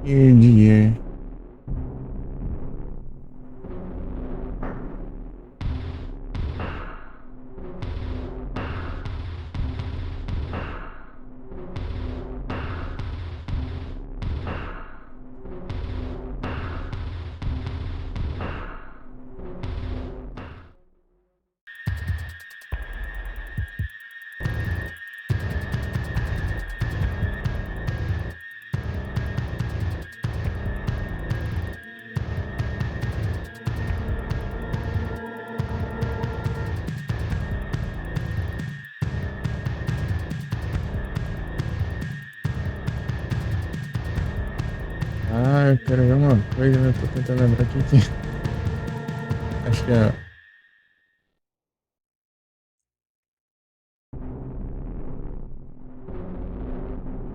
일기예. Ah, eu quero ver uma coisa, mas eu tô tentando lembrar o que que é. Acho que é.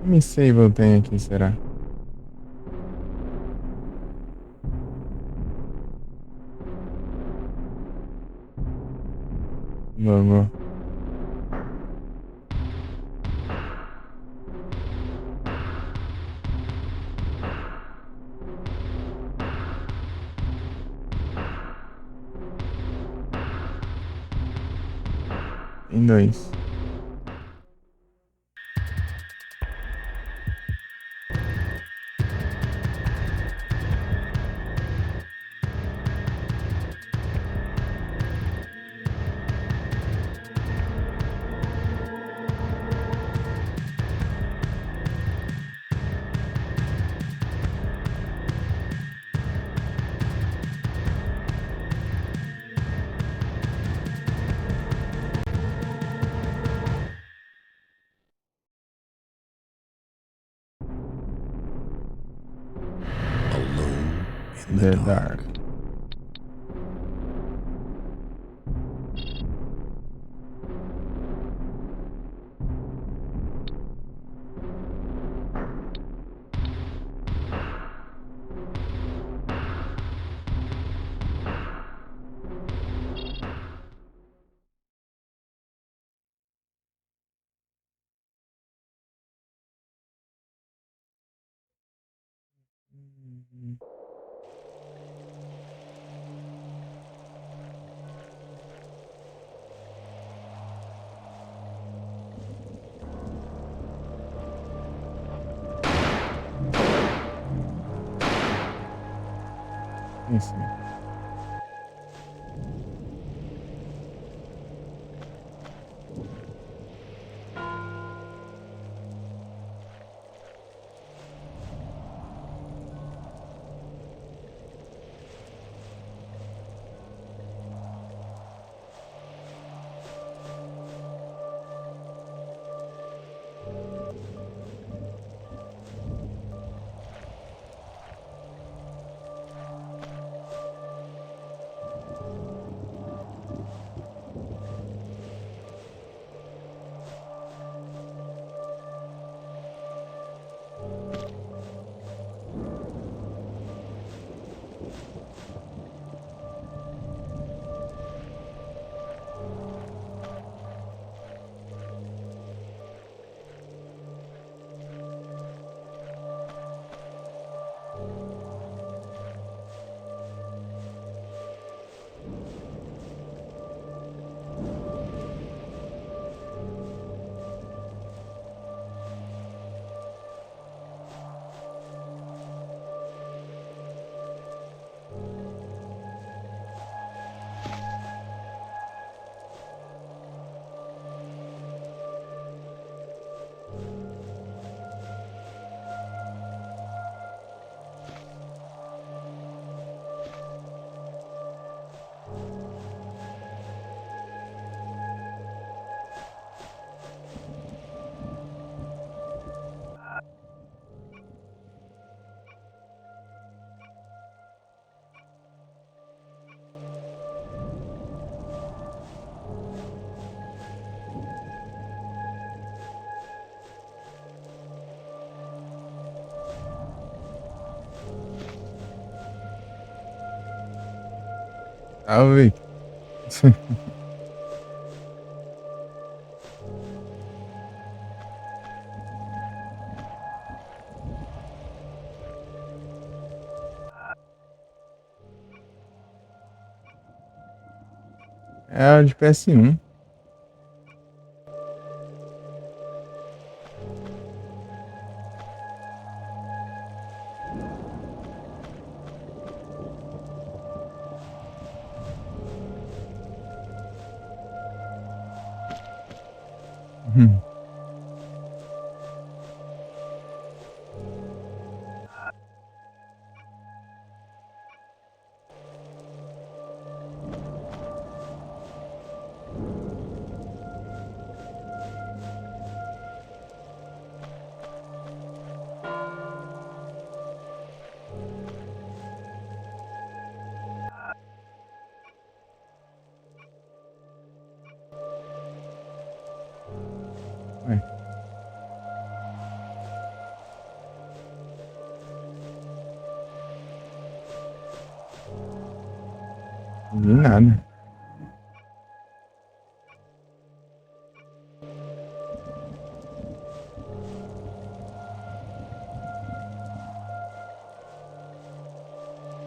Que me save tem aqui, será? Vou. Em dois. Alone in the The Dark. dark. Esse. Salve. É a de PS1. Uhum. Ué, não vi nada.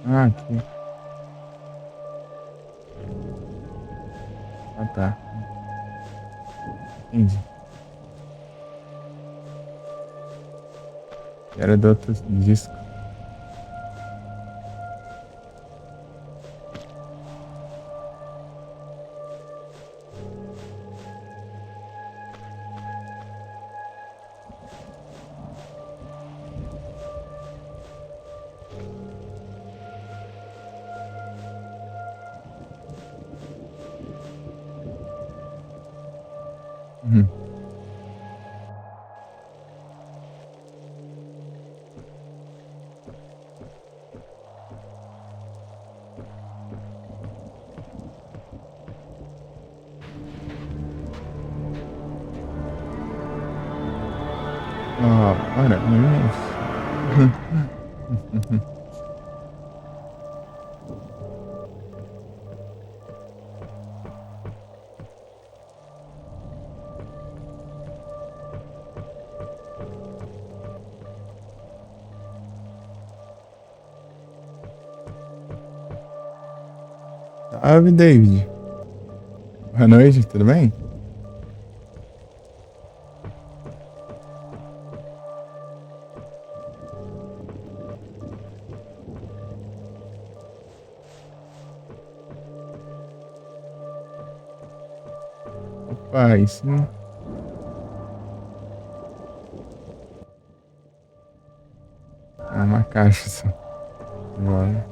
Ah, aqui. Ah, tá. Entendi. Era do outro disco. Uhum. Ah, ora, mas... Salve, David. Boa noite, tudo bem? Opa, isso... É uma caixa só. Agora.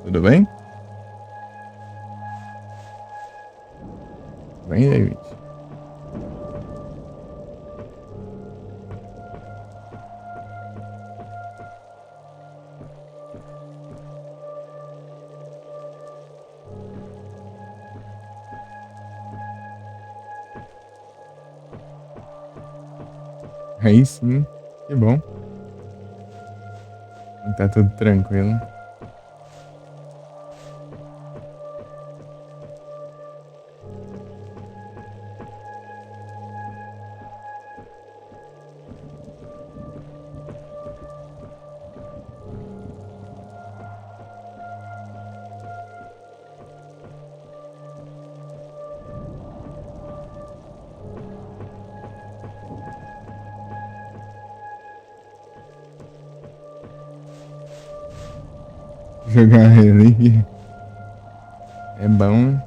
Tudo bem? Bem, David? Aí sim, que bom. Tá tudo tranquilo. Jogar relíquia é bom.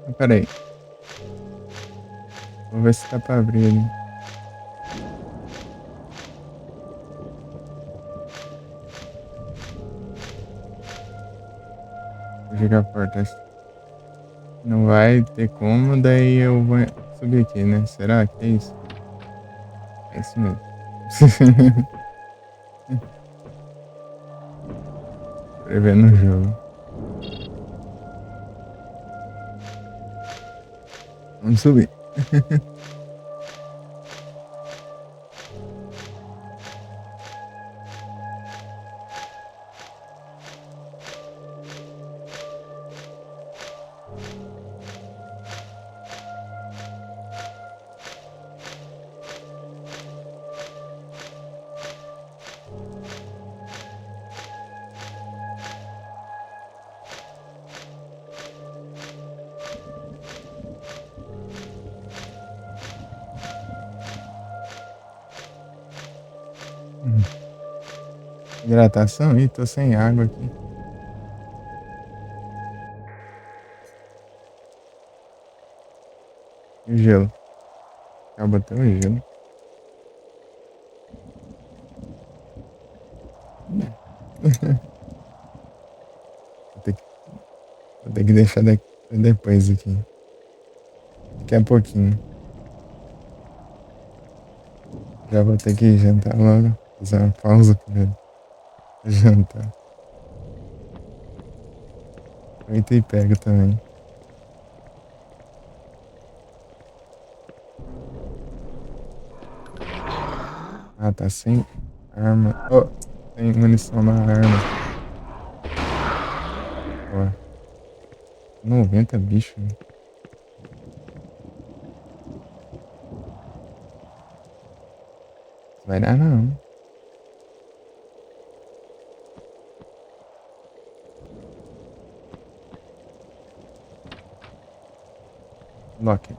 Mas peraí, vou ver se dá pra abrir ali. Vou jogar a porta. Não vai ter como, daí eu vou subir aqui, né? Será que é isso? É isso mesmo. Prevendo o jogo. Vamos subir. Hidratação? Ih, tô sem água aqui. E o gelo? Acaba até o gelo. Vou ter que, vou ter que deixar depois aqui. Daqui a pouquinho. Já vou ter que jantar logo. Fazer uma pausa pra jantar. Aproveita e pega também. Ah, tá sem arma. Oh, tem munição na arma. Ó, 90 bicho. Vai dar não. Loki.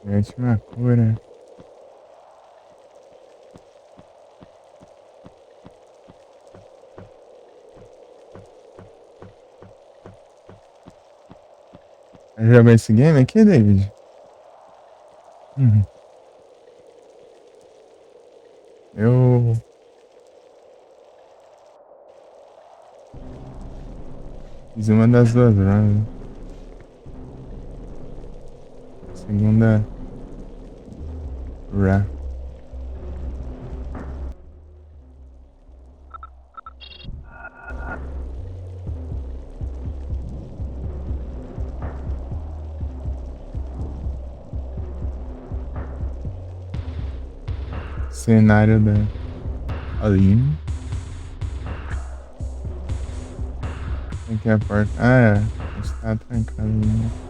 Minha última cura. Já jogou esse game aqui, David? Uhum. Eu fiz uma das duas runs. Segunda run. Cenário da Aline. Aqui é a porta. Ah, é. Está trancado ainda.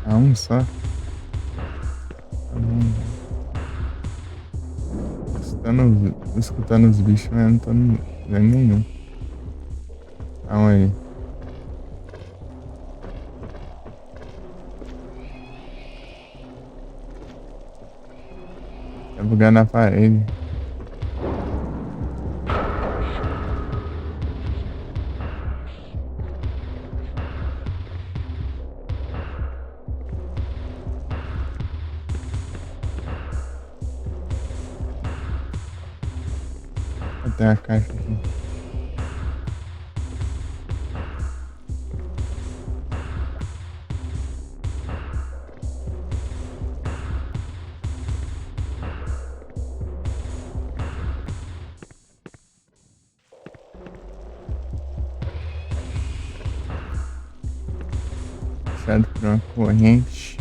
Ah, um só. Tá bom. Escutando os bichos, mas não tô vendo nenhum. Calma aí. Tá bugando a parede. Tem a caixa aqui. Fechado por uma corrente.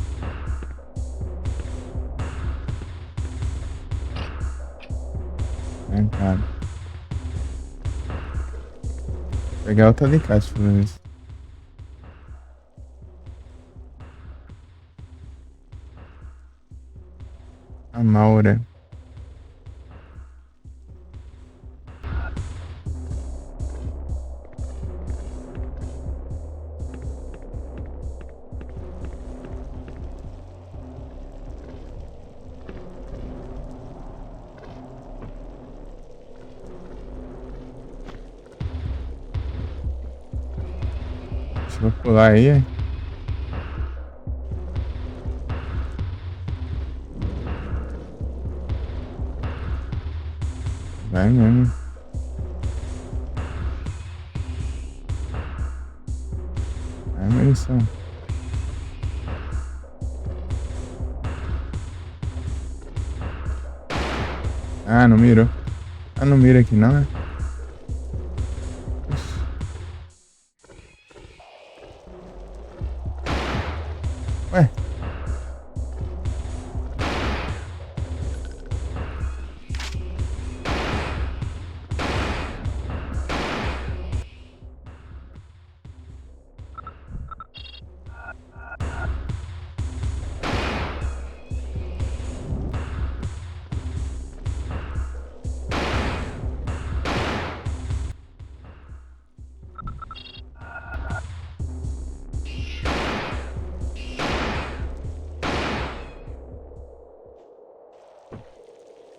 Trancado. Vou pegar outro alicate pra ver isso. A Maura. Deixa eu pular aí. Vai mesmo. Vai, Maurição. Ah, não mirou. Ah, não mira aqui não, né? Ixi. Ué.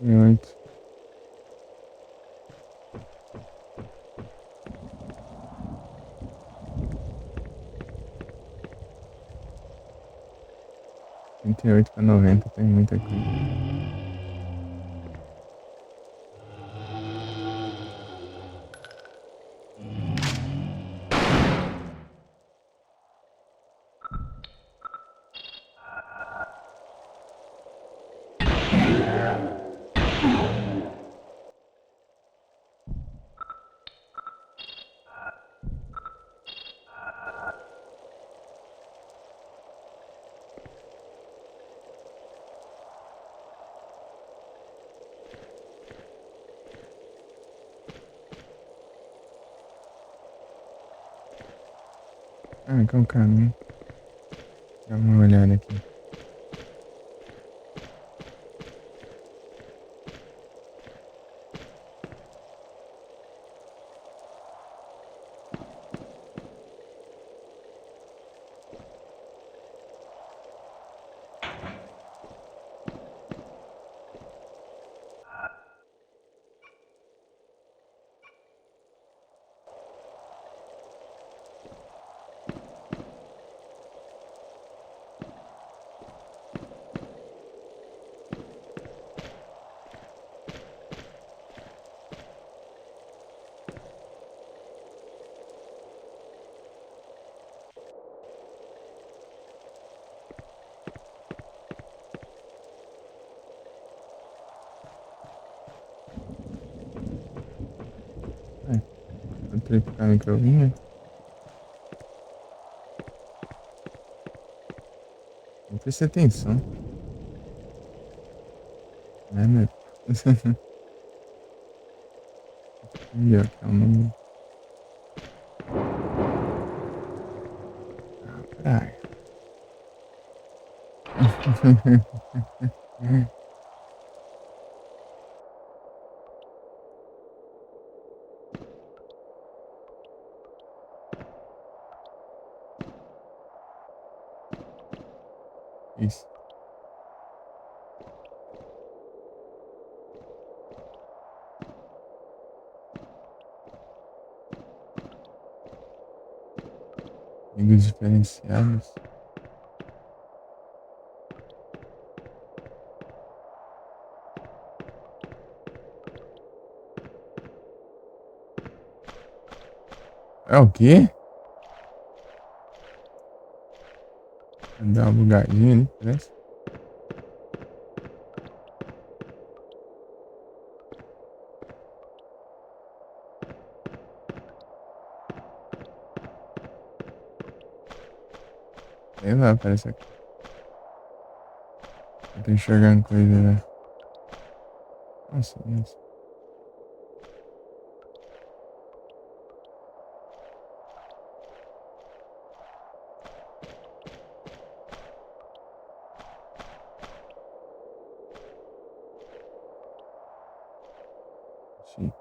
Muito. Trinta e oito para 90 tem muita coisa. Ah, qual o caminho? Dá uma olhada aqui. É, outro caminho que eu vinha. Não presta atenção. Né, meu? Ih, ó, que é o número. Ah, praia. Isso. Amigos diferenciados. É o quê? Dá uma bugadinha ali, parece. Sei lá, parece que eu tô enxergando coisa, né? Nossa, nossa. Ixi.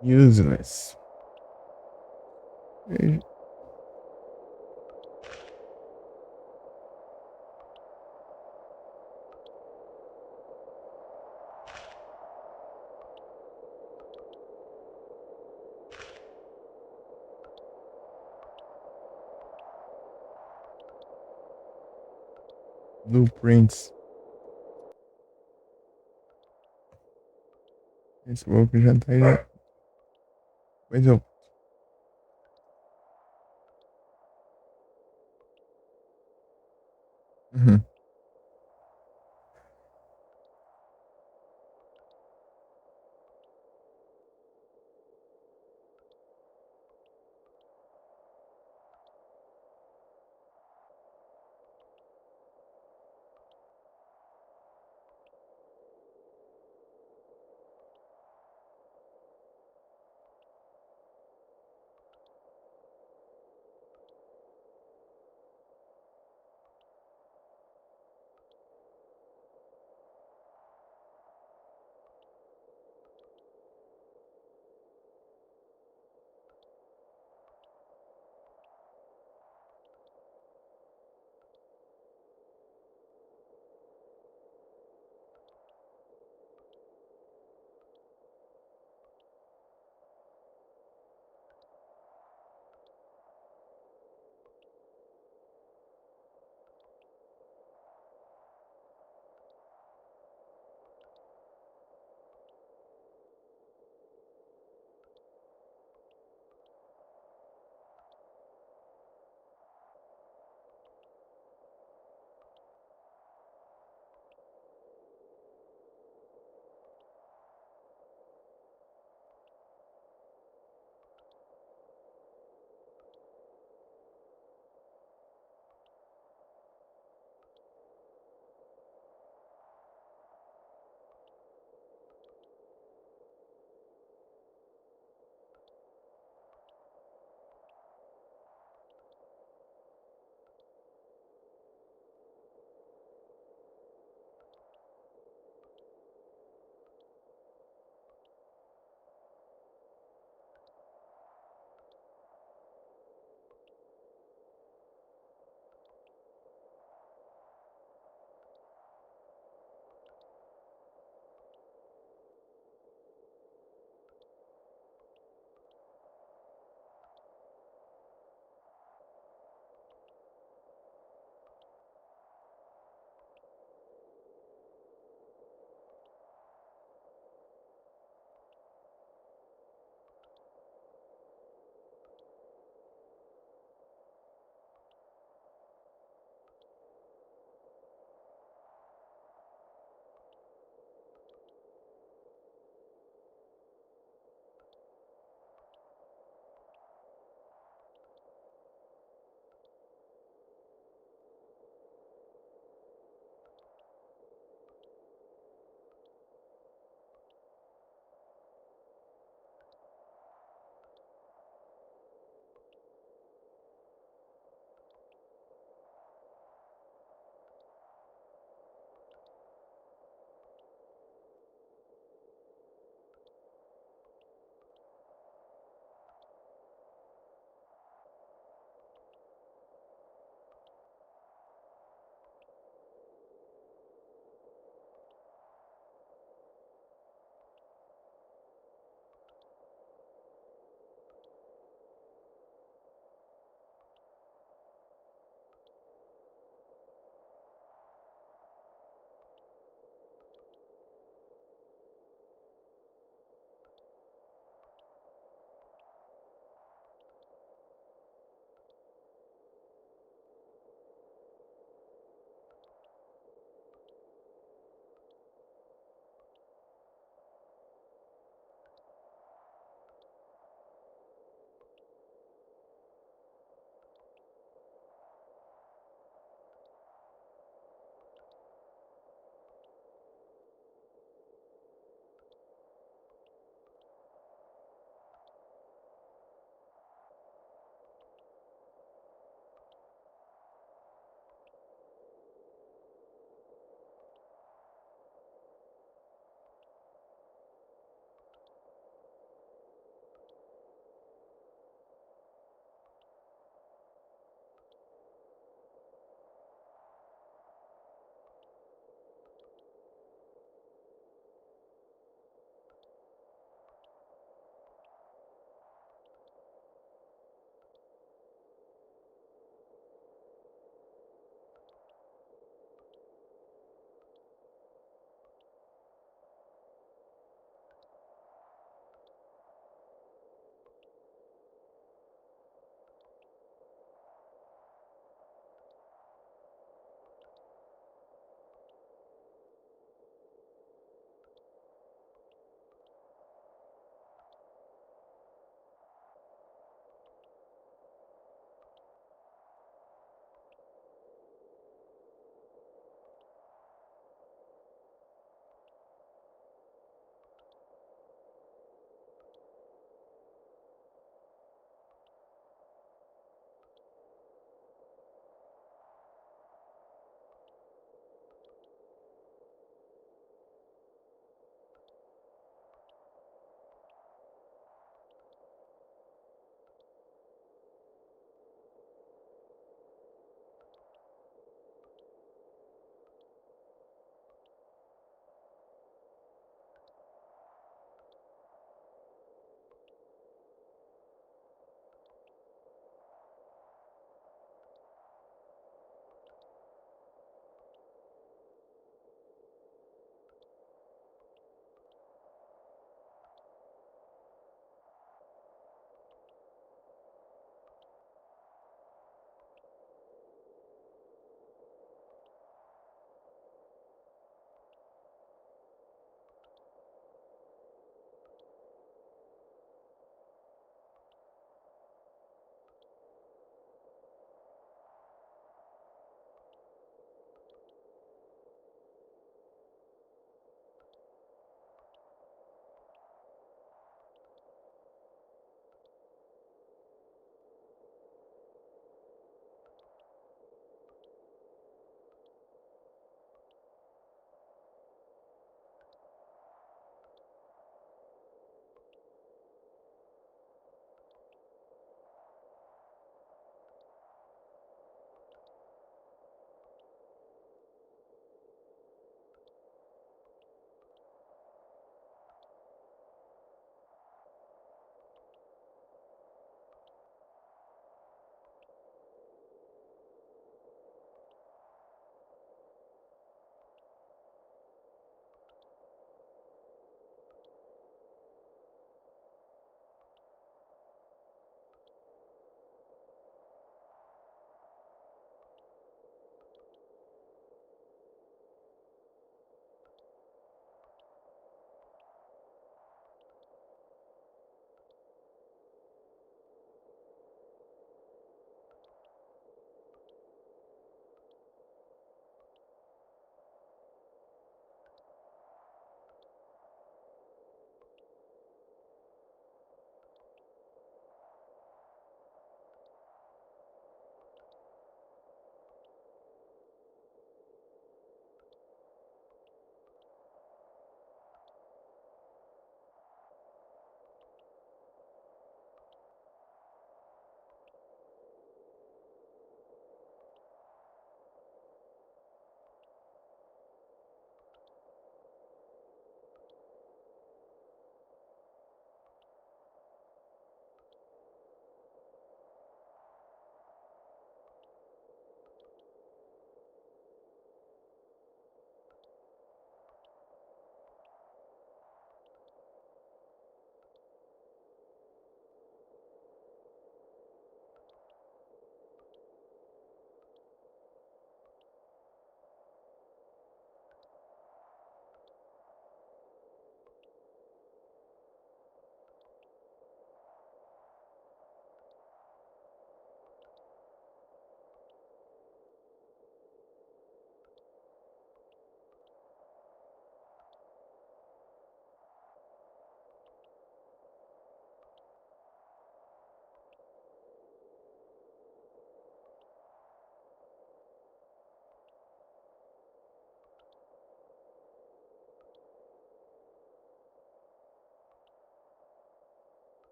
Useless. Blueprints. Esse louco já tá aí. Pois eu. Uhum.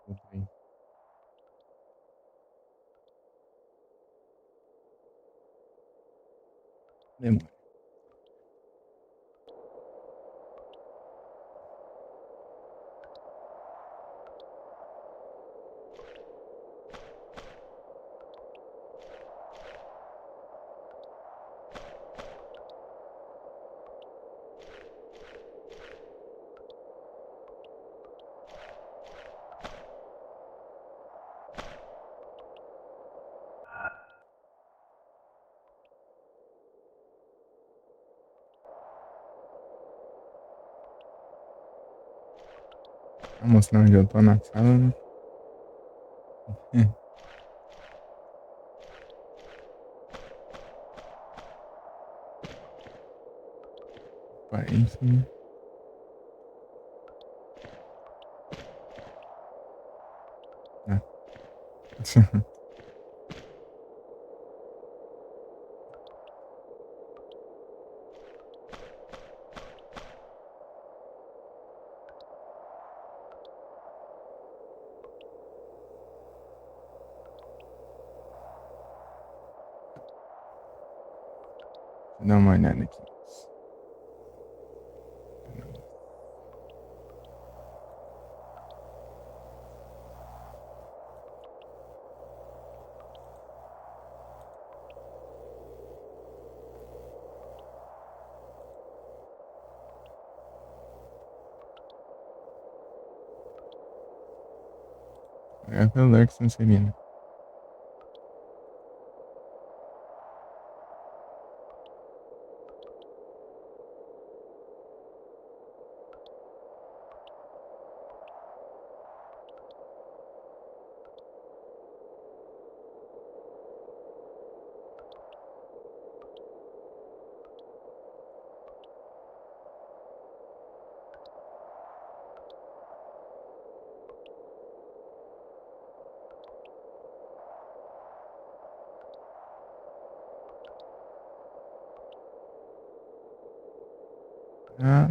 Tudo aí. Demora. Vou mostrar onde eu tô na sala, né? Opa, é isso, né? Ah. Deixa eu dar uma olhada aqui. É pelo Dark Sonserina. Ah.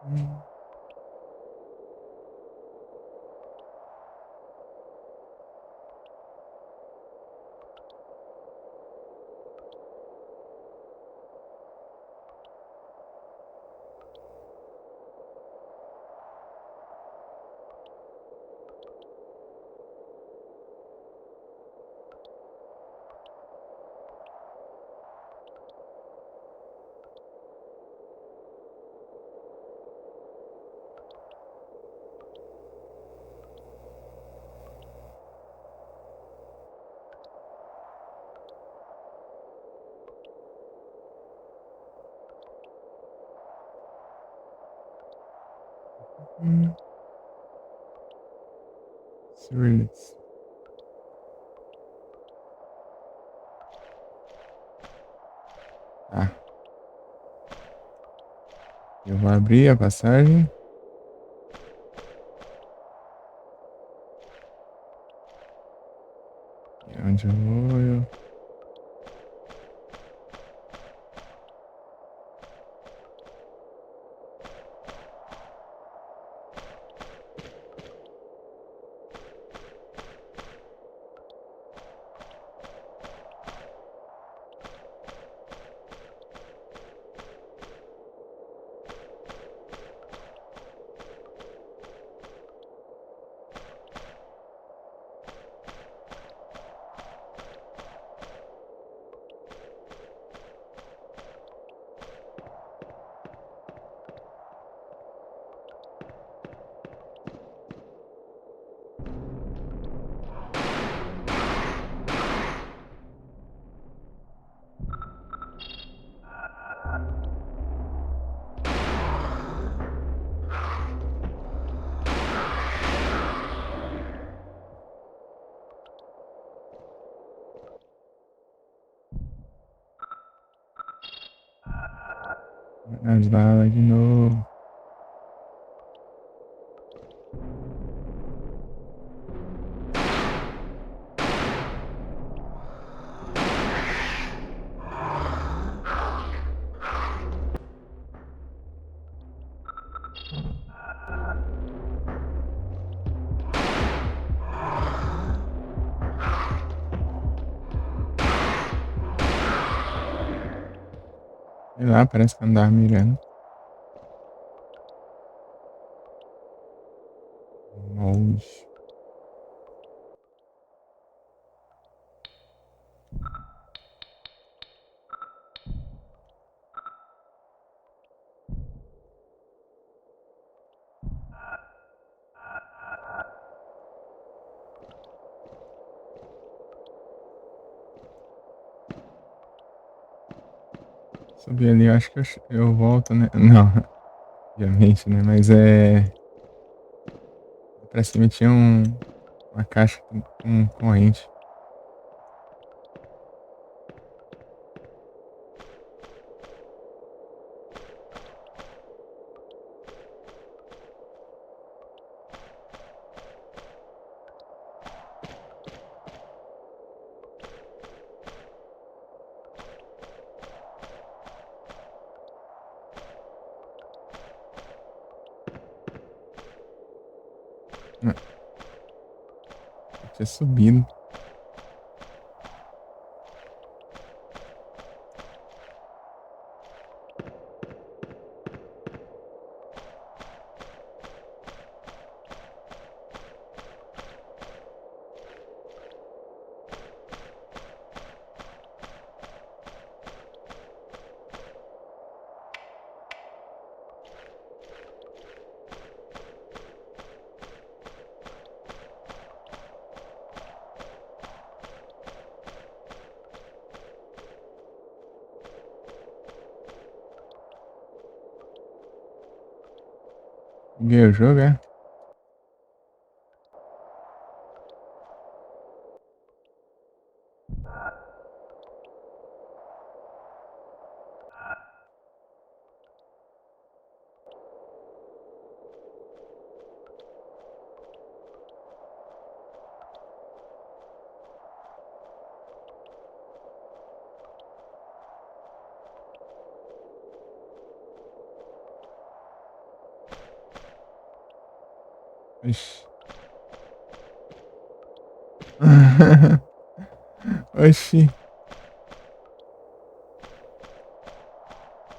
Hum. Hum. Surrealist. Tá. Eu vou abrir a passagem. E onde eu vou, eu... As balas de novo. Sei lá, parece que eu andava mirando. Molde. Subir ali, eu acho que eu volto, né? Não, obviamente, né? Mas pra cima tinha uma caixa com corrente. Eu tinha subido. Peguei o jogo, é? Oxi. Oxi.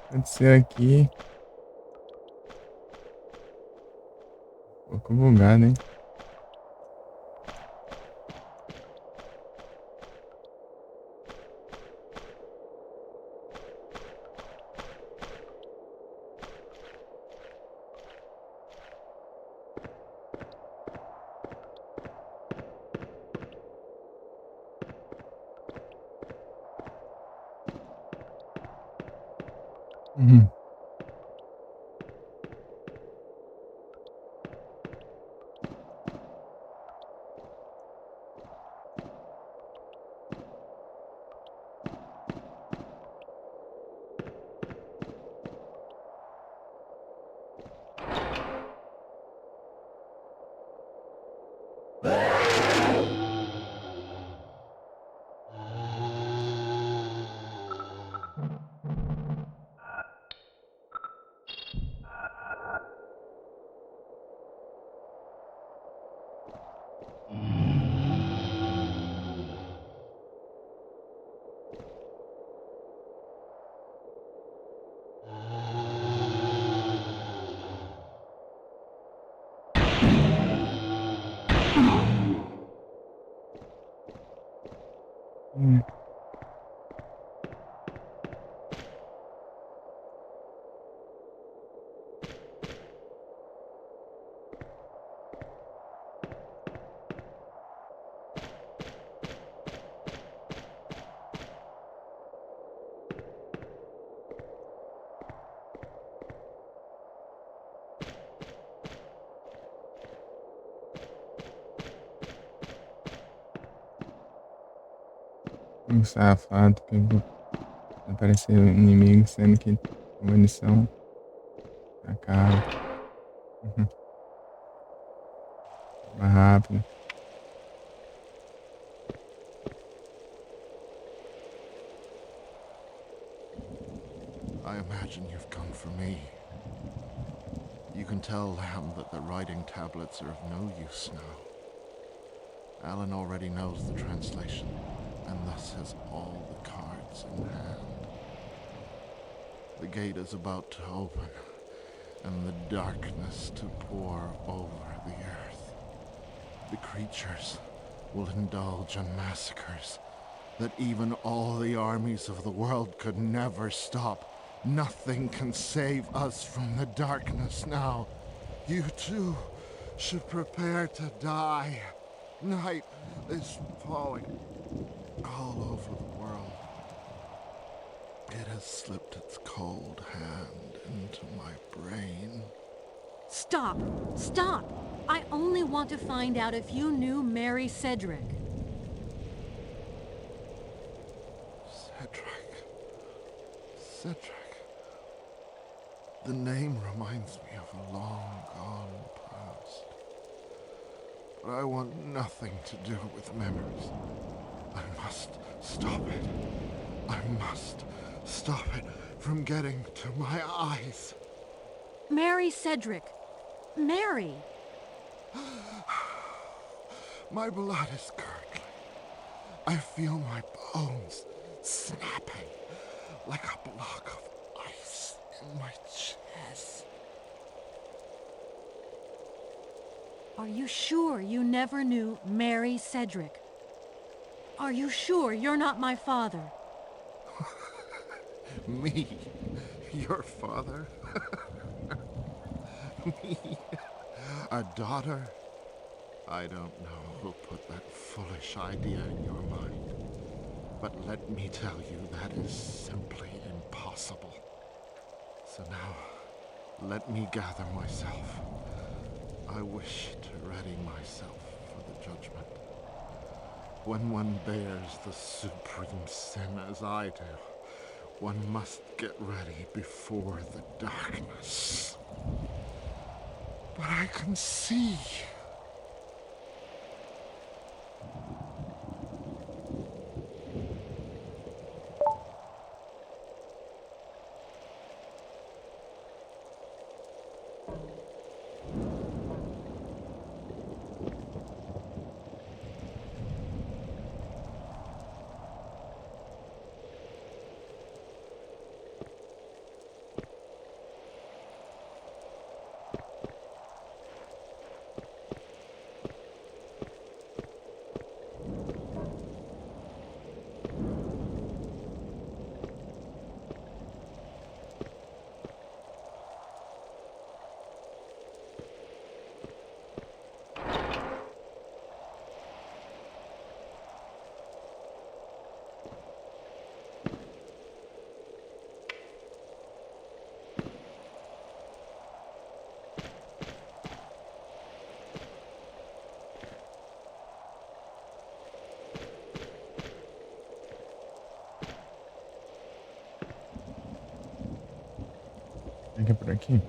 Aconteceu aqui. Um pouco bugado, hein? Uhum. Hum. Um safado pegou. Apareceu inimigo sendo que a munição acaba. Uhum. Mais rápido. I imagine you've come for me. You can tell Lamb that the writing tablets are of no use now. Alan already knows the translation, and thus has all the cards in hand. The gate is about to open, and the darkness to pour over the earth. The creatures will indulge in massacres that even all the armies of the world could never stop. Nothing can save us from the darkness now. You too should prepare to die. Night is falling all over the world. It has slipped its cold hand into my brain. Stop! Stop! I only want to find out if you knew Mary Cedric. Cedric. The name reminds me of a long gone past. But I want nothing to do with memories. I must stop it. I must stop it from getting to my eyes. Mary Cedric. Mary! My blood is curdling. I feel my bones snapping like a block of ice in my chest. Are you sure you never knew Mary Cedric? Are you sure you're not my father? Me? Your father? Me? A daughter? I don't know who put that foolish idea in your mind, but let me tell you that is simply impossible. So now, let me gather myself. I wish to ready myself for the judgment. When one bears the supreme sin as I do, one must get ready before the darkness. But I can see. Tem que ir por aqui.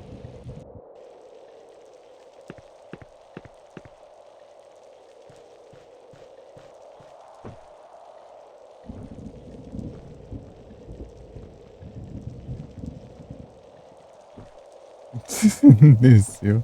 Desceu.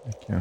Aqui, ó.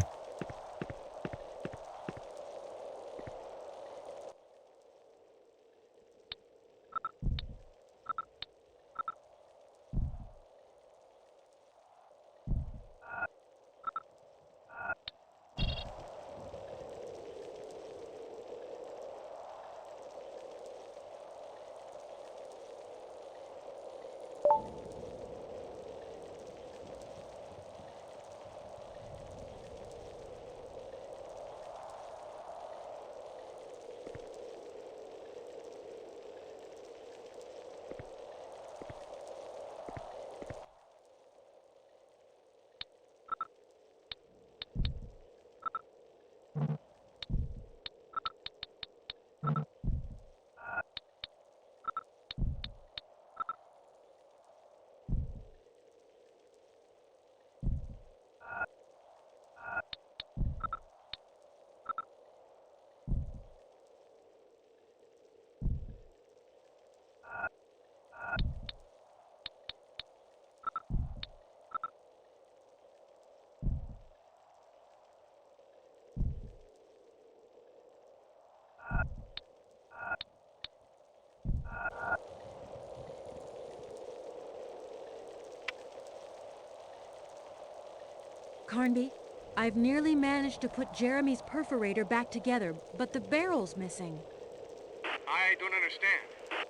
Carnby, I've nearly managed to put Jeremy's perforator back together, but the barrel's missing. I don't understand.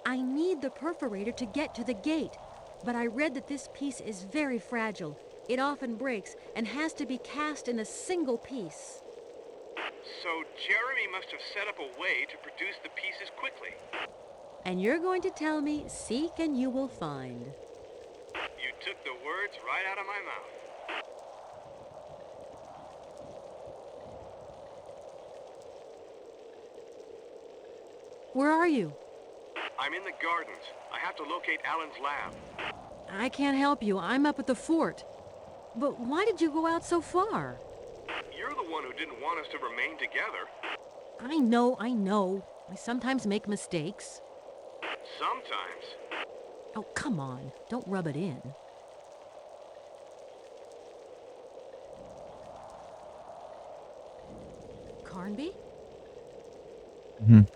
I need the perforator to get to the gate, but I read that this piece is very fragile. It often breaks and has to be cast in a single piece. So Jeremy must have set up a way to produce the pieces quickly. And you're going to tell me, seek and you will find. You took the words right out of my mouth. Where are you? I'm in the gardens. I have to locate Alan's lab. I can't help you. I'm up at the fort. But why did you go out so far? You're the one who didn't want us to remain together. I know. I sometimes make mistakes. Sometimes. Oh, come on. Don't rub it in. Carnby? Mhm.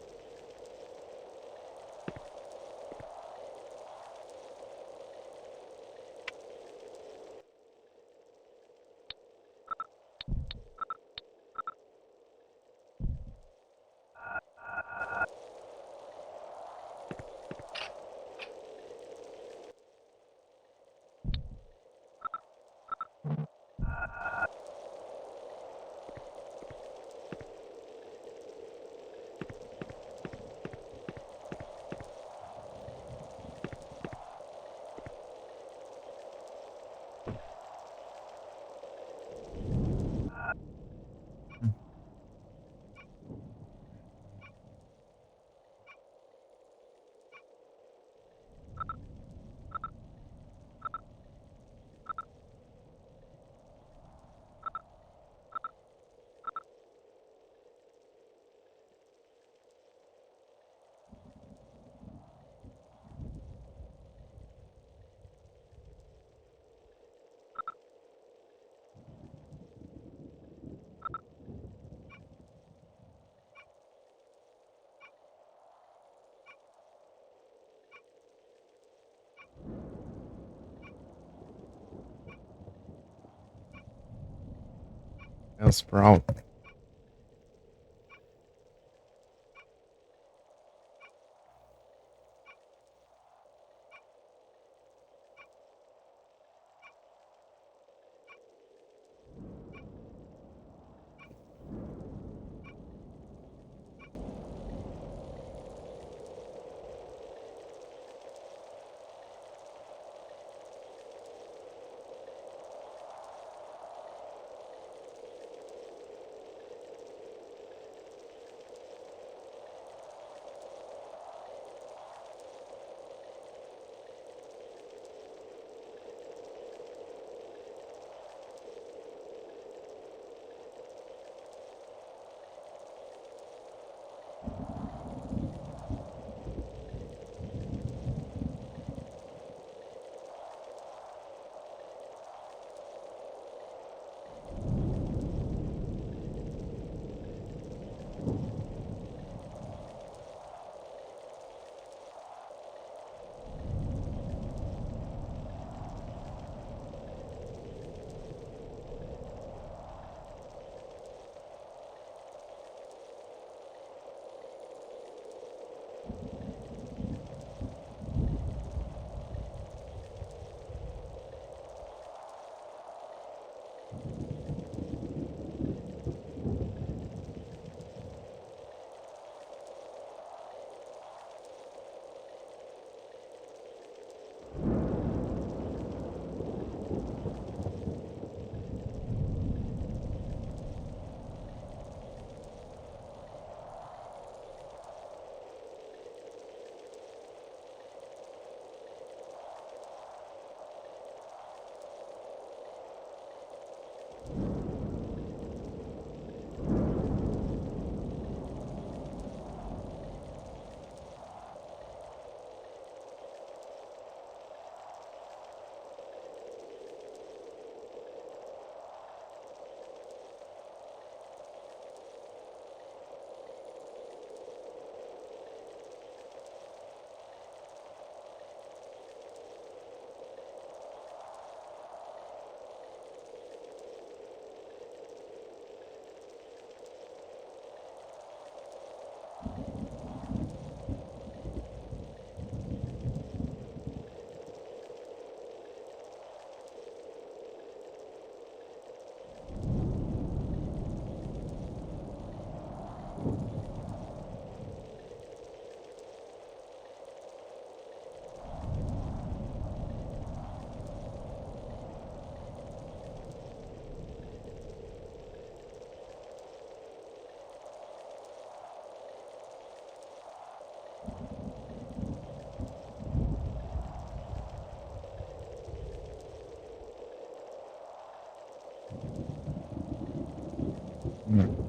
El Sprout. Não.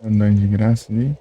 Andando de graça ali.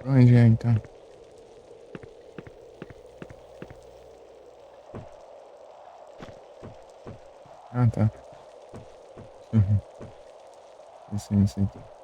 Pra onde é então? Ah, tá. Uhum. Isso aqui.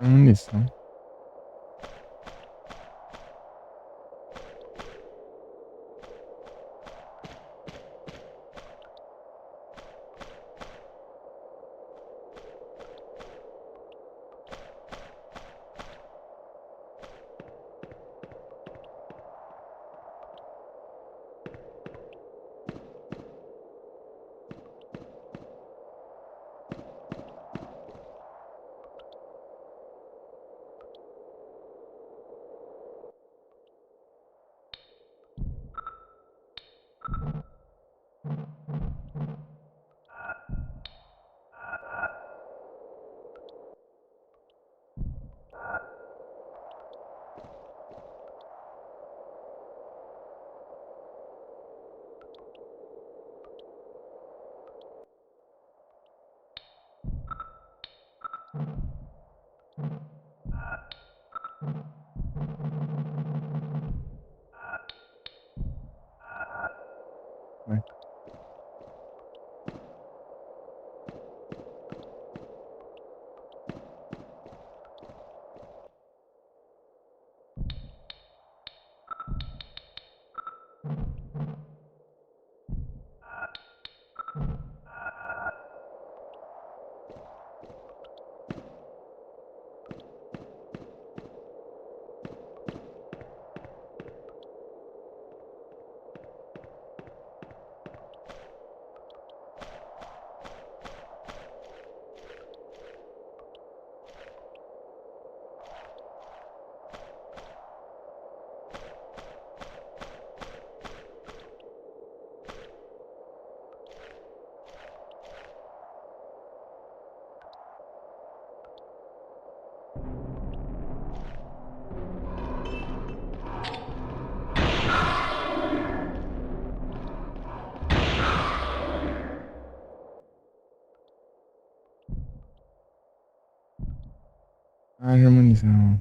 Munição. Vai. Haja munição.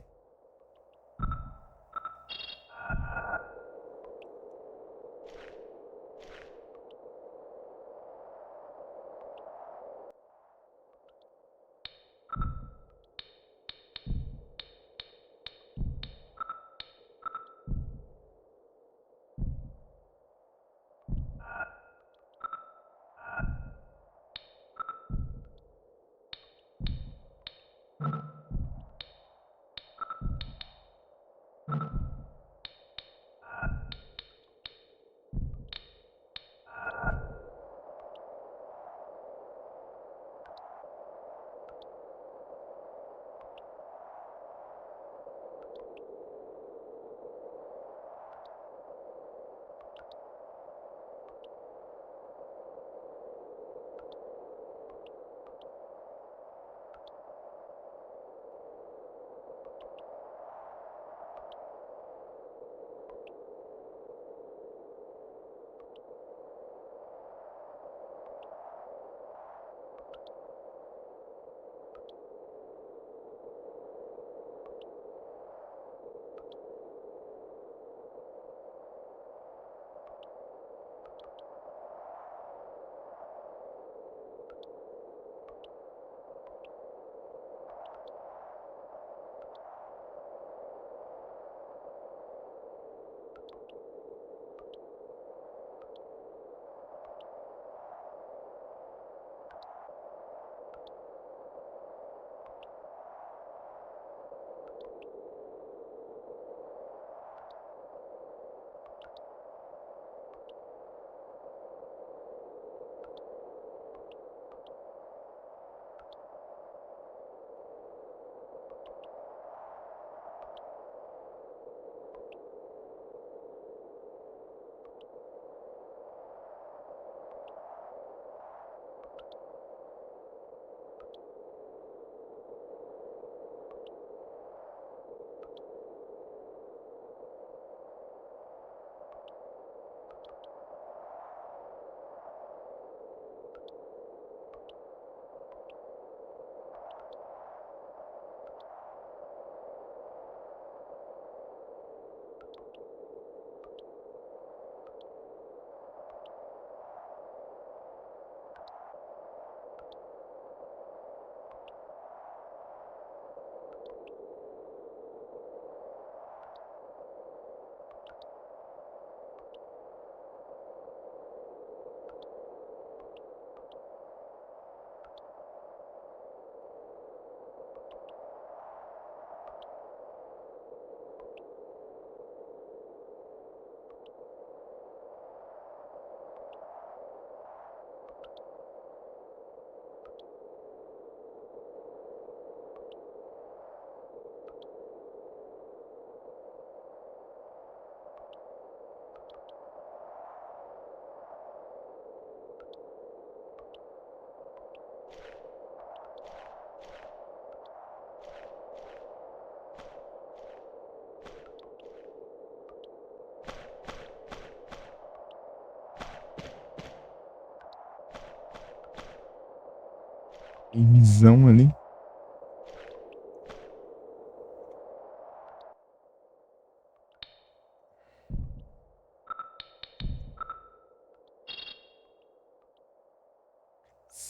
Tem visão ali.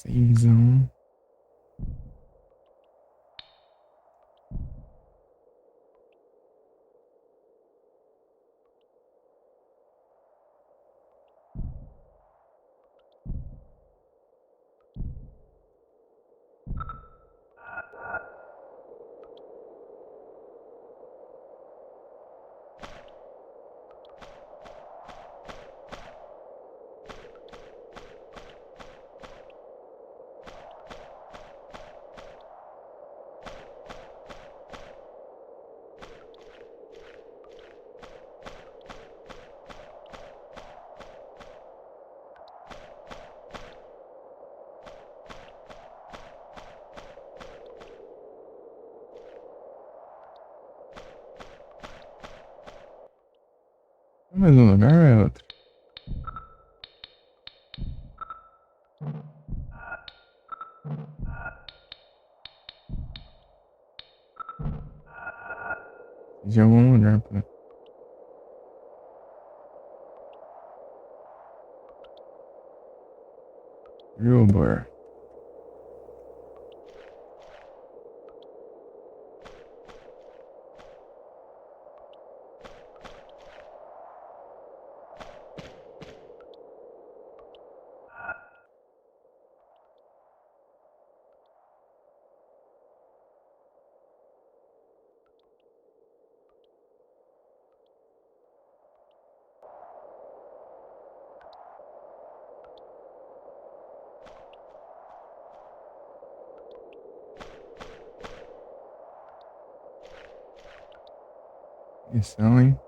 Seizão. Mais um lugar ou é outro? De algum lugar pra... Wilbur. Missão, hein?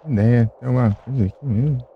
Ideia, tem alguma coisa aqui mesmo?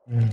Hum.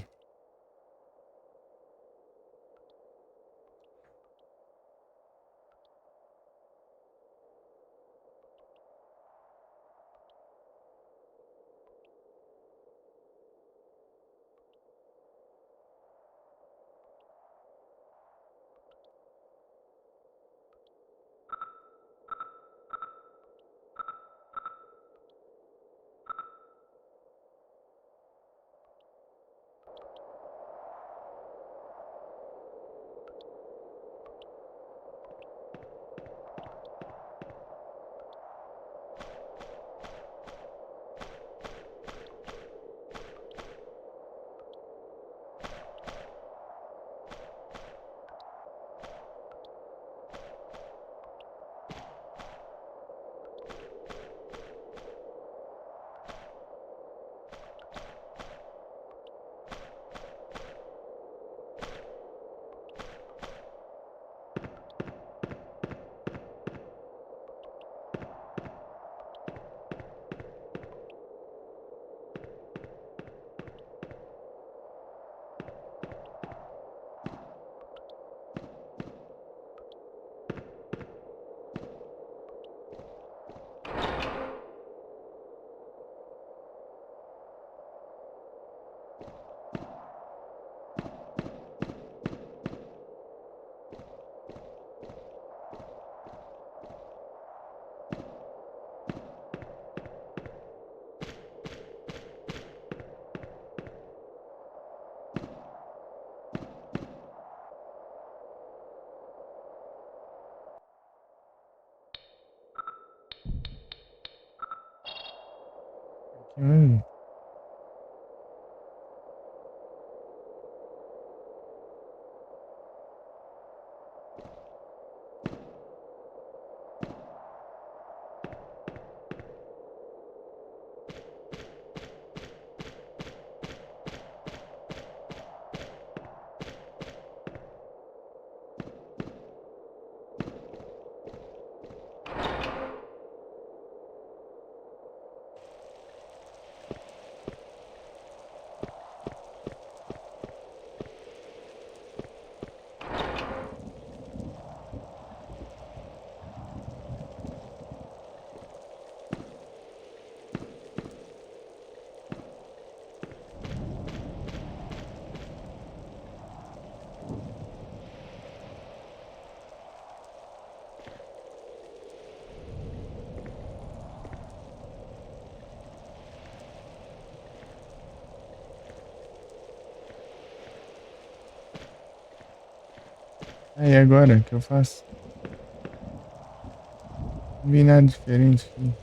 Hum, Aí agora, o que eu faço? Não vi nada diferente aqui.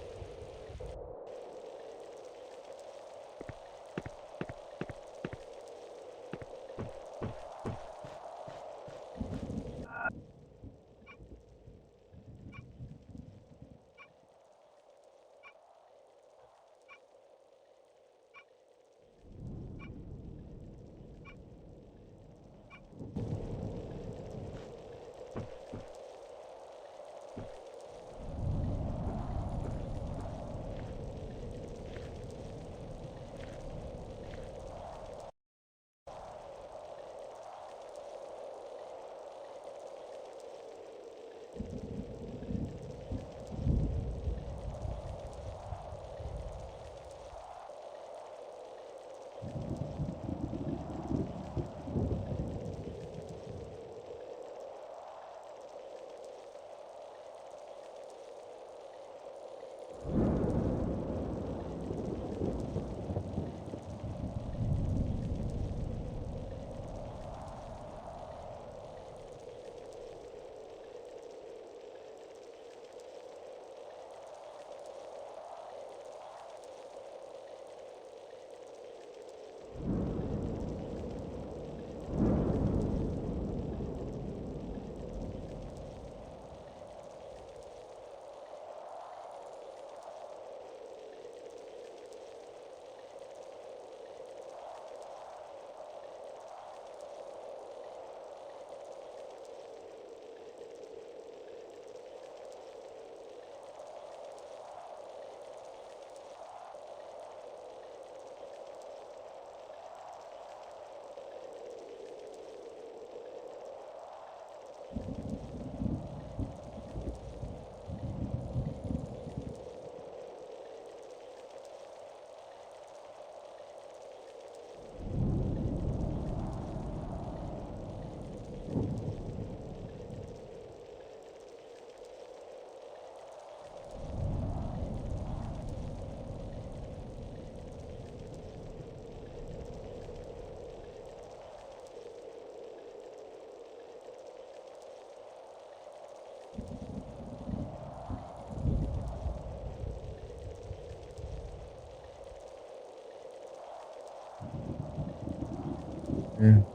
É.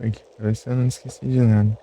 Aqui, pra ver se eu não esqueci de nada.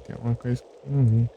Tem uma coisa que eu não vi.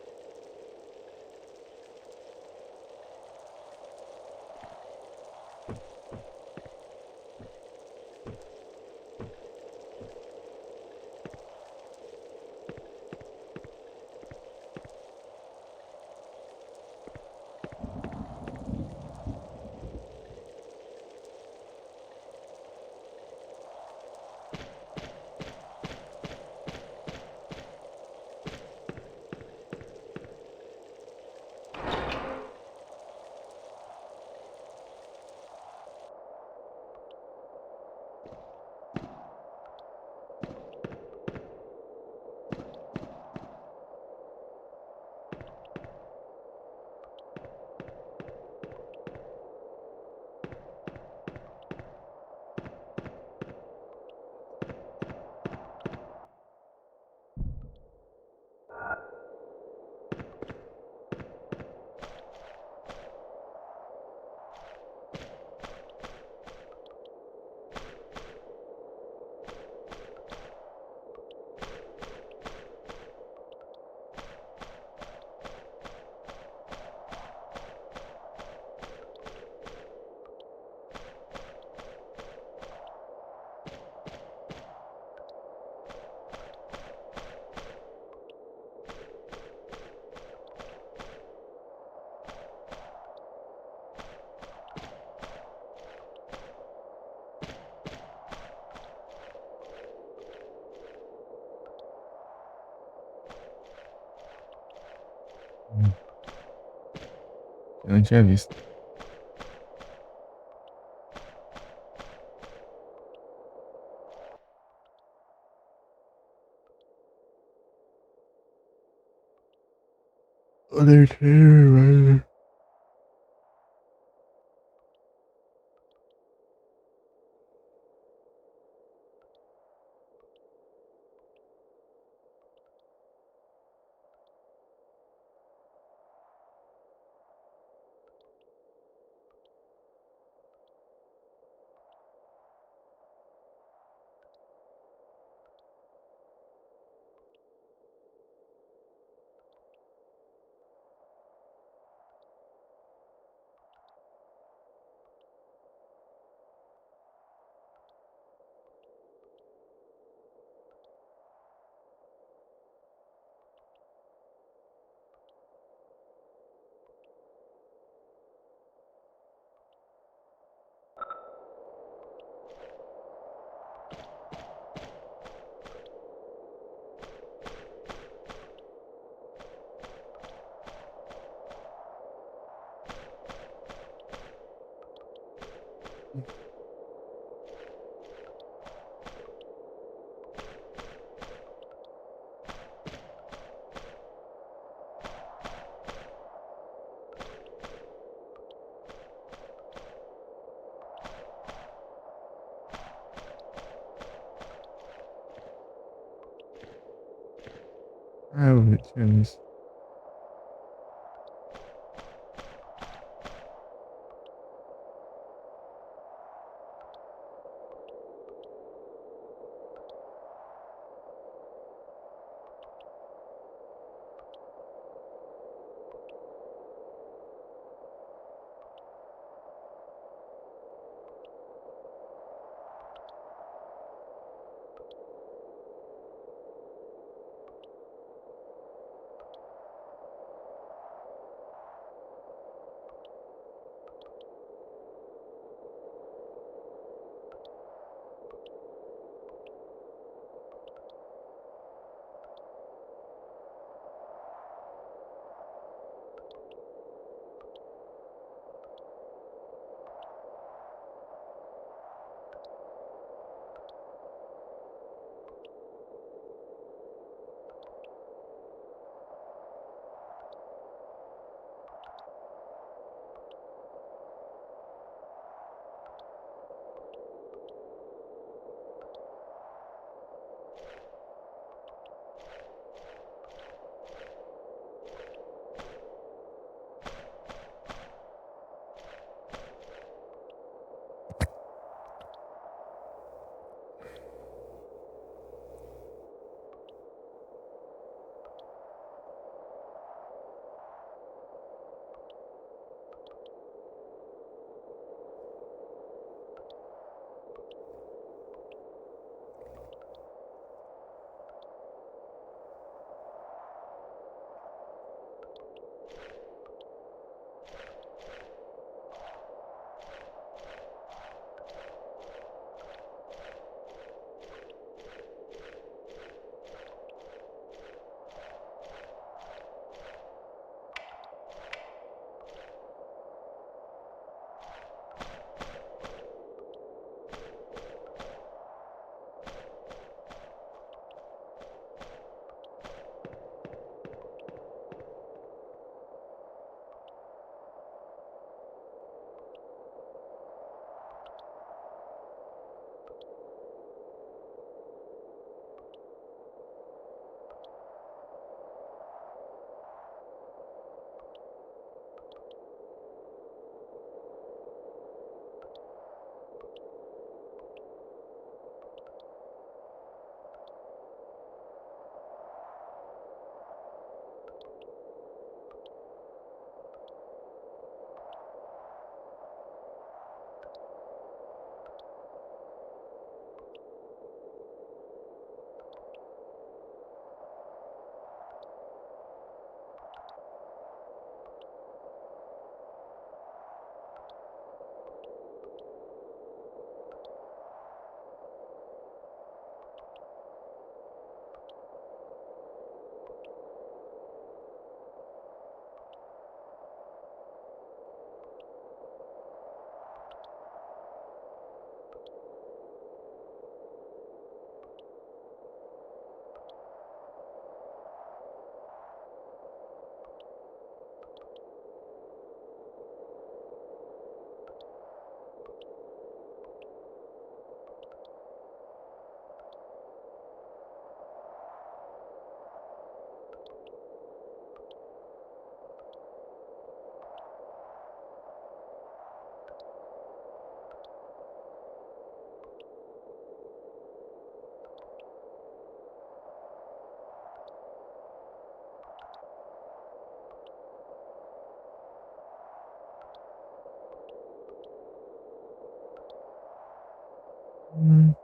Eu não tinha visto. Olha aqui, velho. Ah, eu tinha visto.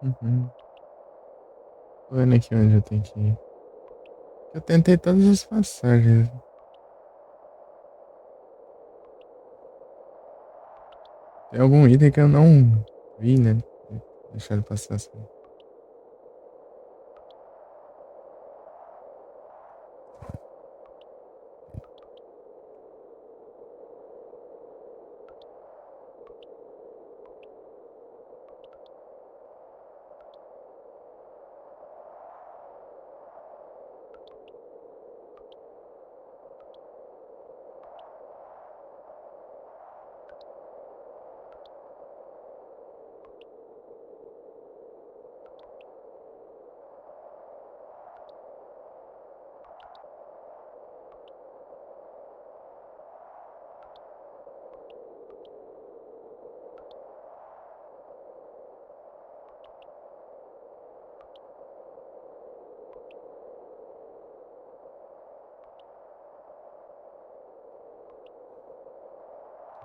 Uhum. Tô vendo aqui onde eu tenho que ir. Eu tentei todas as passagens. Tem algum item que eu não vi, né? Deixar ele passar assim.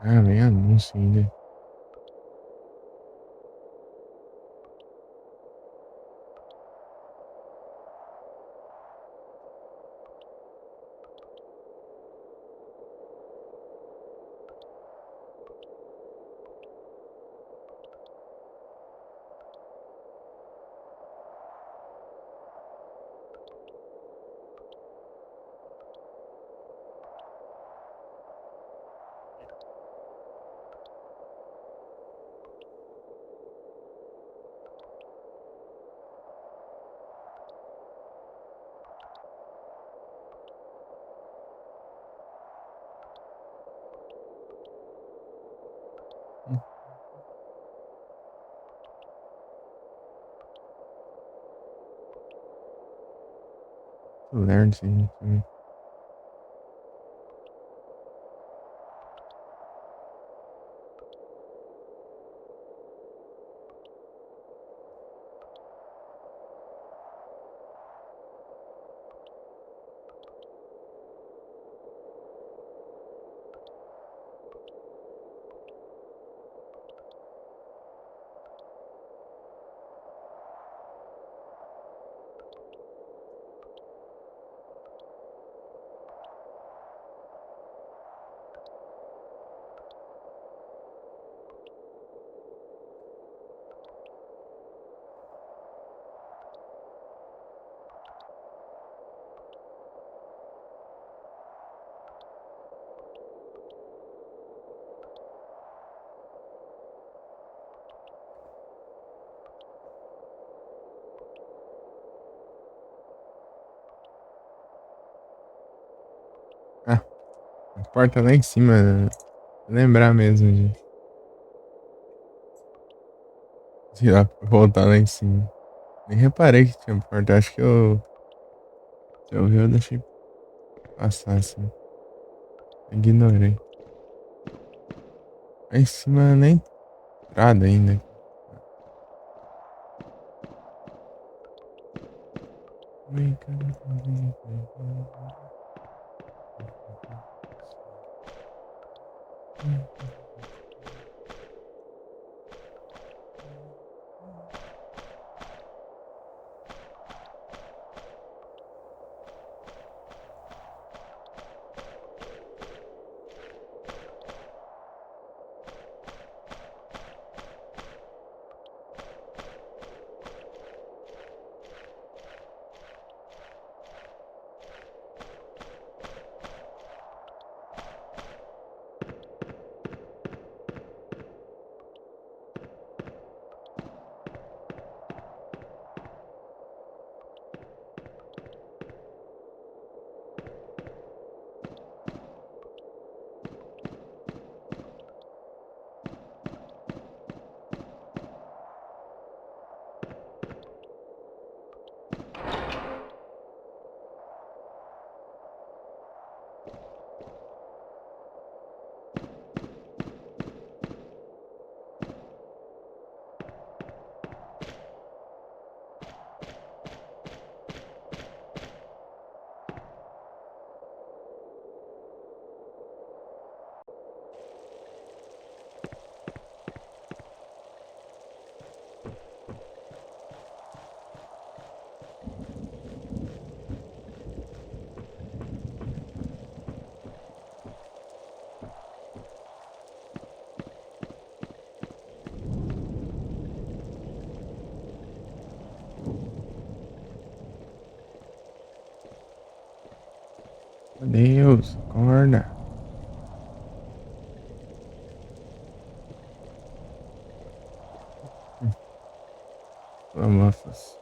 Ah, vem anúncio ainda. Lerdo isso aí também. Ah, a porta lá em cima. Né? Lembrar mesmo de ir lá, voltar lá em cima. Nem reparei que tinha porta. Acho que eu vi, eu deixei passar assim. Ignorei. Lá em cima nem entrada ainda. Meu Deus, acorda. Lamofas.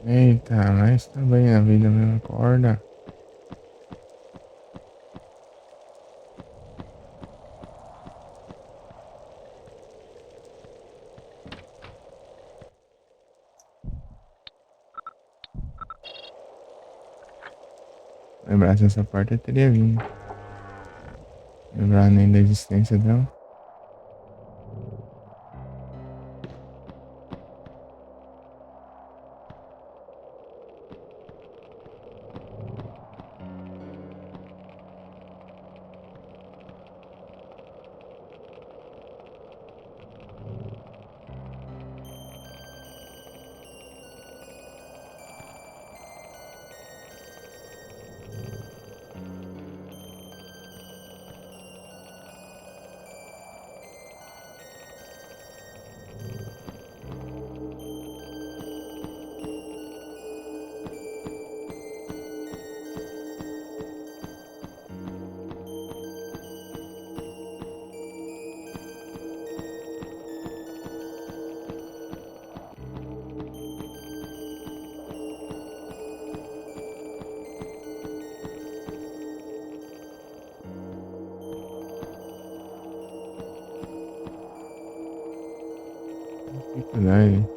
Eita, mas tá bem na vida mesmo, acorda. Lembrasse essa parte, eu teria vindo. Lembrar nem da existência dela. Dificuldade.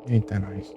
Eita, nós.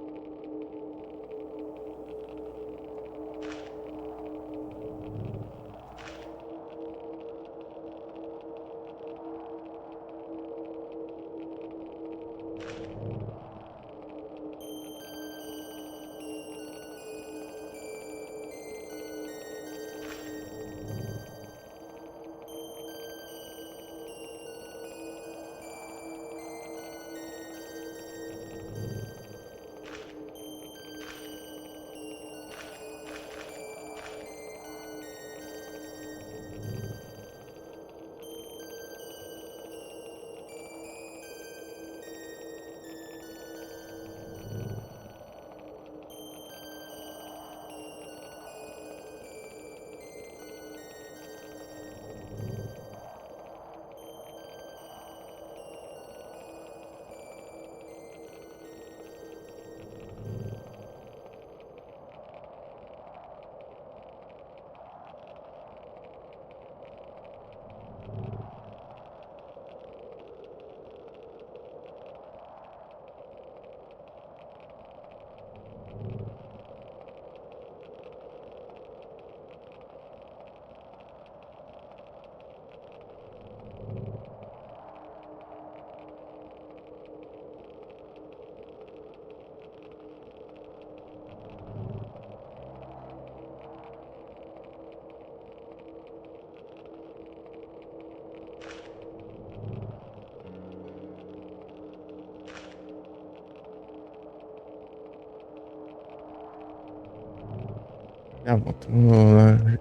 Já volto. Vou lá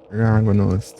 jogar água no osso.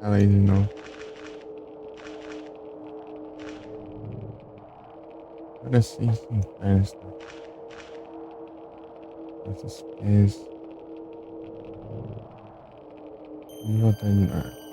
Fala aí de novo. Agora sim, sim, festa. Esses pés. Vamos voltar de lá.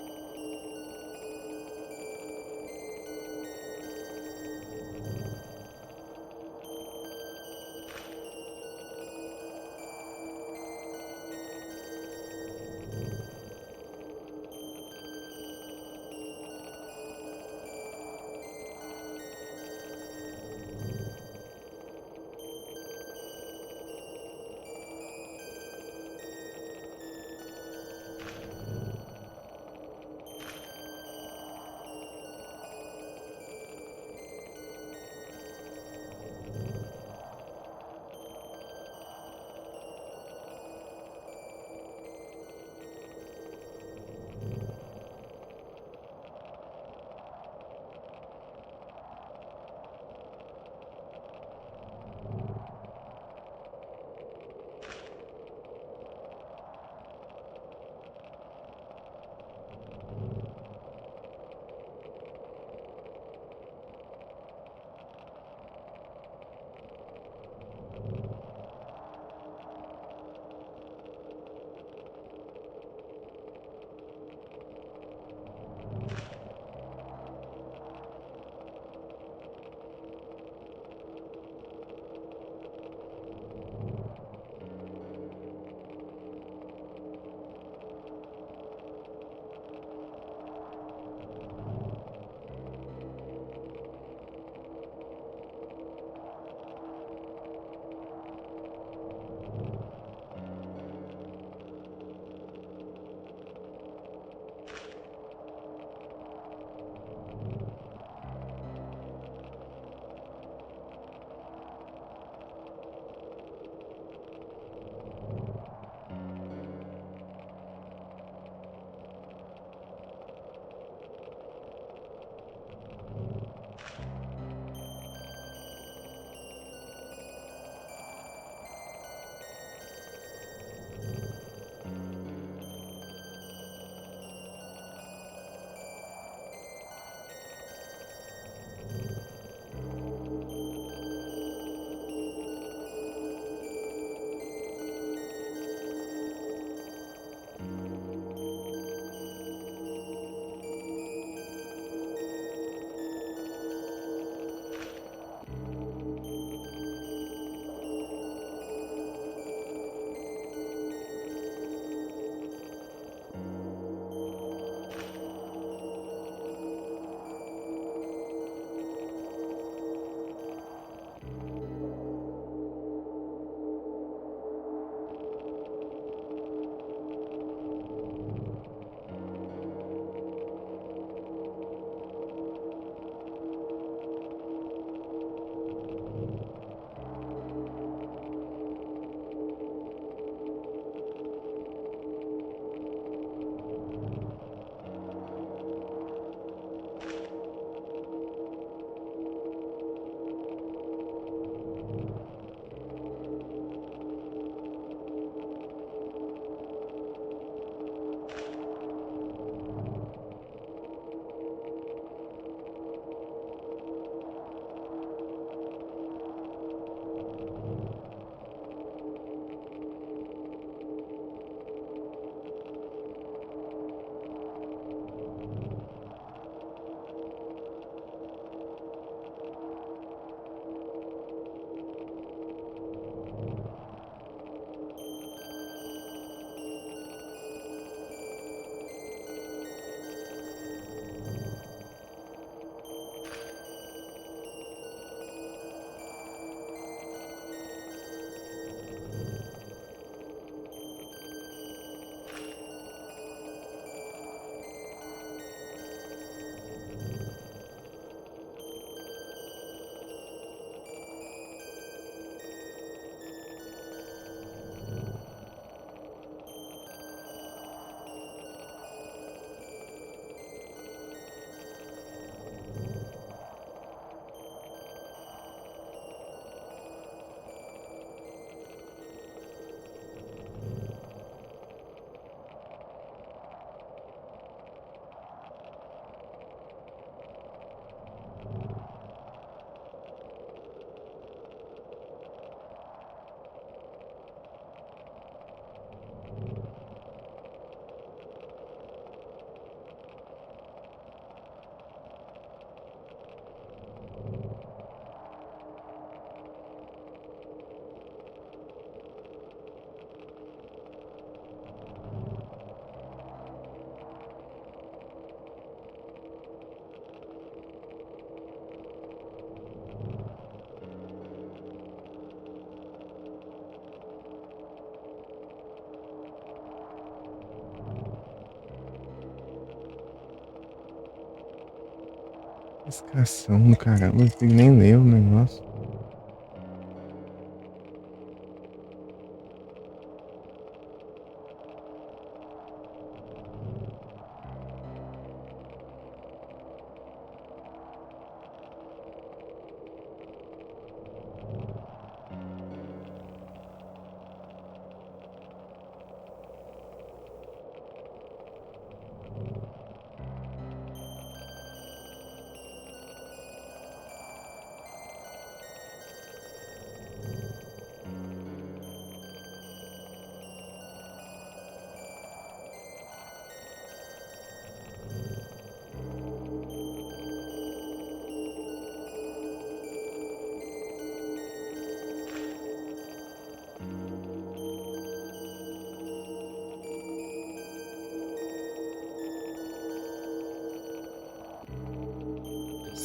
Classificação do caramba, não tem nem ler o negócio.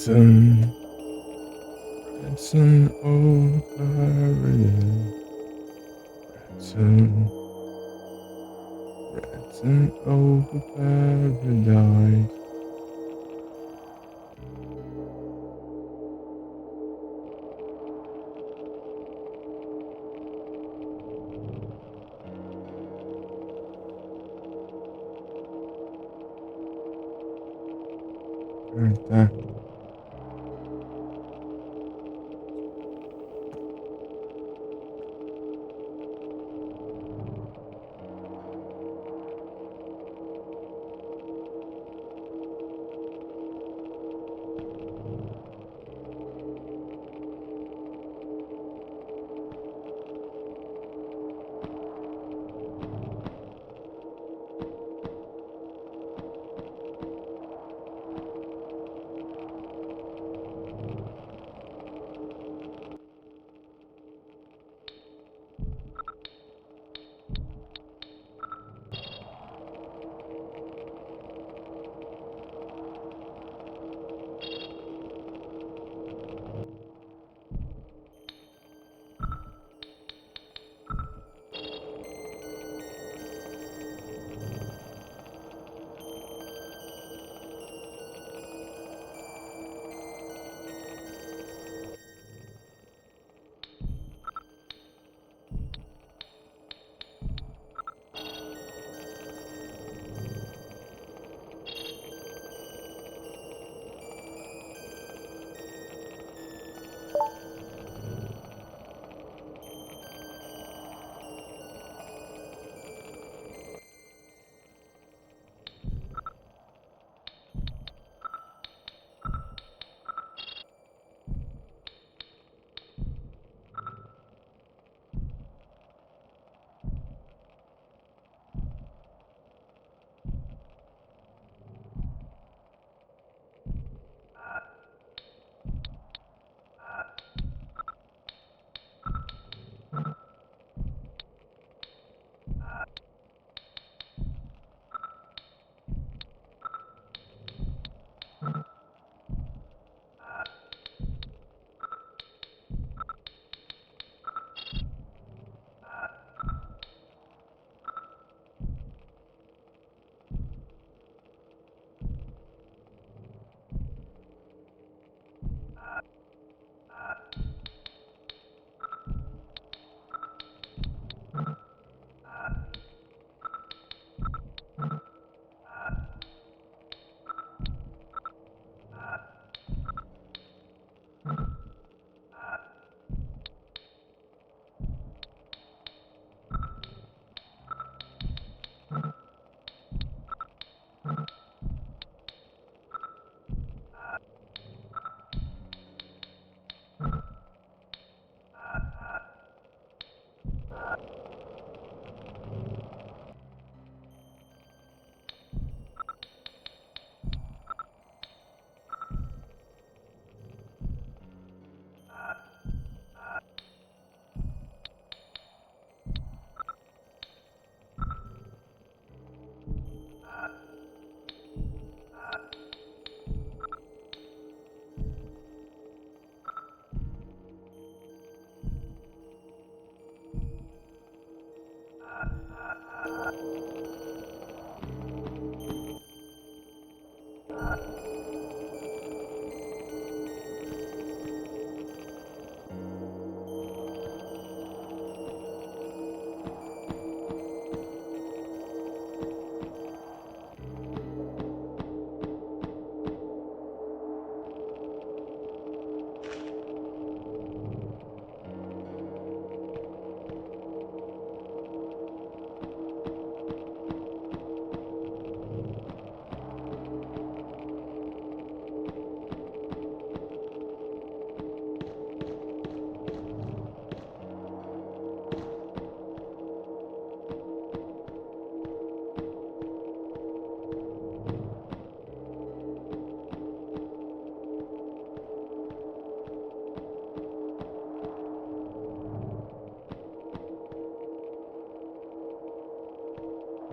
Sun, sun over paradise. Sun, sun over paradise. Ah, tá.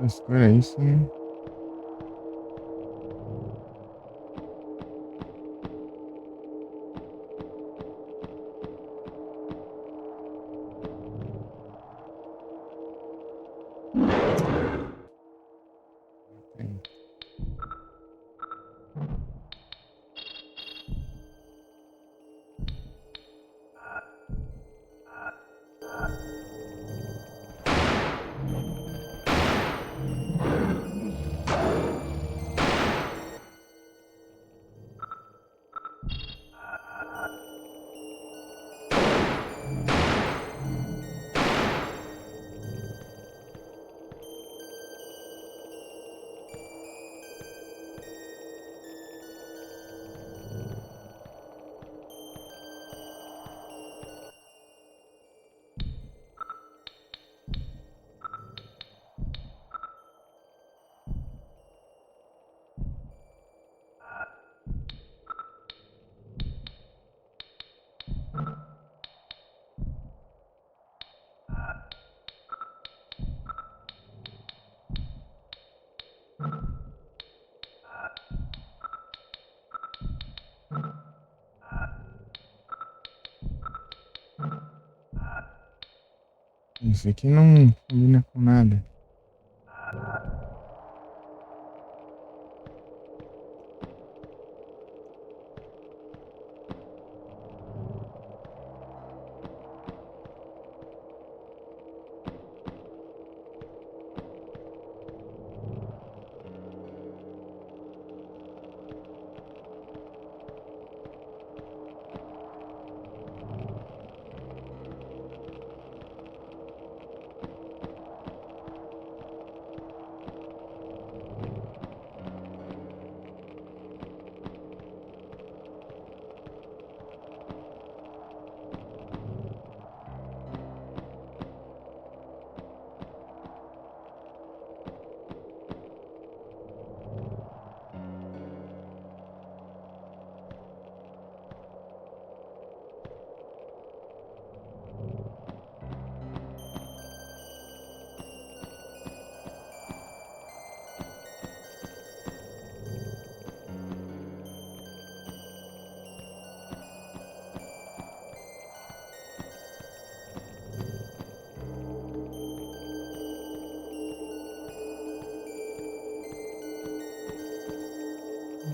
Frescura isso, né? Tem. Isso aqui não combina com nada.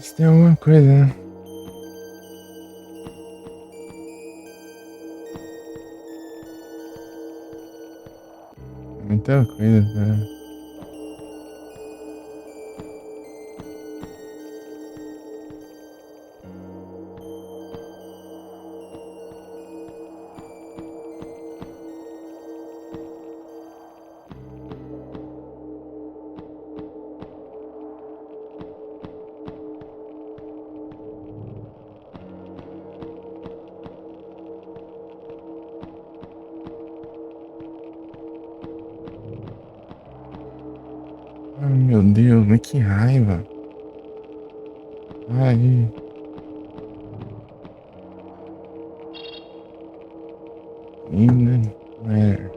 Isso tem alguma coisa, né? Muita coisa, cara. Ai, meu Deus, mas que raiva. Ai, ainda. É.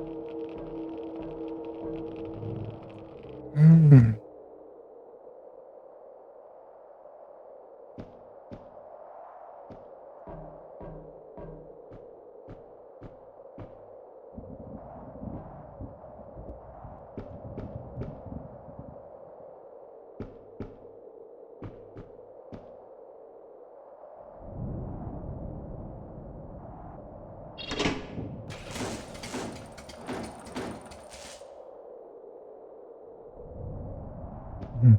Hum. Hum.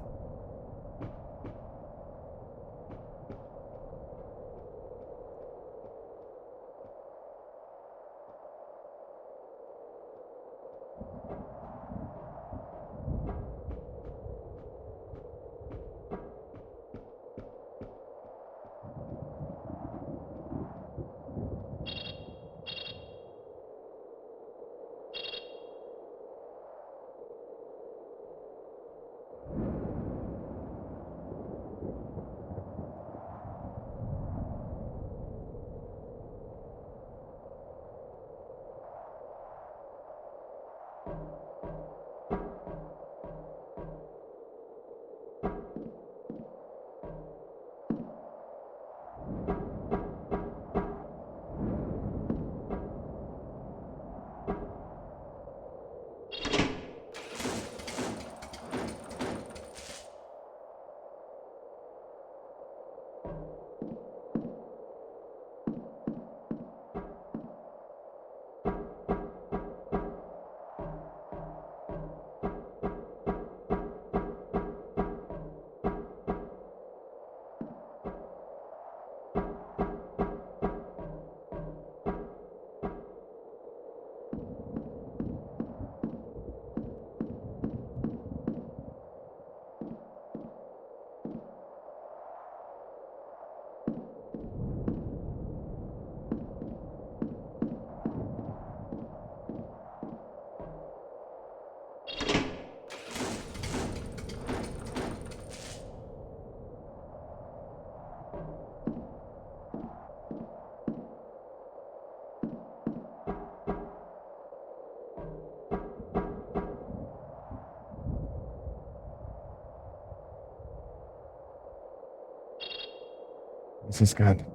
Essa escada.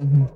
Uhum.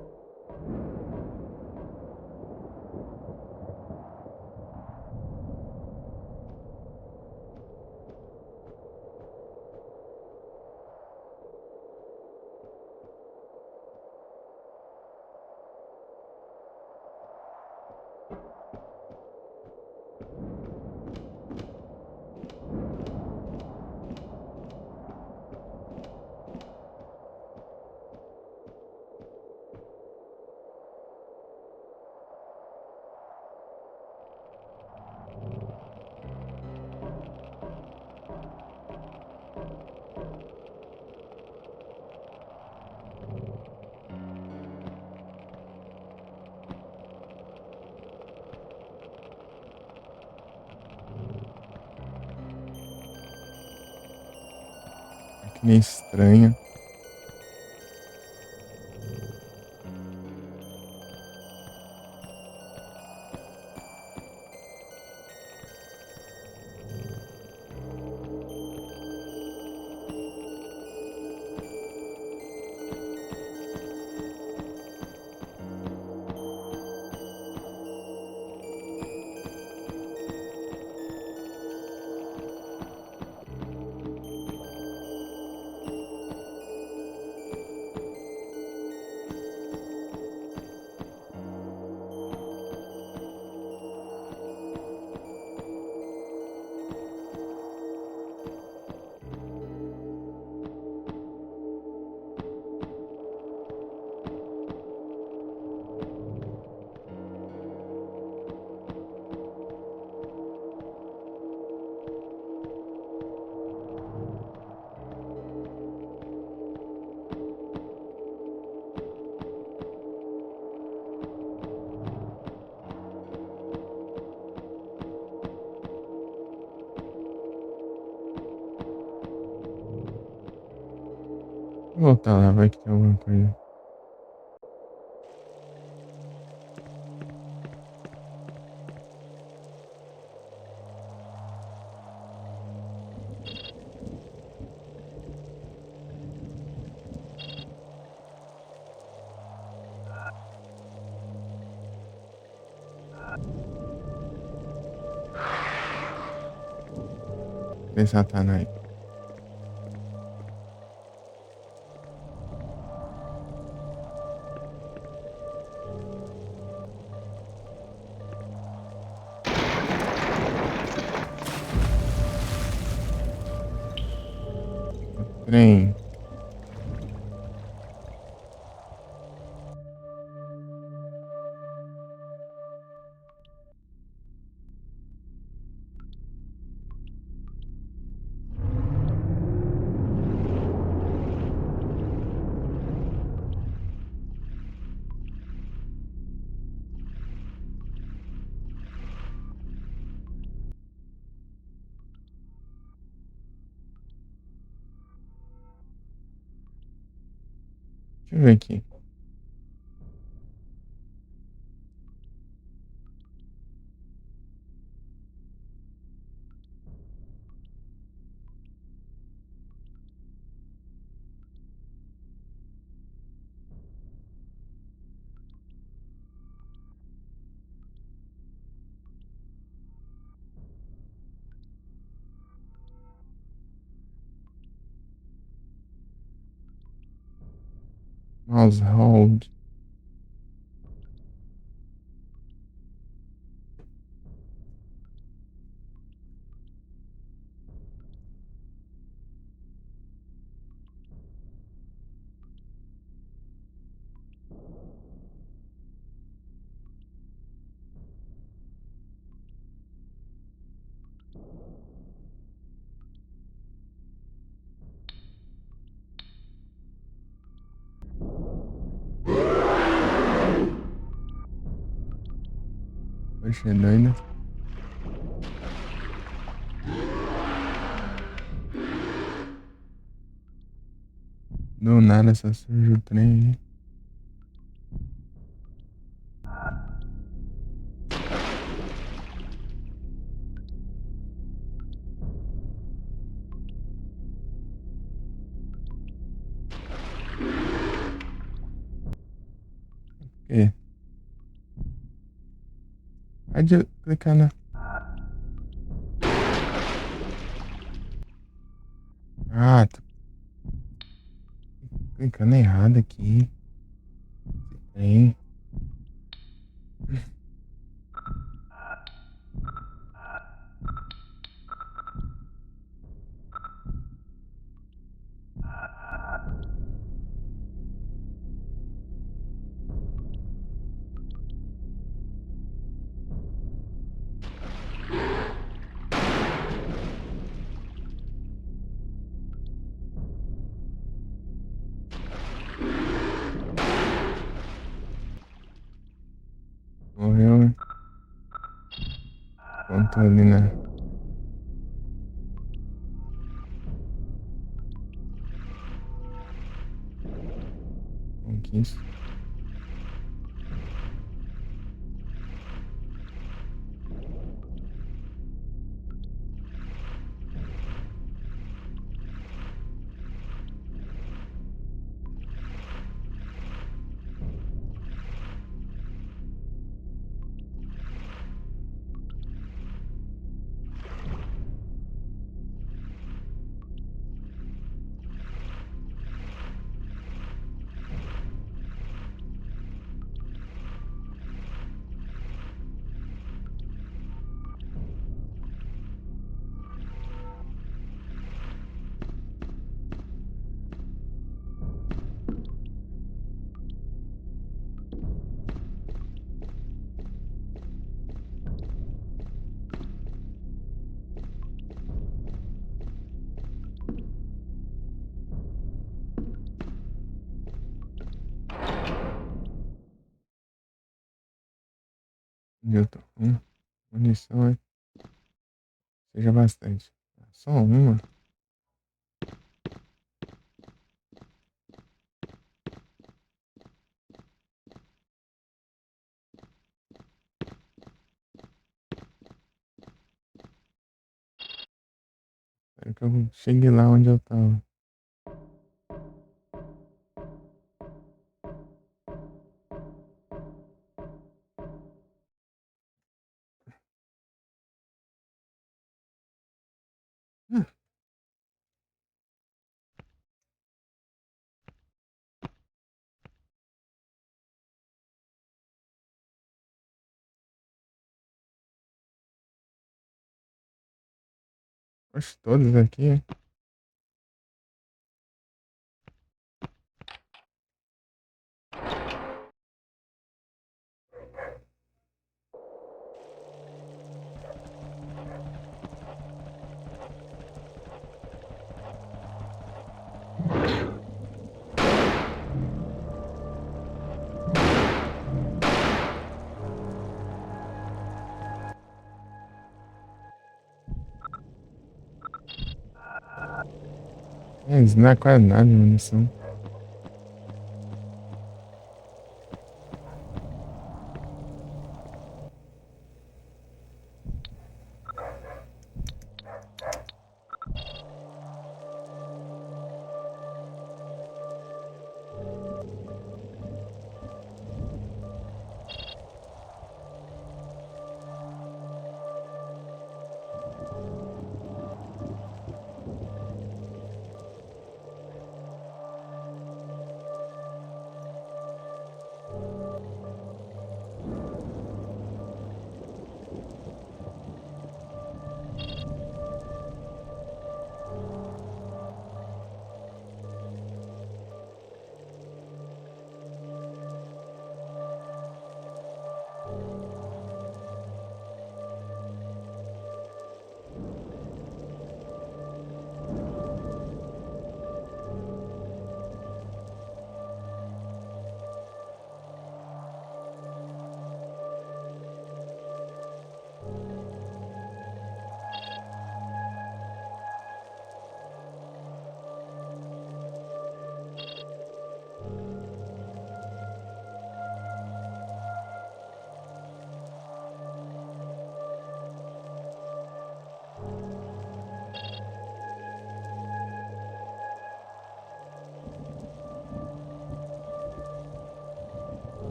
Que nem estranha. Vou voltar lá, vai que tem alguma coisa. Tem Satanás. Trem. Deixa eu ver aqui. Mouse hold. Poxa, é doido. Do nada só surge o trem. Pode clicar na. Ah, tô clicando errado aqui. Tem. Morreu, né? Ponto ali na. Conquista. Newton. Munição, é. Seja bastante. Só uma. Espero que eu chegue lá onde eu tava. Ah, acho todos aqui. É, isso não é quase nada de munição.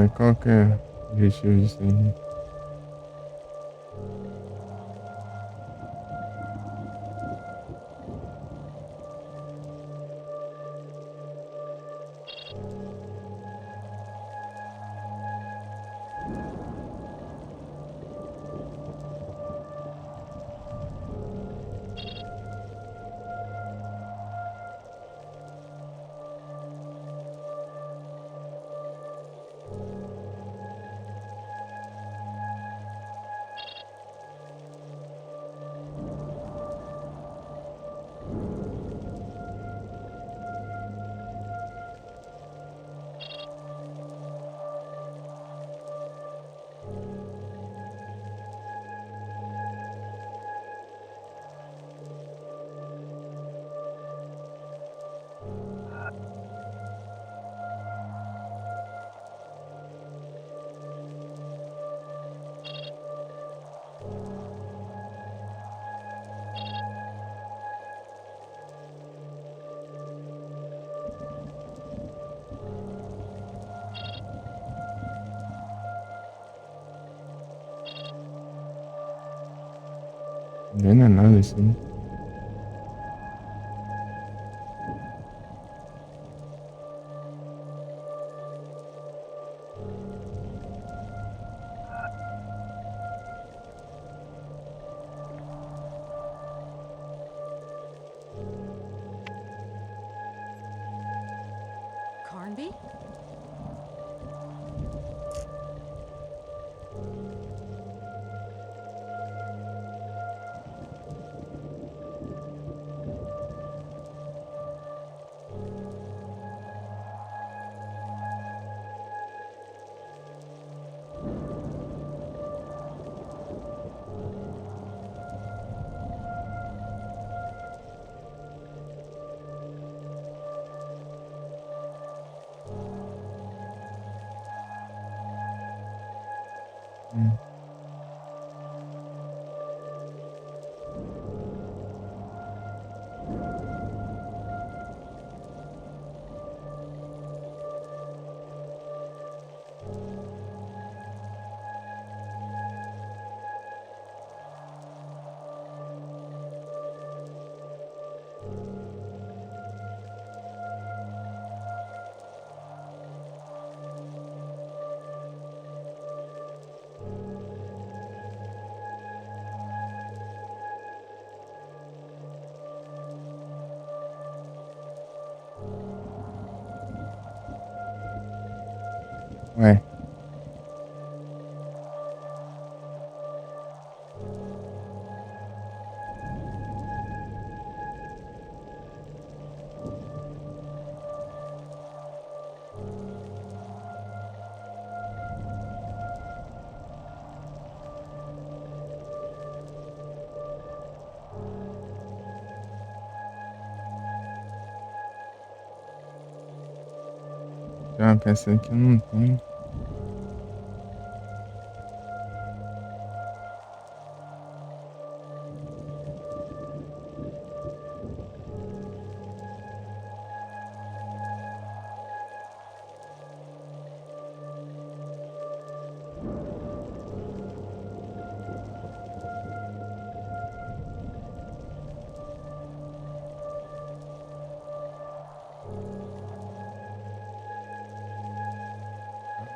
mas qual que é o objetivo disso aí? Não é nada assim. Carnby? Hum. Ué, tem uma peça que eu não tenho.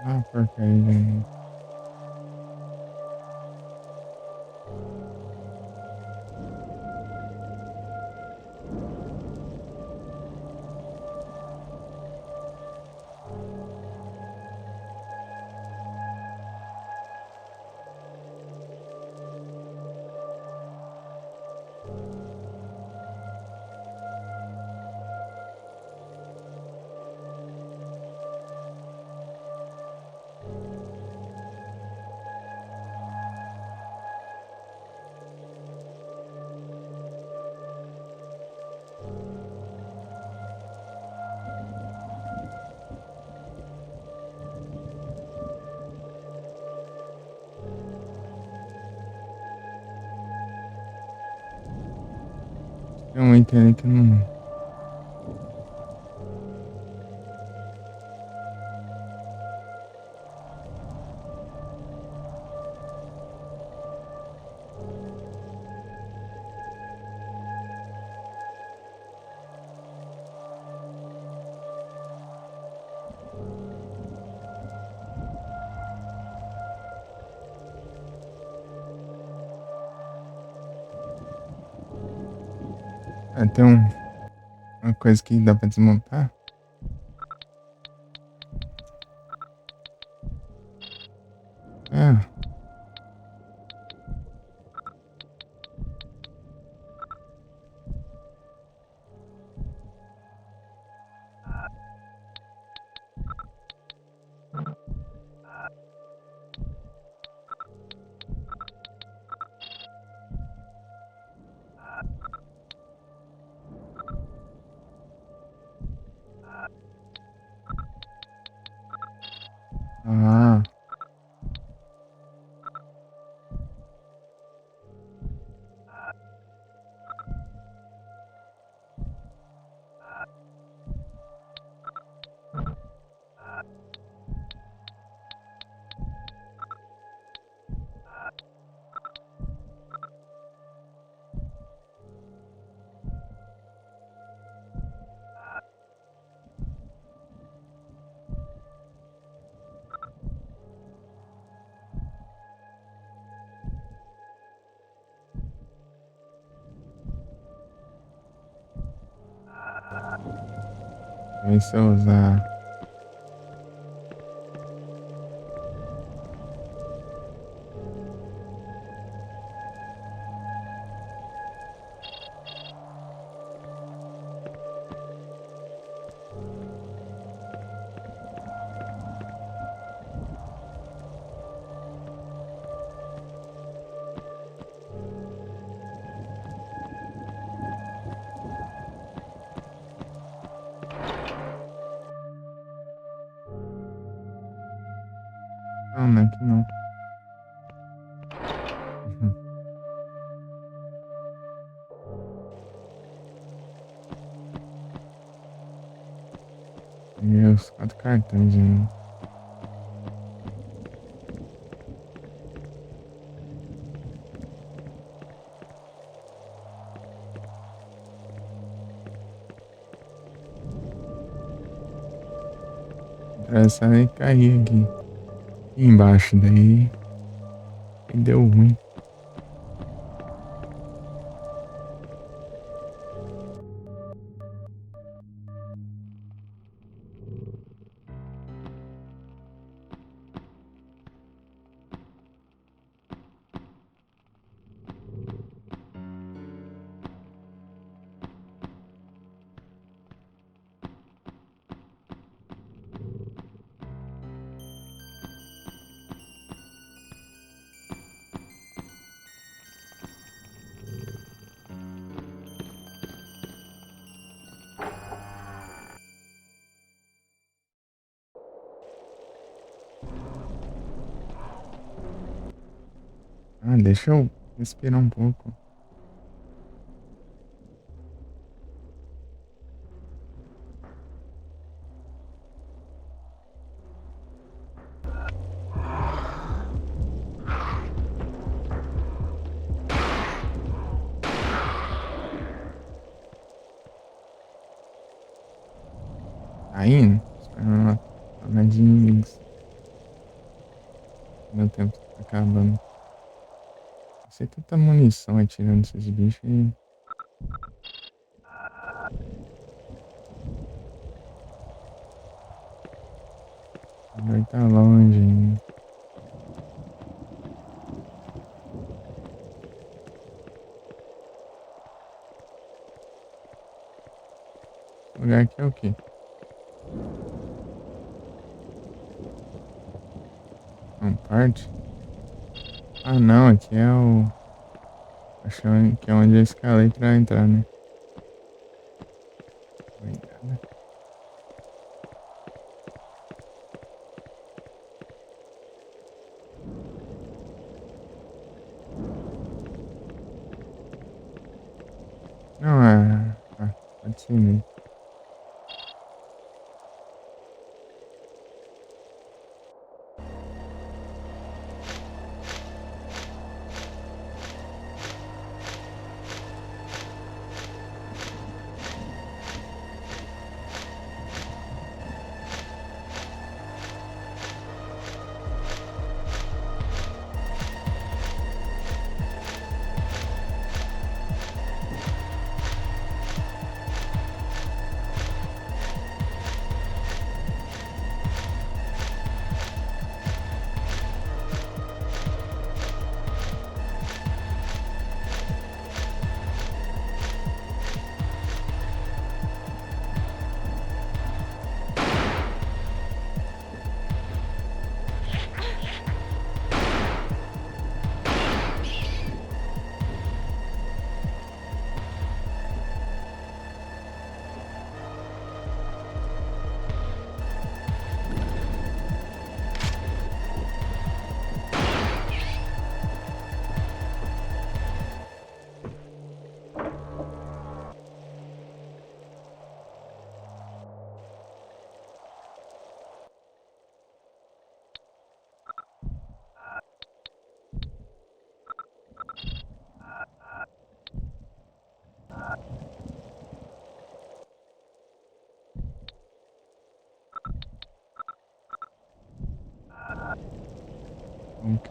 Ah, porcaria. Tem um item ali que eu não. Ah, tem uma coisa que dá pra desmontar. Ah, ah, vai se eu usar. Não, não é que não. Uhum. E os 4 cartões ainda. Atravessar e cair aqui. E embaixo, daí. E deu ruim. Ah, deixa eu respirar um pouco. Tá indo? Esperando uma tornadinha de inimigos. Meu tempo tá acabando. Você tanta munição atirando esses bichos e. Vai tá longe ainda. Esse lugar aqui é o quê? Não, parte? Ah, não, aqui é o. Acho que é onde eu escalei pra entrar, né? Obrigado. Não, pode ser mesmo. Ok.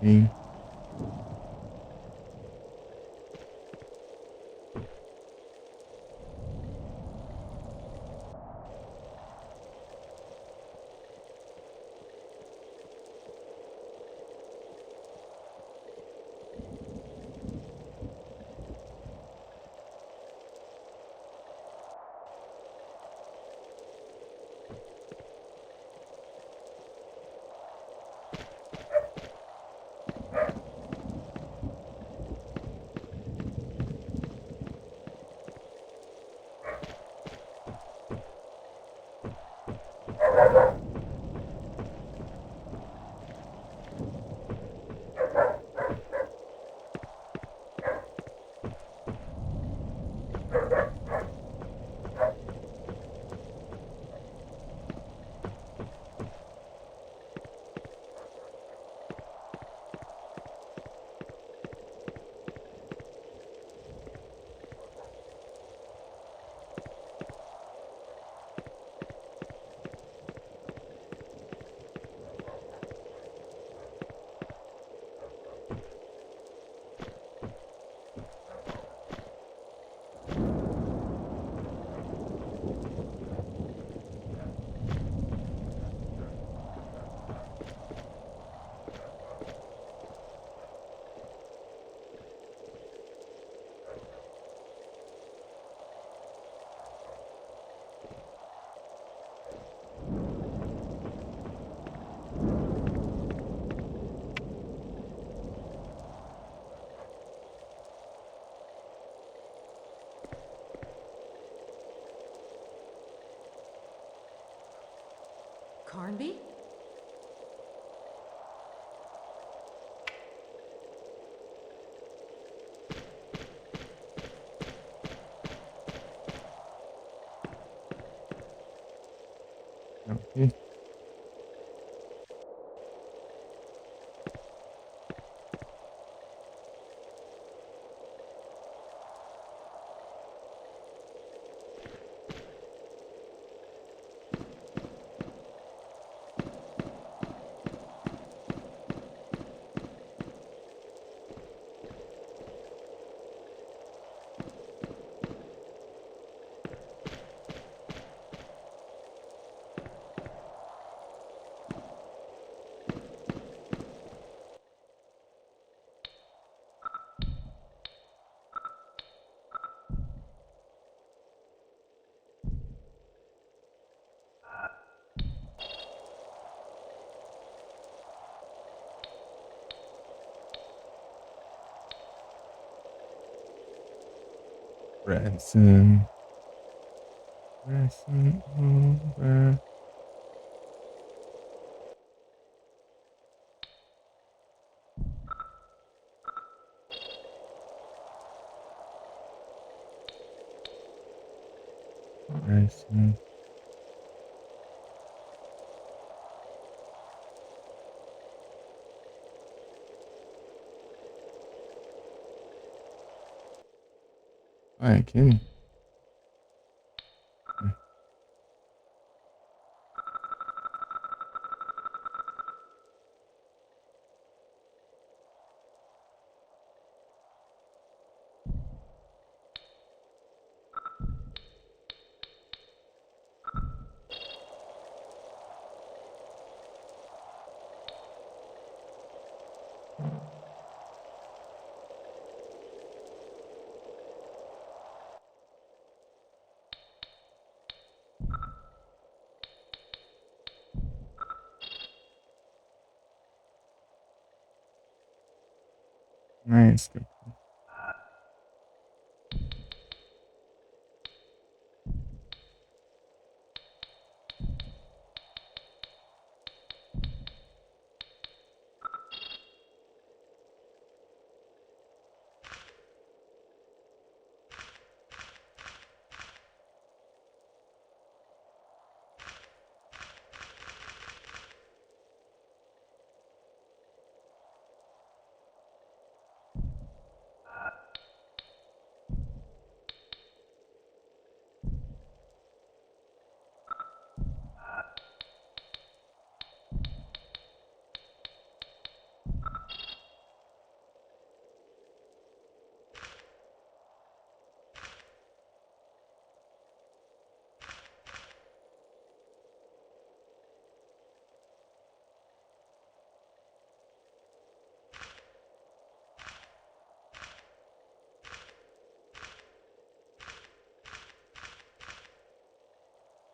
Carnby? Ok. Present. Present over. Present. Ai, aqui. Nice.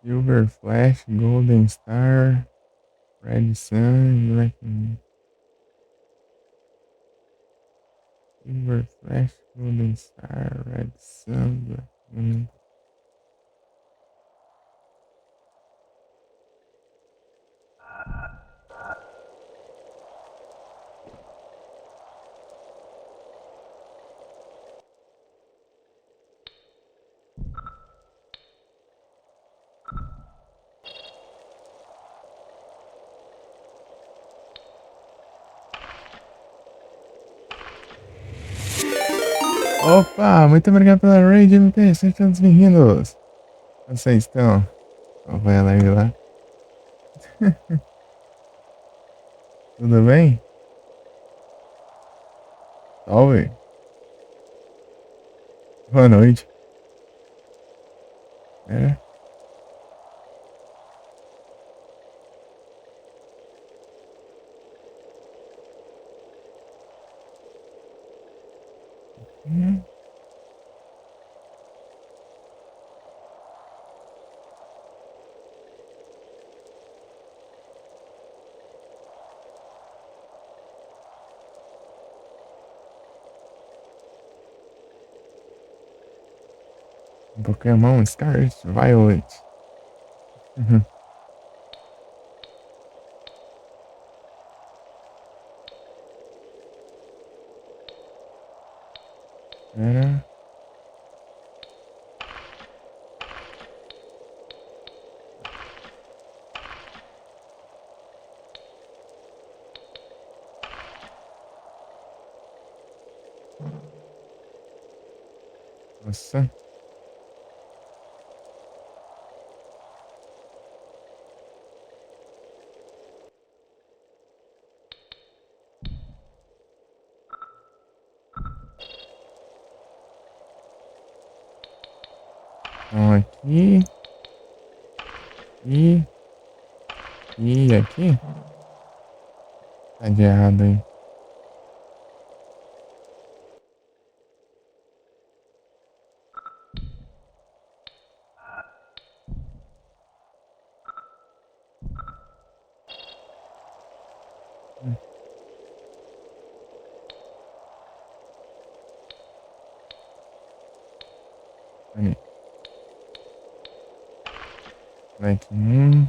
Silver Flash, Golden Star, Red Sun, Black Moon. Silver Flash, Golden Star, Red Sun, Black Moon. Opa, muito obrigado pela raid, MP. Sejam todos bem-vindos. Como vocês estão? Qual foi a live lá? Tudo bem? Salve. Boa noite. É? Hum. Pokémon Scarlet Violet. Uhum. Era. Nossa. Então aqui. E aqui. Tá de errado aí. Ali. Black Moon.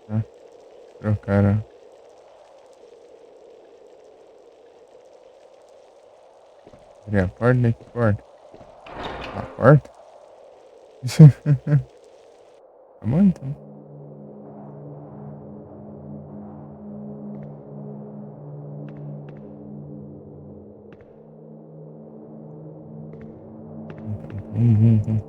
Tá? Trocaram. Abrir a porta, que porta? A porta? Tá bom então. Então.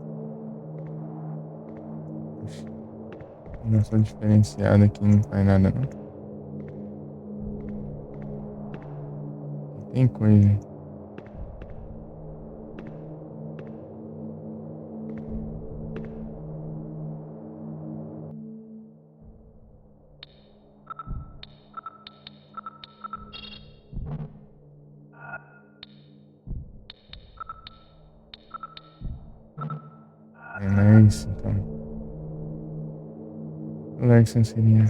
Não sou diferenciado aqui, não faz nada não. Tem coisa. É isso então. Alexa seria.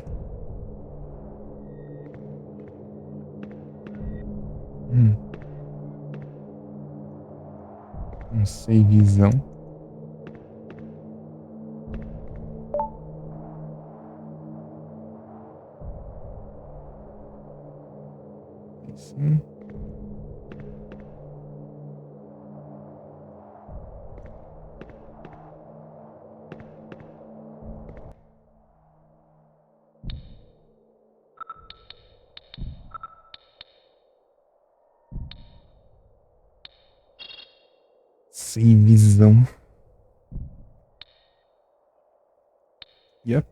Não sei, visão. Sim. Sem visão. Yep.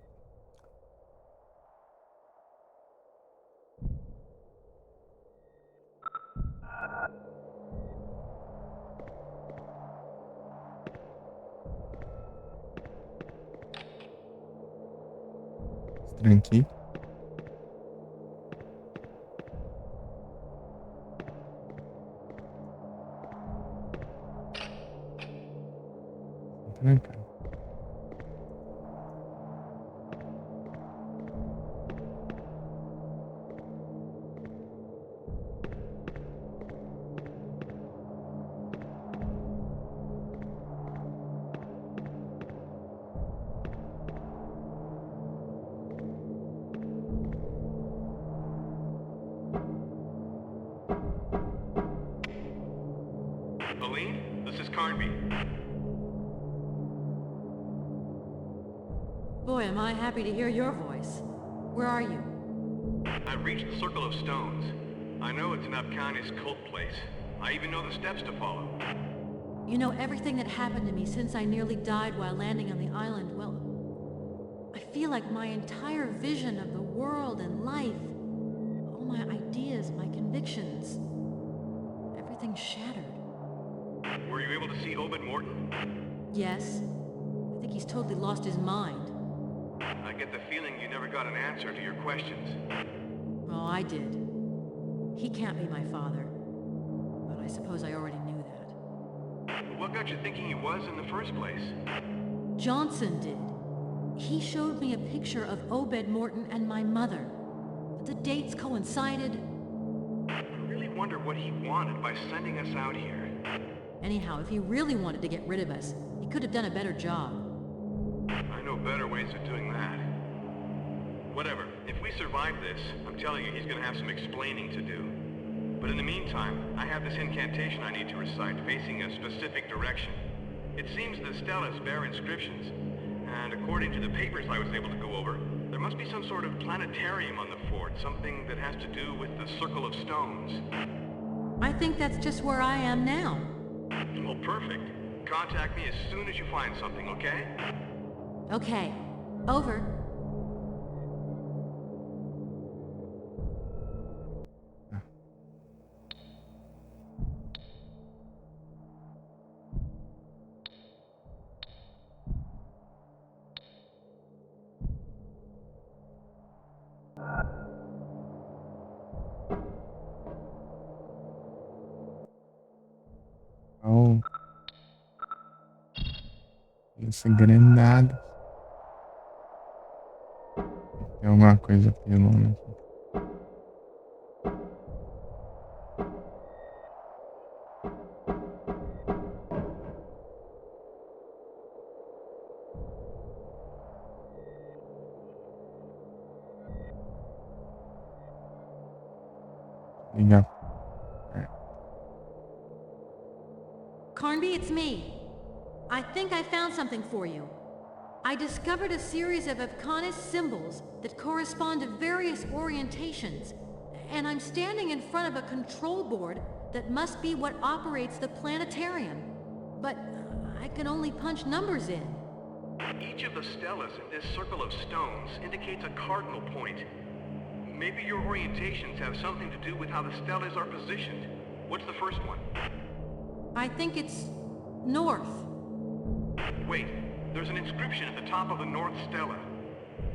Tranquilo. Trancado. Aline, this is Carnby. Boy, am I happy to hear your voice. Where are you? I've reached the Circle of Stones. I know it's an Afghanis cult place. I even know the steps to follow. You know everything that happened to me since I nearly died while landing on the island. Well, I feel like my entire vision of the world and life, all my ideas, my convictions, everything's shattered. Were you able to see Obed Morton? Yes, I think he's totally lost his mind. I get the feeling you never got an answer to your questions. Oh, I did. He can't be my father. But I suppose I already knew that. What got you thinking he was in the first place? Johnson did. He showed me a picture of Obed Morton and my mother. But the dates coincided. I really wonder what he wanted by sending us out here. Anyhow, if he really wanted to get rid of us, he could have done a better job. I know better ways of doing that. Whatever. If we survive this, I'm telling you, he's gonna have some explaining to do. But in the meantime, I have this incantation I need to recite, facing a specific direction. It seems the stelas bear inscriptions, and according to the papers I was able to go over, there must be some sort of planetarium on the fort, something that has to do with the Circle of Stones. I think that's just where I am now. Well, perfect. Contact me as soon as you find something, okay? Okay. Over. Oh. Essa granada. Tem alguma coisa pelona aqui. Ligar. Carnby, it's me. I think I found something for you. I discovered a series of Afghanis symbols that correspond to various orientations, and I'm standing in front of a control board that must be what operates the planetarium. But I can only punch numbers in. Each of the stelas in this Circle of Stones indicates a cardinal point. Maybe your orientations have something to do with how the stelas are positioned. What's the first one? I think it's north. Wait, there's an inscription at the top of the North Stela.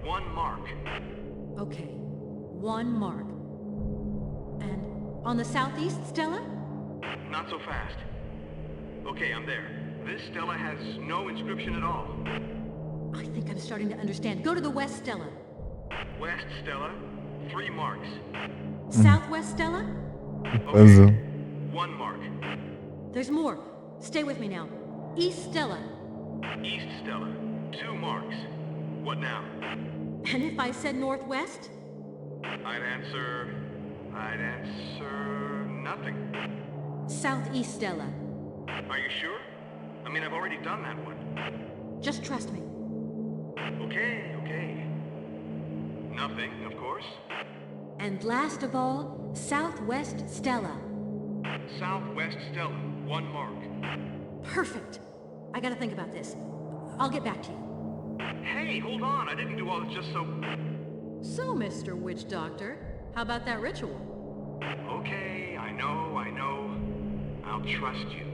1 mark. Okay, 1 mark. And on the southeast Stella? Not so fast. Okay, I'm there. This Stela has no inscription at all. I think I'm starting to understand. Go to the west Stella. West Stela, 3 marks. Southwest Stella? Puzzle. 1 mark. There's more. Stay with me now. East Stella. East Stela, 2 marks. What now? And if I said northwest? I'd answer nothing. Southeast Stella. Are you sure? I mean, I've already done that one. Just trust me. Okay. Nothing, of course. And last of all, Southwest Stella. Southwest Stela, 1 mark. Perfect. I gotta think about this. I'll get back to you. Hey, hold on. I didn't do all this just so... So, Mr. Witch Doctor, how about that ritual? Okay, I know. I'll trust you.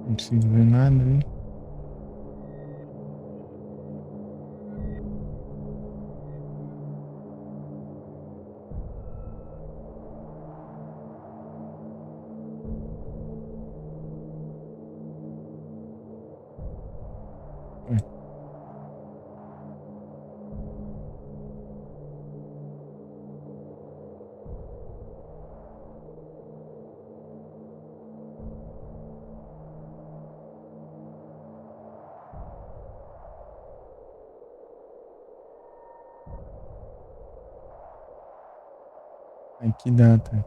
Não consigo ver nada ali. Ué, ai, que data.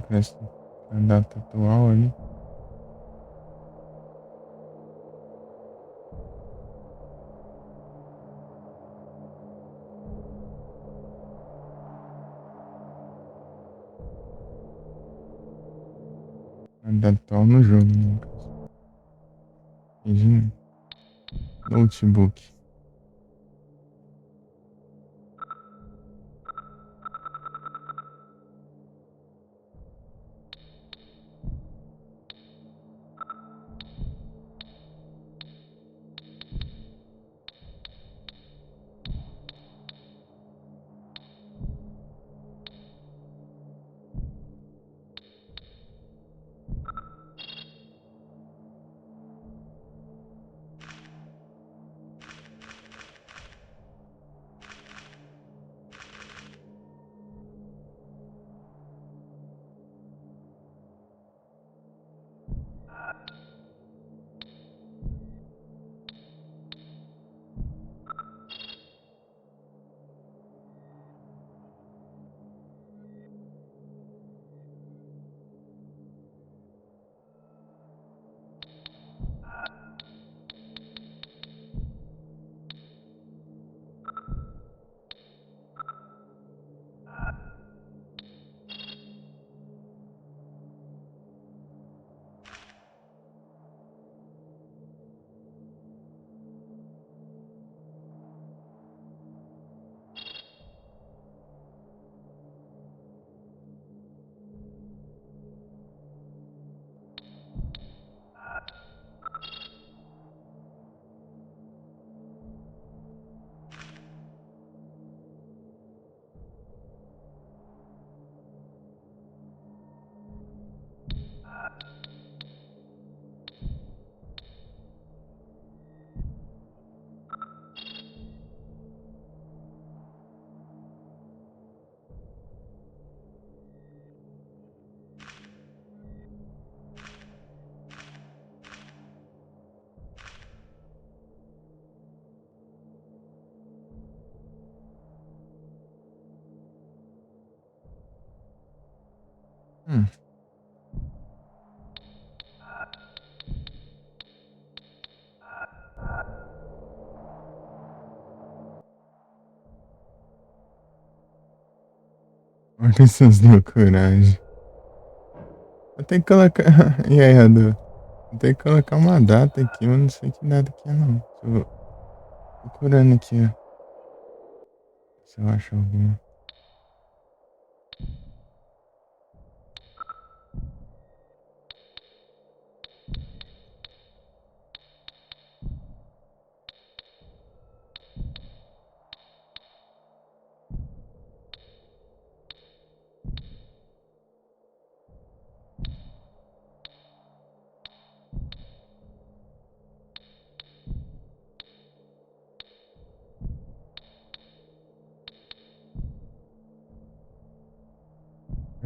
Parece a data atual ali. A data atual no jogo, no caso. Entendi. Notebook. Hum. Olha essas loucuragens. Eu tenho que colocar. E aí, Adu? Eu tenho que colocar uma data aqui, mas não sei que data que é, não. Tô procurando aqui, ó. Se eu acho alguma.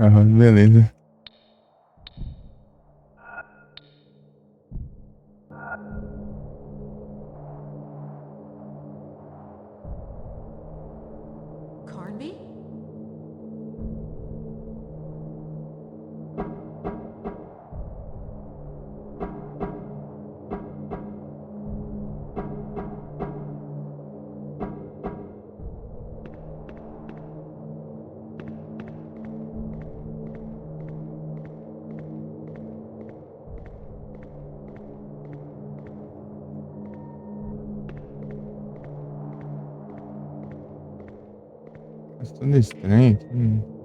Ah, beleza. Carnby? tudo estranho aqui.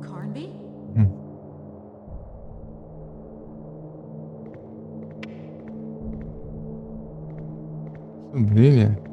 Carnby? Hum. Isso brilha.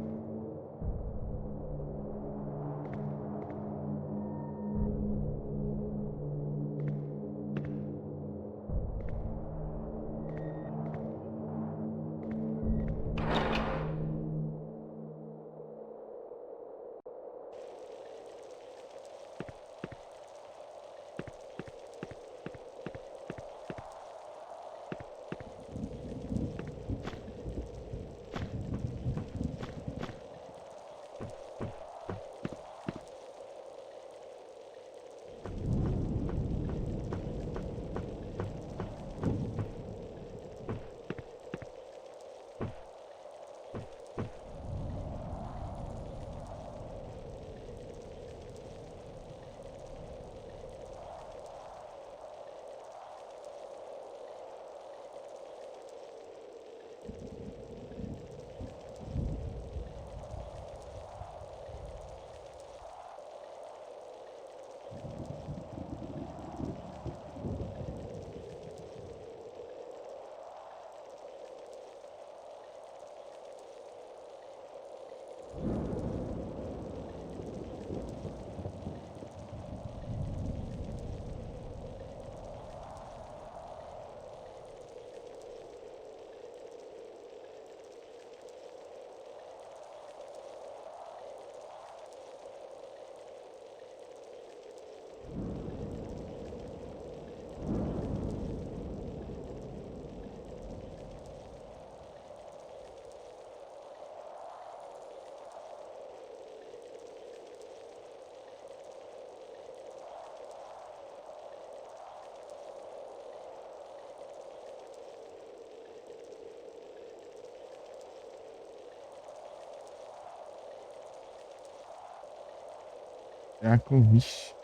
Draco, vixe.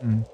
Hum.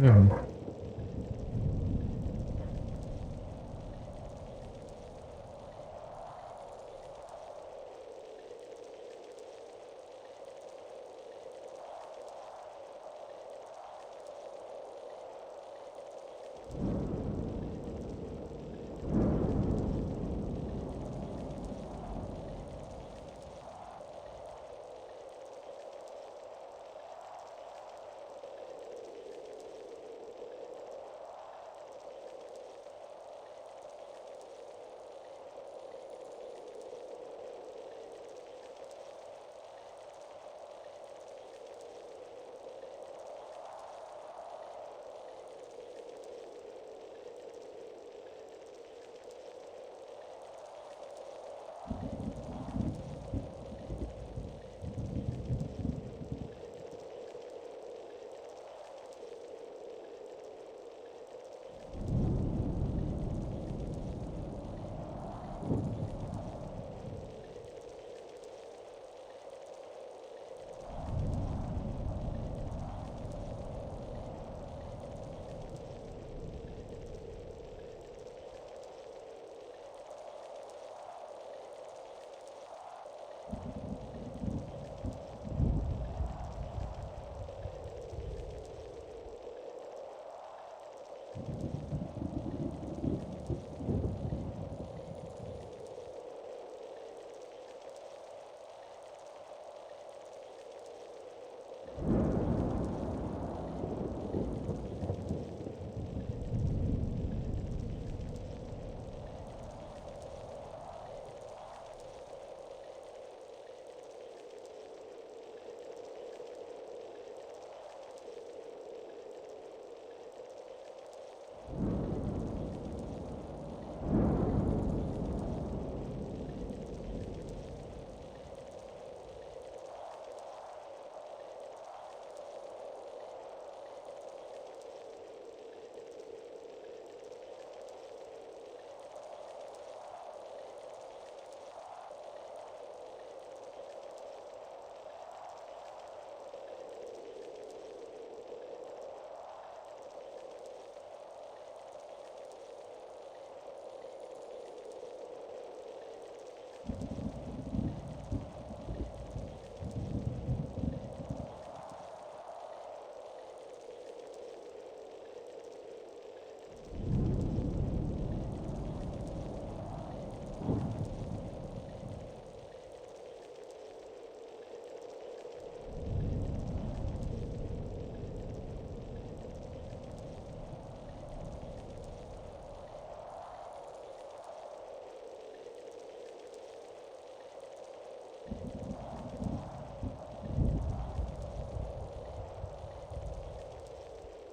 Não.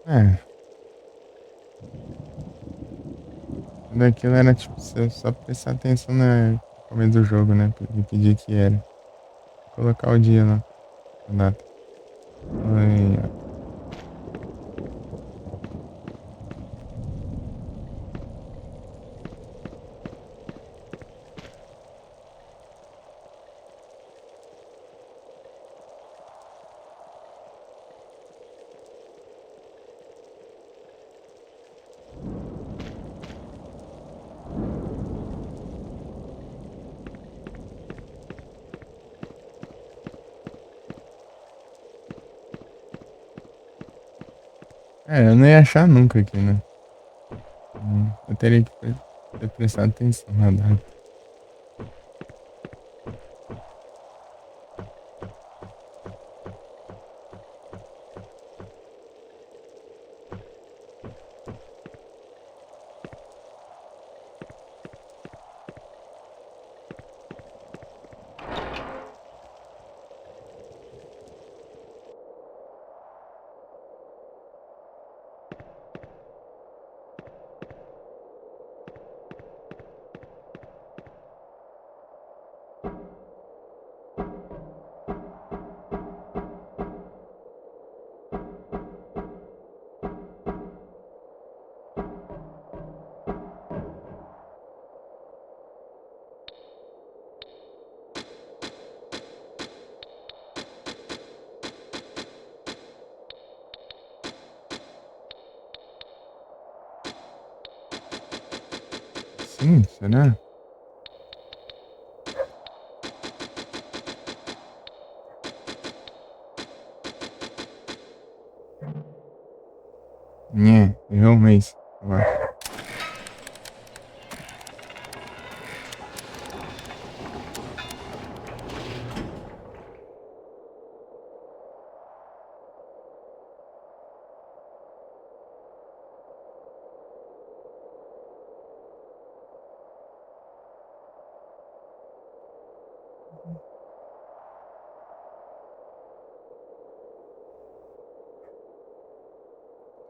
É. Tudo aquilo era tipo só prestar atenção no começo do jogo, né? Porque que dia que era. Colocar o dia lá, a data. Foi. Eu não ia achar nunca aqui, né? Eu teria que ter prestado atenção na data. Será? Errou um mês, eu acho.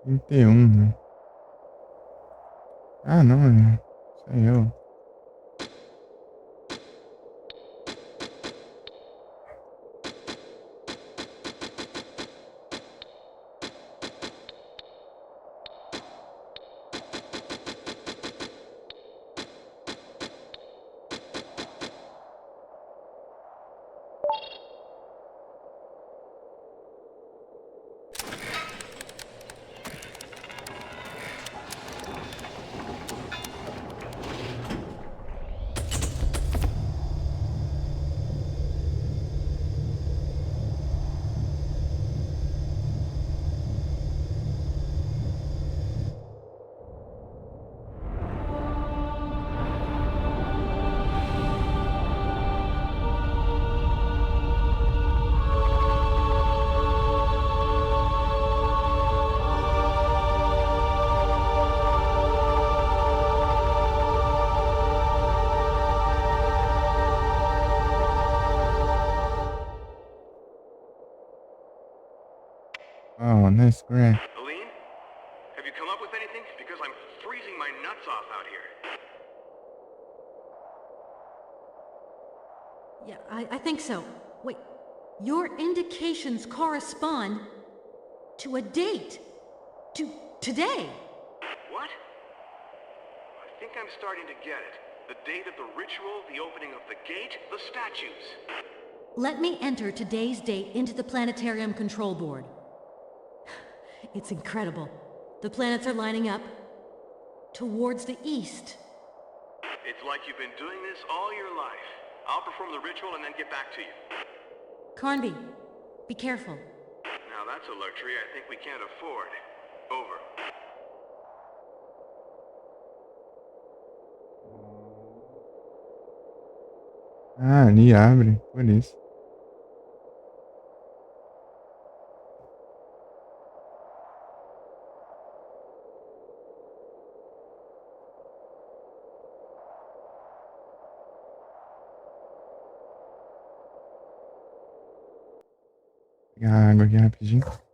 Trinta e um, né? Ah, não, sei eu. Oh, nice grab. Aline? Have you come up with anything? Because I'm freezing my nuts off out here. Yeah, I think so. Wait, your indications correspond to a date. To today. What? I think I'm starting to get it. The date of the ritual, the opening of the gate, the statues. Let me enter today's date into the planetarium control board. It's incredible. The planets are lining up towards the east. It's like you've been doing this all your life. I'll perform the ritual and then get back to you. Carnby, be careful. Now that's a luxury I think we can't afford. Over. Ah, ali abre, por isso. Pegar a água aqui rapidinho.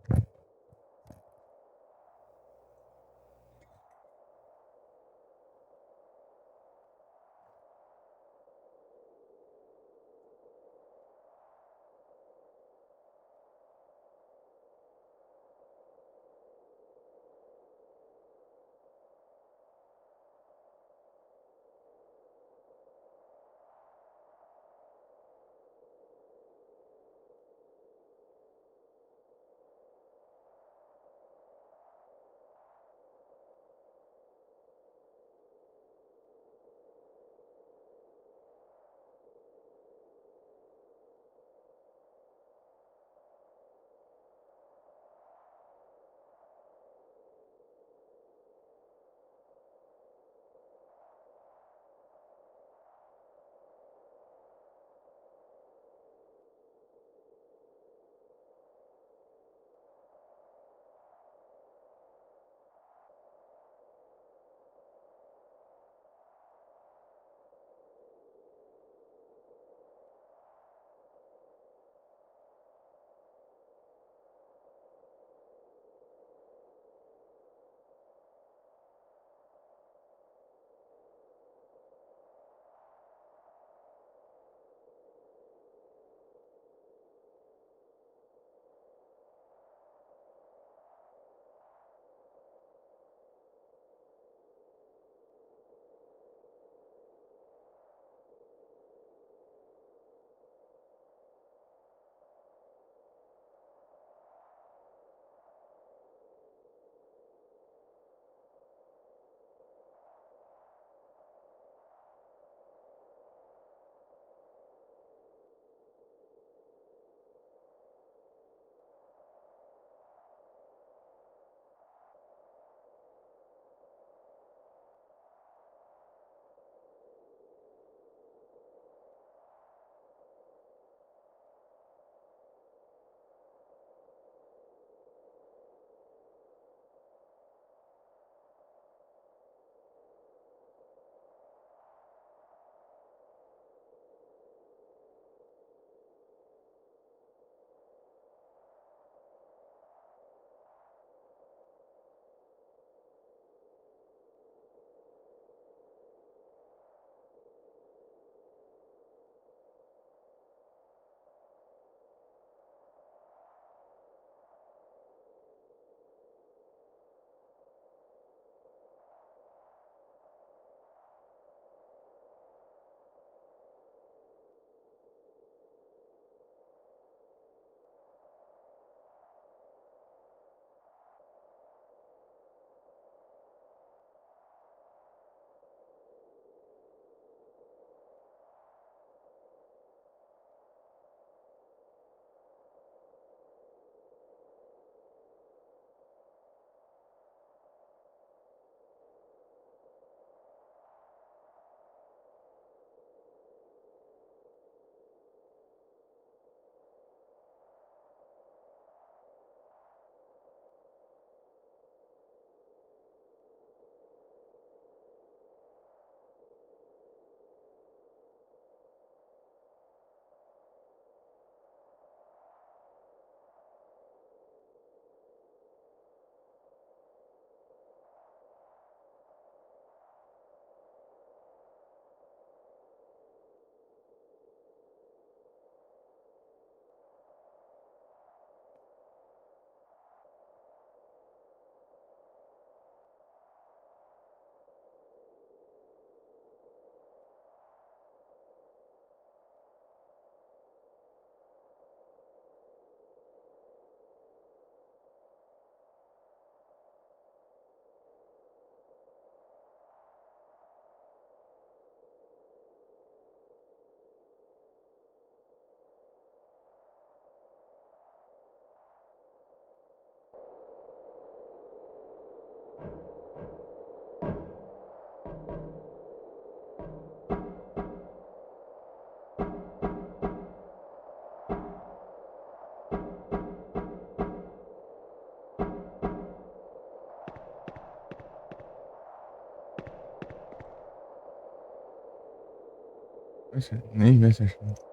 Poxa, nem vi essa chance.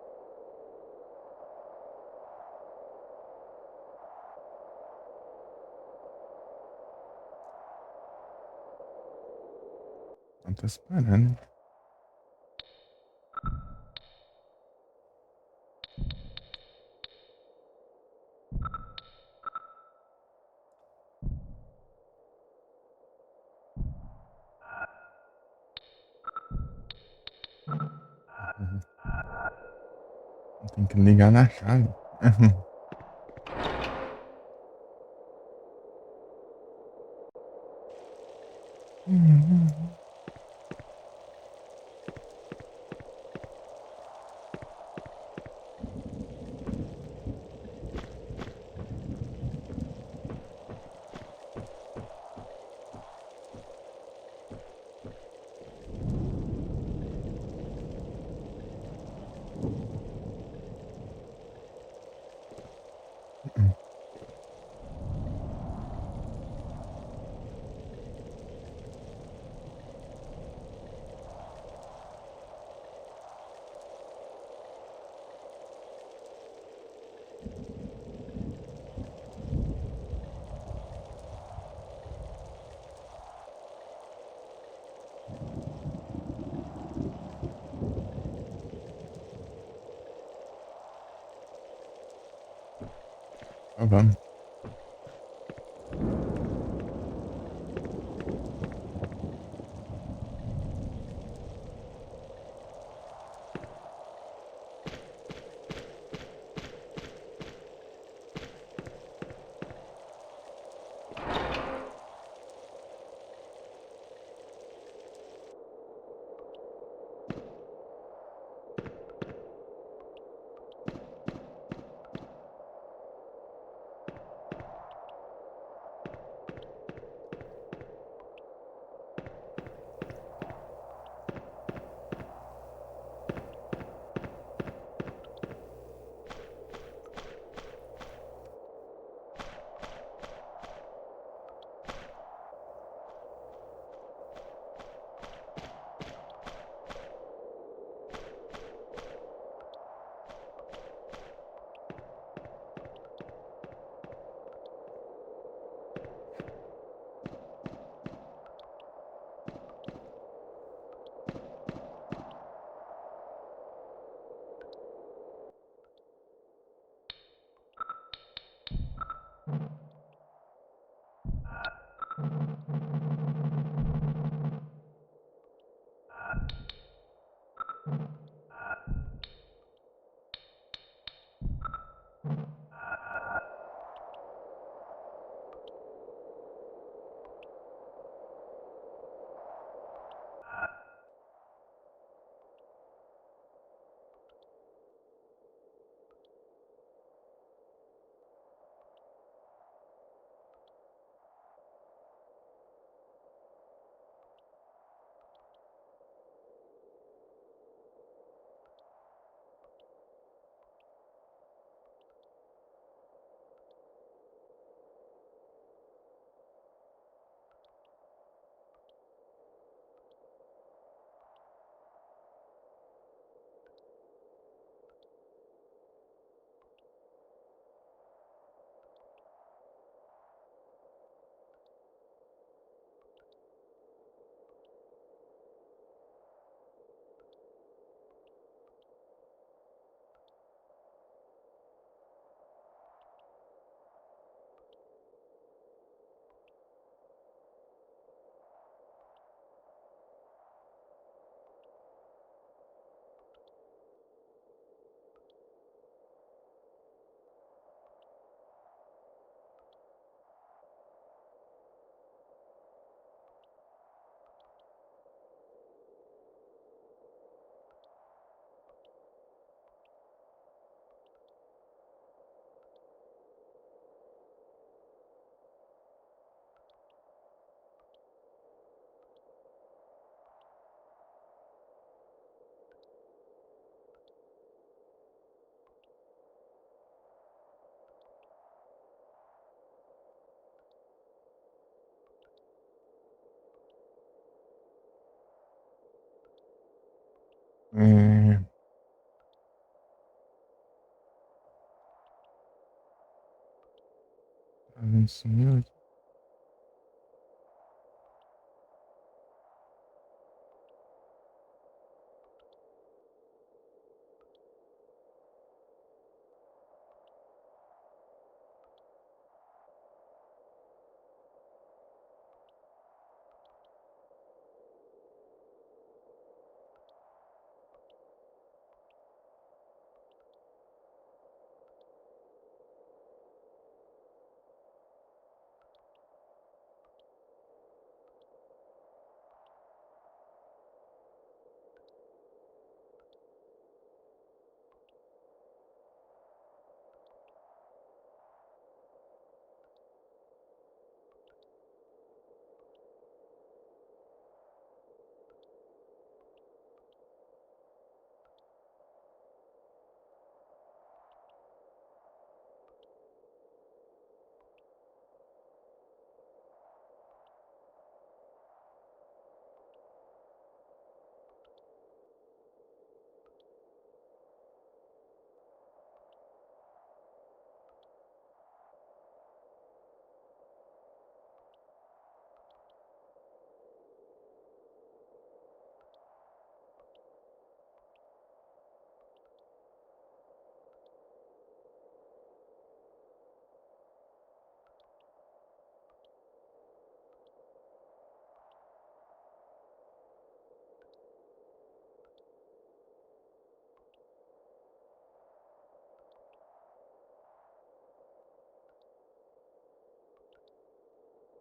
Não tá se parando. Uhum. Tem que ligar na chave. Então vamos. É, Tá vendo? Sumiu aqui.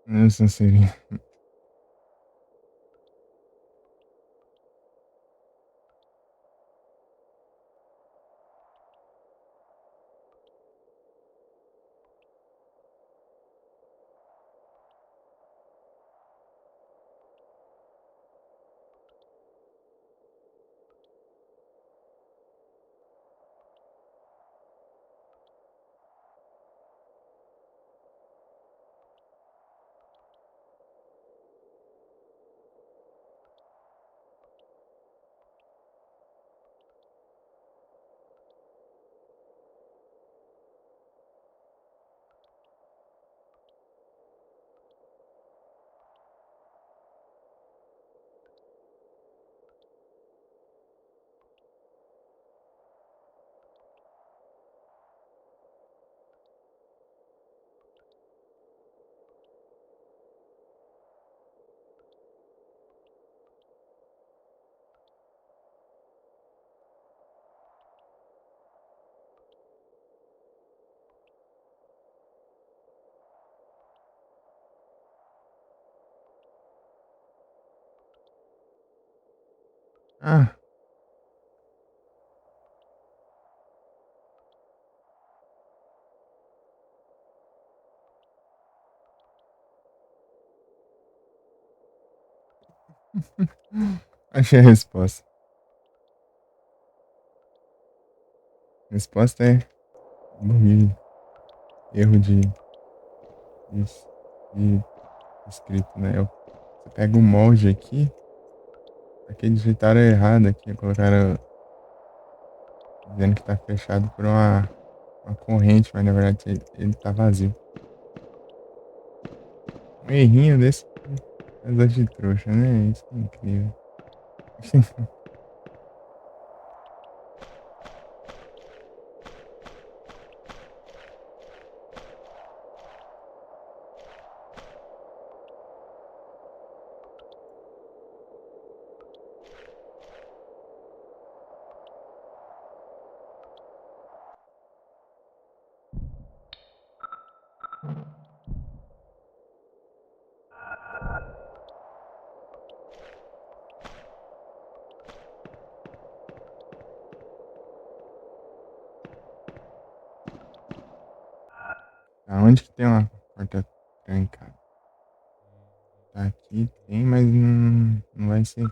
Essa seria. Ah, achei a resposta. A resposta é bug, erro de, de escrito, né? Você pega o molde aqui, aqui digitaram errado aqui, colocaram dizendo que tá fechado por uma corrente, mas na verdade ele tá vazio. Um errinho desse, mas de trouxa, né? Isso é incrível. Aonde que tem uma porta trancada? Tá aqui, tem, mas não vai ser.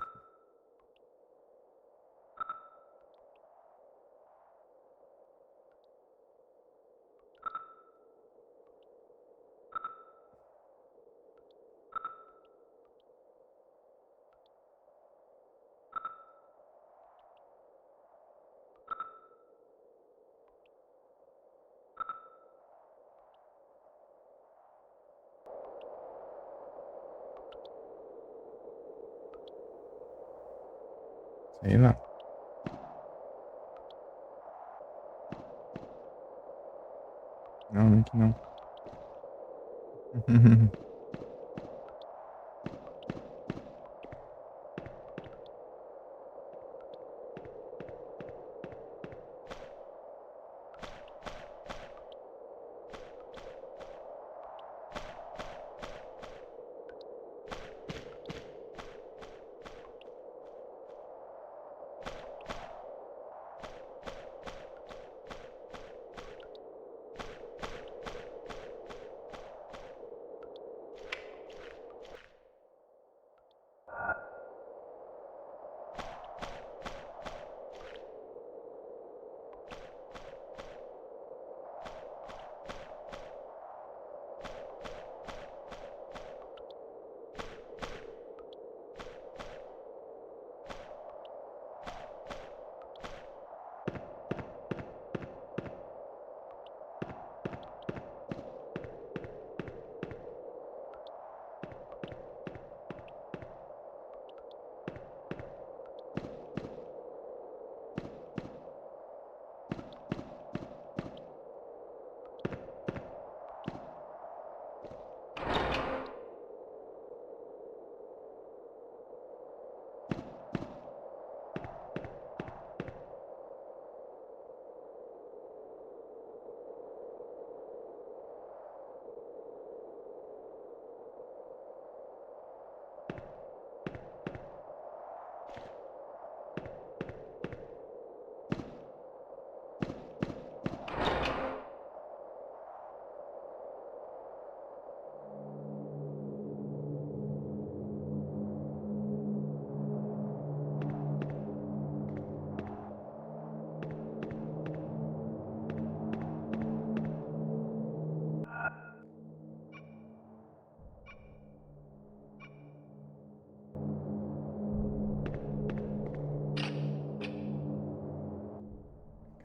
Sei lá. Não, não é que não.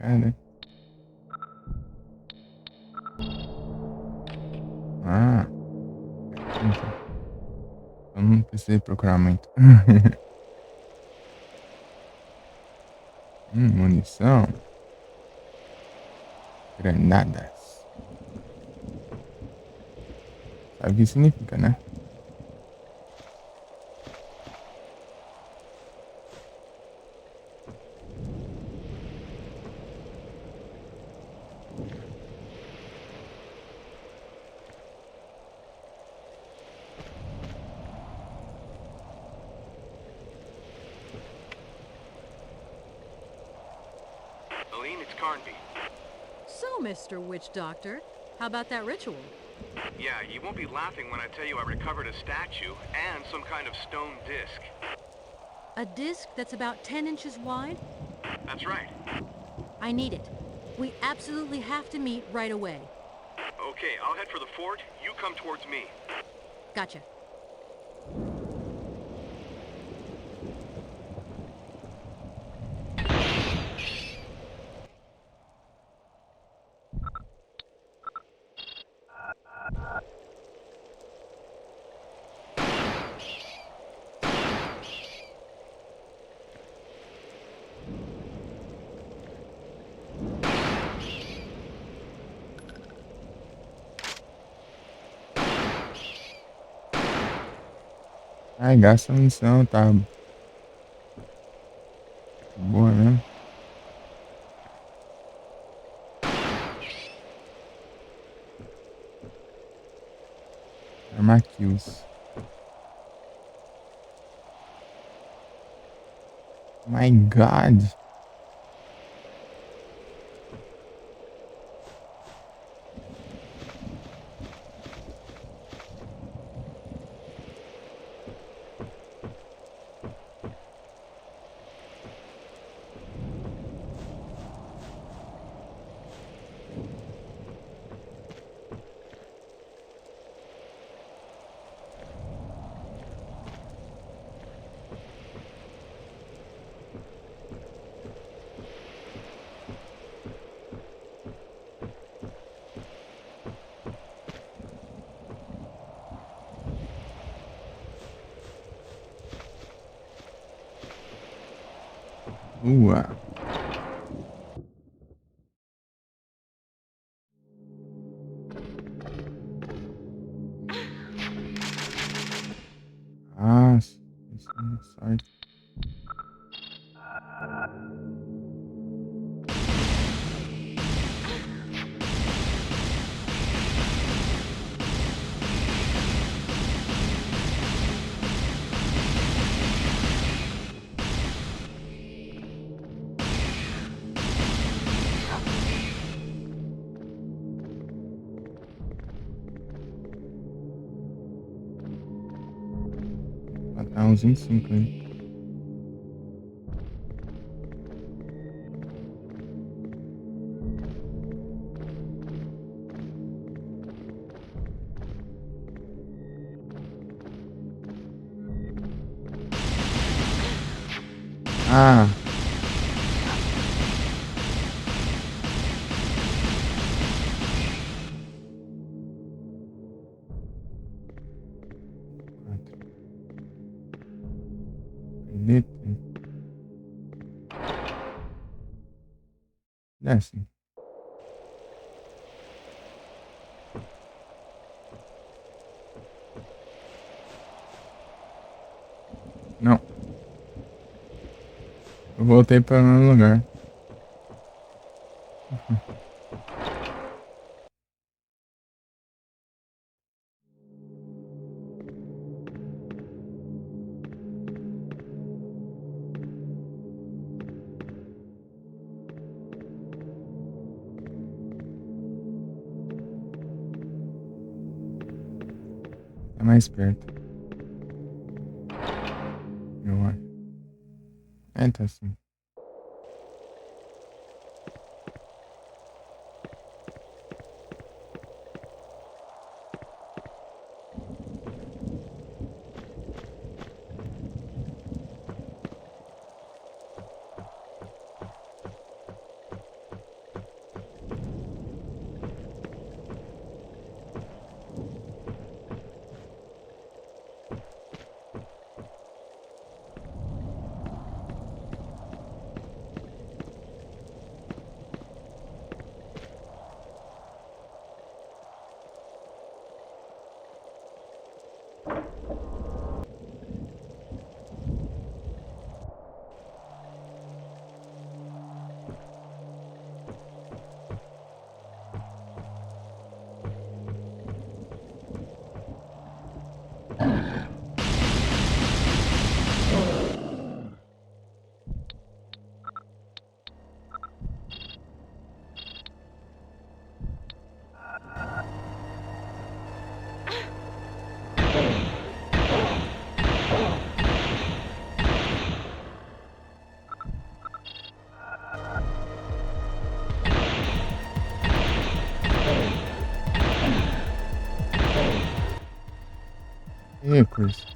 Cara. Ah, então. Eu não precisei procurar muito. Munição. Granadas. Sabe o que significa, né? Aline, it's Carnby. So, Mr. Witch Doctor, how about that ritual? Yeah, you won't be laughing when I tell you I recovered a statue and some kind of stone disc. A disc that's about 10 inches wide? That's right. I need it. We absolutely have to meet right away. Okay, I'll head for the fort. You come towards me. Gotcha. Ai, gasta munição, tá boa mesmo. Armar kills. My God. Boa. Nossa, isso é muito sorte. Matar uns 25 aí. Ah, quatro. Caneta. Desce. Não. Eu voltei para o meu lugar. É mais perto. Eu acho. É, tá assim. E coisa.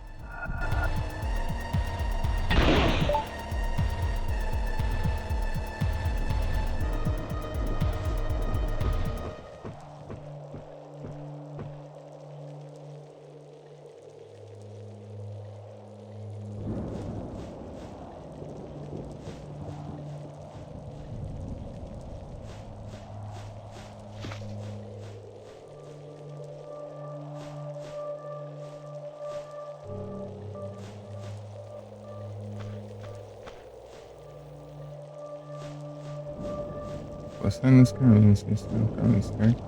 Passando nos caminhos, não sei se é o caminho certo.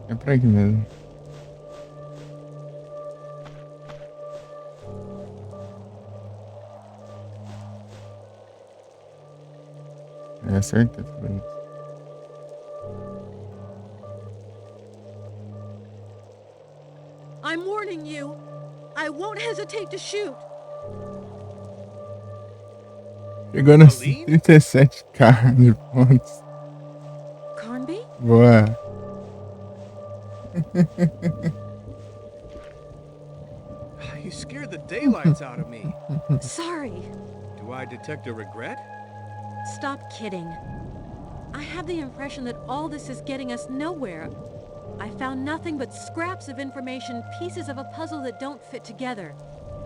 É por aqui mesmo. É certo, tudo isso. I'm warning you. I won't hesitate to shoot. Chegou nos Aline? 37k de pontos. Carnby? Boa. You scared the daylights out of me. Sorry. Do I detect a regret? Stop kidding. I have the impression that all this is getting us nowhere. I found nothing but scraps of information, pieces of a puzzle that don't fit together.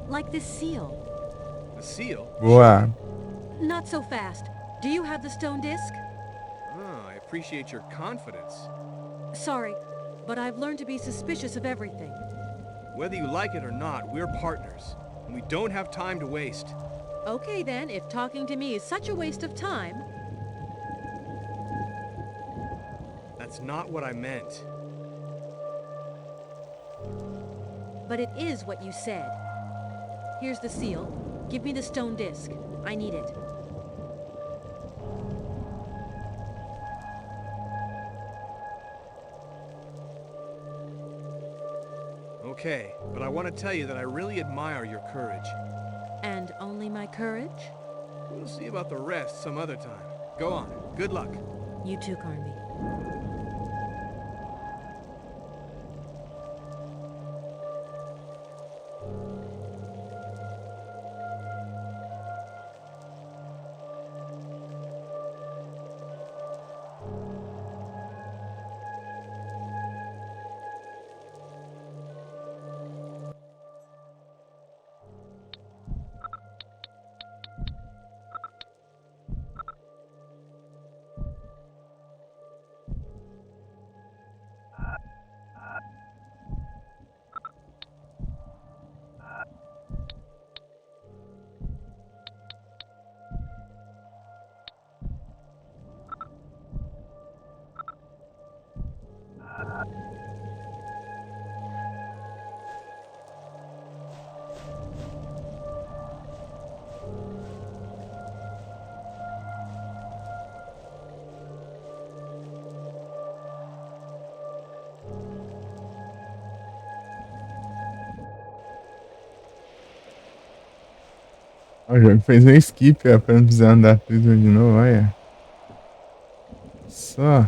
Like this seal. A seal? Boa. Not so fast. Do you have the stone disc? I appreciate your confidence. Sorry, but I've learned to be suspicious of everything. Whether you like it or not, we're partners, and we don't have time to waste. Okay then, if talking to me is such a waste of time... That's not what I meant. But it is what you said. Here's the seal. Give me the stone disc. I need it. Okay, but I want to tell you that I really admire your courage. And only my courage? We'll see about the rest some other time. Go on. Good luck. You too, Carnby. O jogo fez um skip, ó, pra não precisar andar tudo de novo, olha. Só.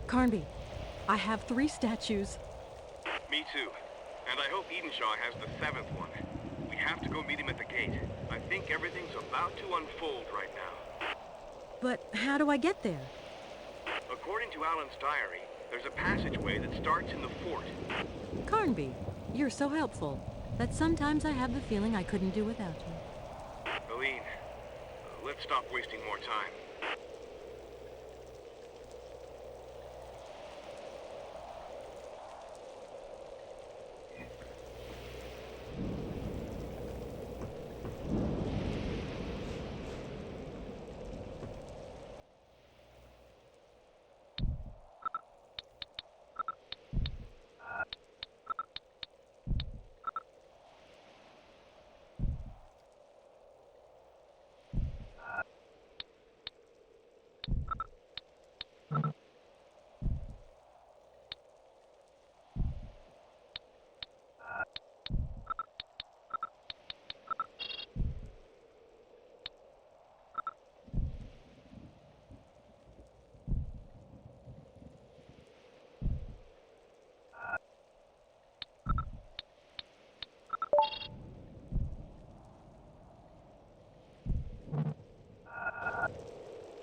Carnby, I have 3 statues. Me too. And I hope Edenshaw has the 7th one. We have to go meet him at the gate. I think everything's about to unfold right now. But how do I get there? According to Alan's diary, there's a passageway that starts in the fort. Carnby, you're so helpful that sometimes I have the feeling I couldn't do without you. Aline, let's stop wasting more time.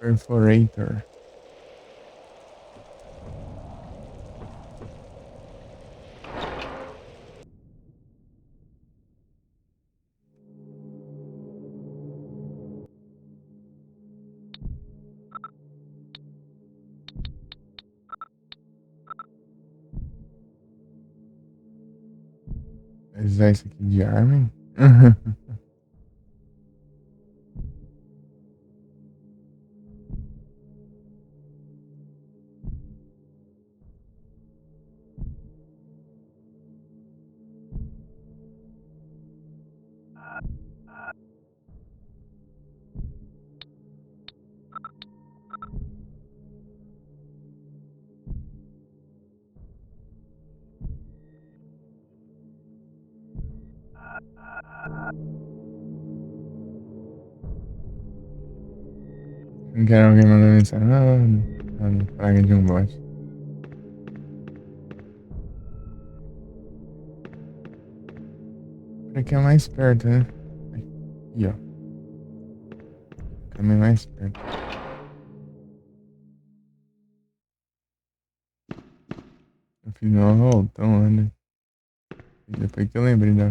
Perforator. Vai usar isso aqui de arma, hein? Não quero alguém mandar mensagem. Praga de um bot. Por aqui é mais perto, né? Aqui, ó. Caminho mais perto. Eu fiz uma voltão, né? Depois que eu lembrei da.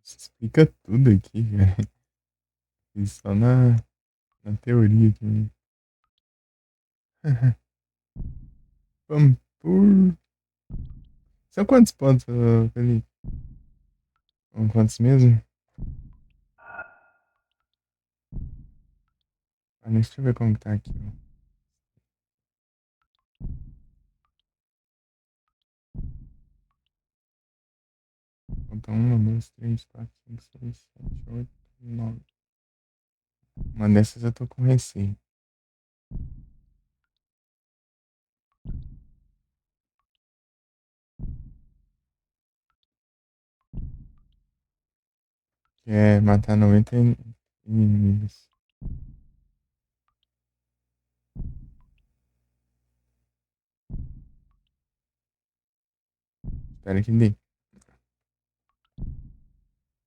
Explica tudo aqui, cara. Fiz só na teoria aqui. Vamos por. São quantos pontos, Felipe? São quantos mesmo? Deixa eu ver como que tá aqui, ó. Faltam 1, 2, 3, 4, 5, 6, 7, 8, 9. Uma dessas eu tô com receio. Que é matar 90 inimigos. Espero que dê.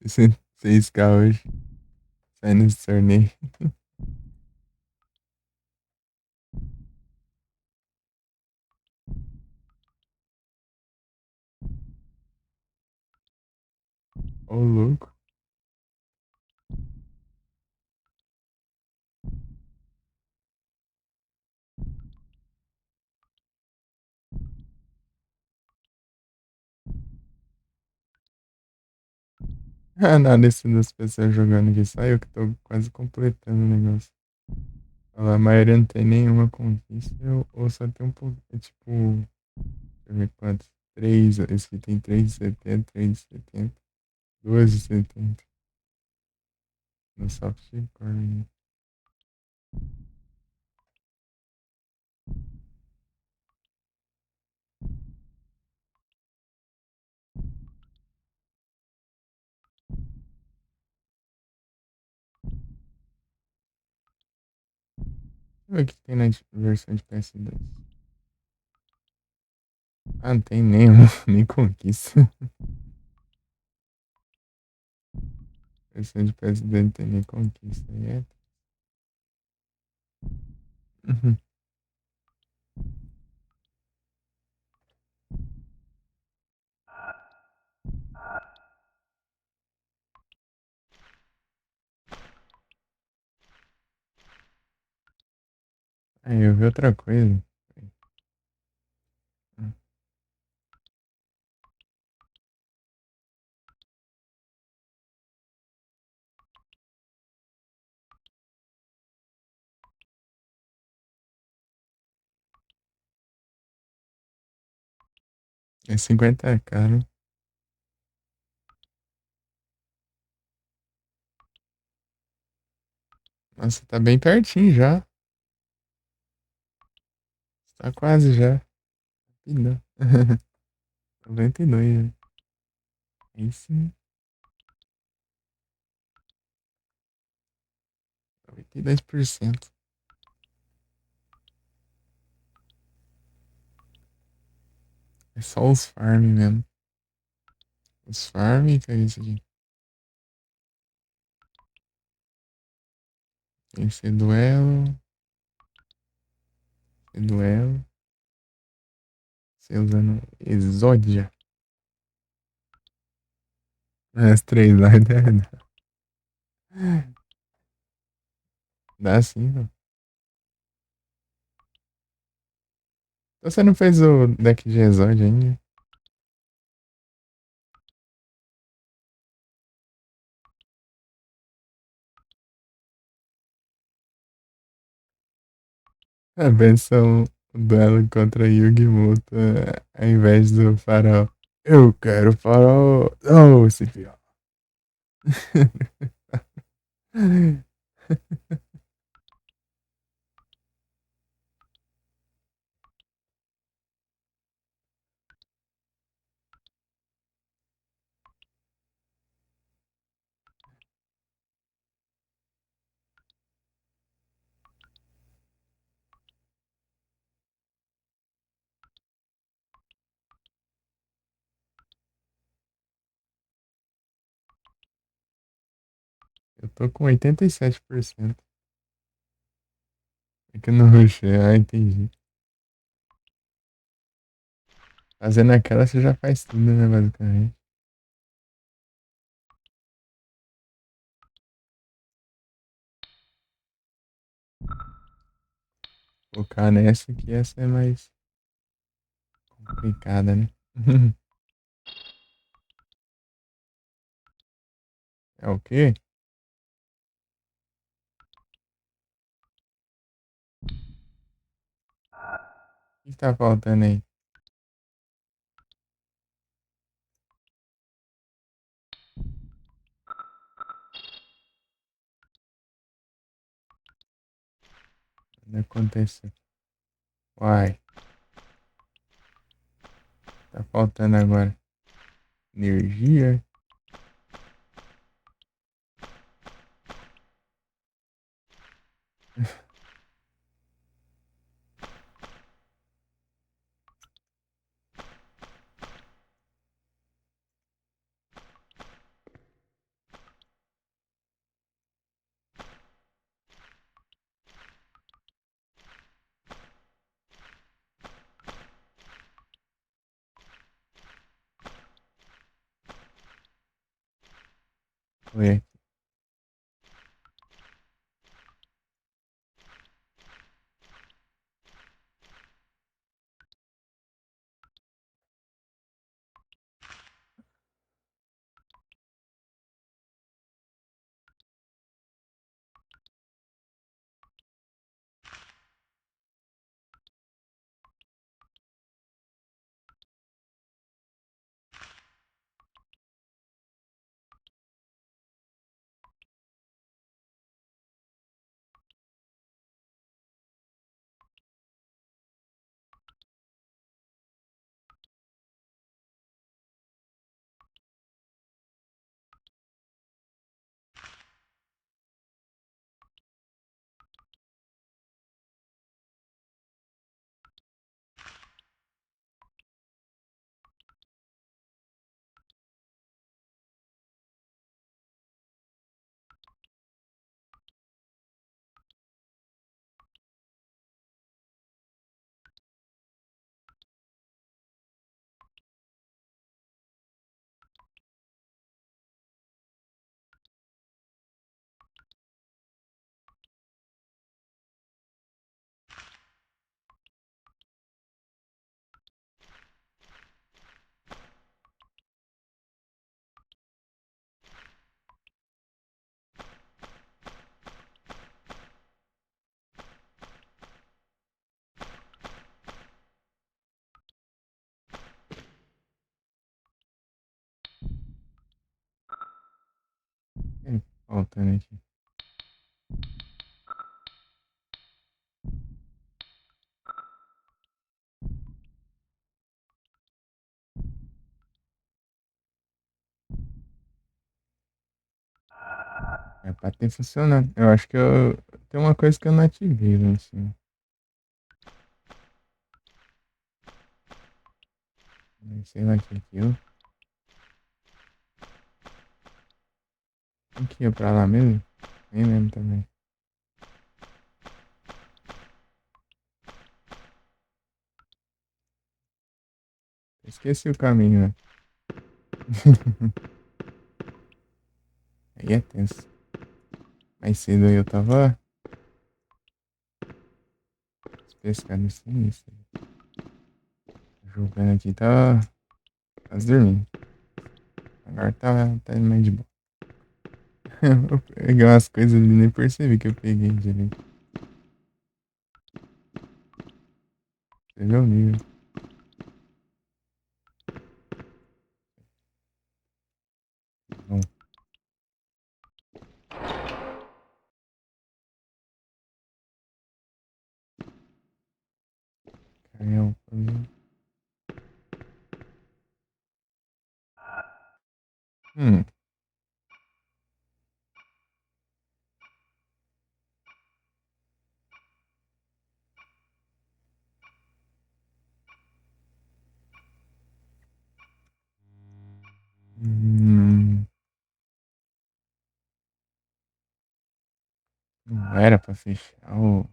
6K hoje. Sai nesse torneio. Ô, louco. Ah, nada, esse das pessoas jogando aqui. Só eu que tô quase completando o negócio. A maioria não tem nenhuma conquista. Ou só tem um pouco. É tipo. Deixa eu ver quantos. 3. Esse aqui tem 3,70, 3,70. 2,70. No softcore. Deixa eu ver o que tem na versão de PS2. Ah, não tem nenhuma. Nem conquista. Versão de PS2 não tem nem conquista. Aí é. Uhum. Aí eu vi outra coisa. É 50K, né? Nossa, tá bem pertinho já. Tá quase já. Rapidão. 92, né? Aí sim. 92%. É só os farm mesmo. Os farm, que é isso aqui? Tem que ser duelo. Ser duelo. Você usando Exodia. As três lá dá sim, pô. Então você não fez o deck de Exodia ainda? A versão duelo contra Yugi-Muto ao invés do farol. Eu quero farol. Oh, esse pior. Eu tô com 87%. É que eu não rushei. Ah, entendi. Fazendo aquela você já faz tudo, né, basicamente. Focar nessa que essa é mais complicada, né? É o quê? O que tá faltando aí? O que aconteceu? Uai, tá faltando agora energia? Ué, o que tá faltando aqui? É pra ter funcionado. Eu acho que eu. Tem uma coisa que eu não ativei lá em cima. Sei lá o que é aquilo. Tem que ir pra lá mesmo? Nem lembro também. Esqueci o caminho, né? Aí é tenso. Mais cedo eu tava pescando assim, isso. Jogando aqui, tava quase dormindo. Agora tá mais de boa. Eu peguei umas coisas ali, nem percebi que eu peguei direito. Você vê o nível. Bom, canhão. Hum. Hum. Não era pra fechar o.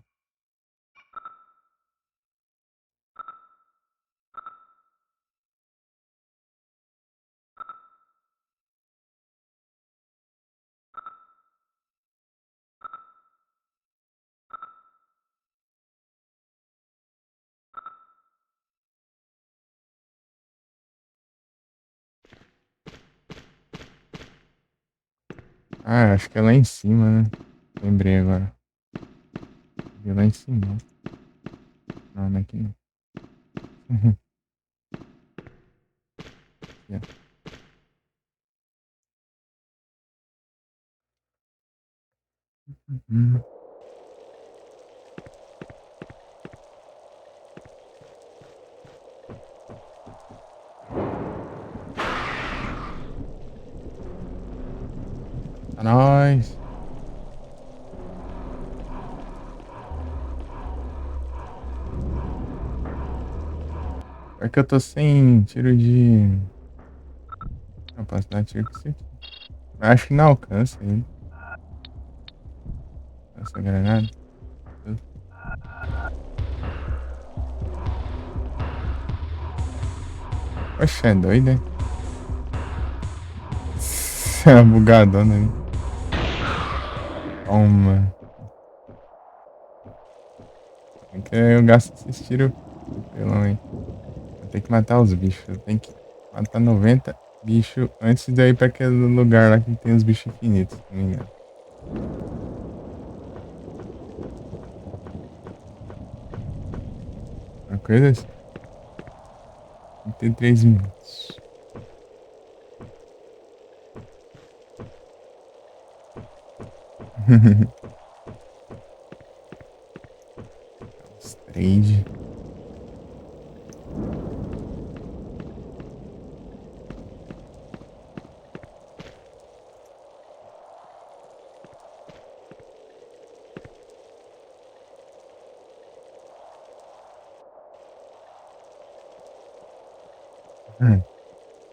Ah, acho que é lá em cima, né? Lembrei agora. Vi lá em cima. Não, não é aqui não. Aqui, ó. Hum. Tá nóis. É que eu tô sem tiro de. Não posso dar tiro com isso aqui. Acho que não alcança ele. Essa granada. Oxe, é doido, é? É bugadona ali. Toma. É que eu gasto esses tiros pelão aí. Eu tenho que matar os bichos. Eu tenho que matar 90 bichos antes de eu ir pra aquele lugar lá que tem os bichos infinitos, se não me engano. Uma coisa assim. 33 minutos. Os trade.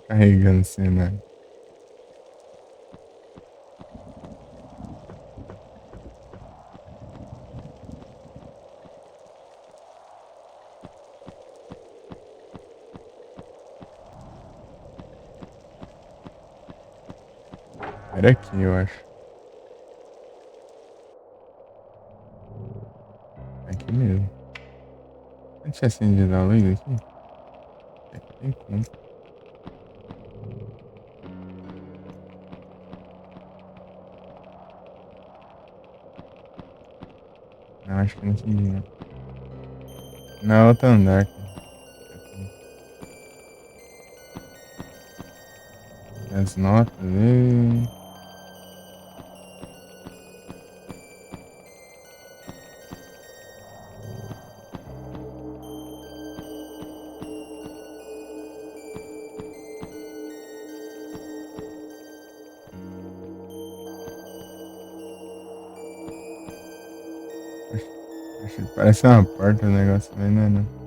Carregando o cenário. Era aqui, eu acho. Aqui mesmo. Eu tinha acendido a luz aqui? Tem como. Não, acho que não acendi, não. Na outra andar, cara. As notas. Parece uma porta o negócio, mas não é não.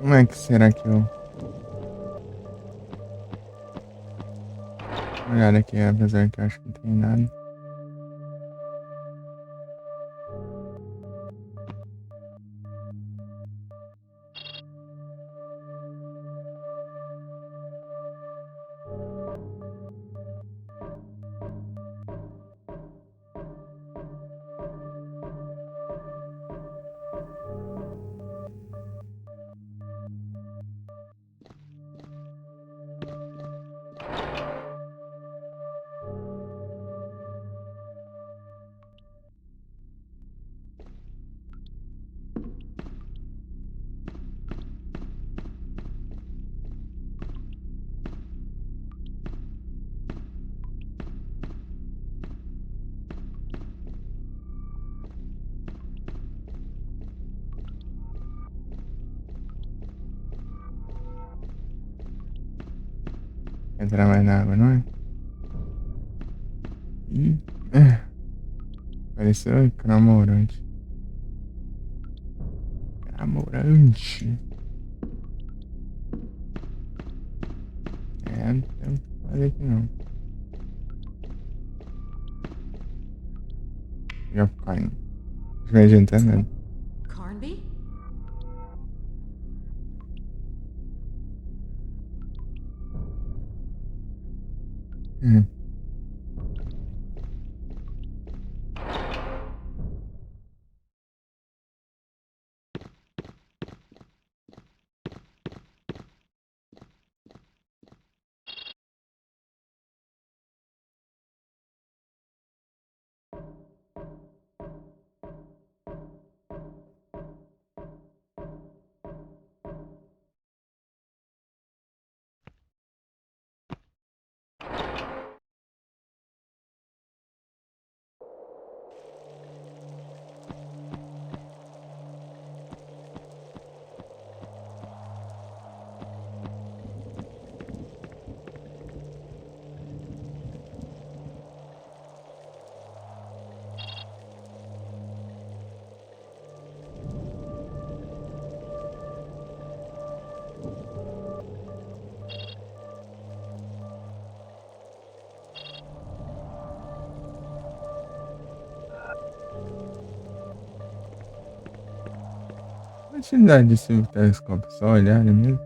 Como é que será que eu... Olhar aqui, apesar que eu acho que não tem nada. Entrar mais na água, não é? Ih, pareceu cramorante. Cramorante. Não tem o que fazer aqui não. Já caindo. Não vai adiantar nada. Carnby? Hum. Quantidade de telescópio, só olhar mesmo.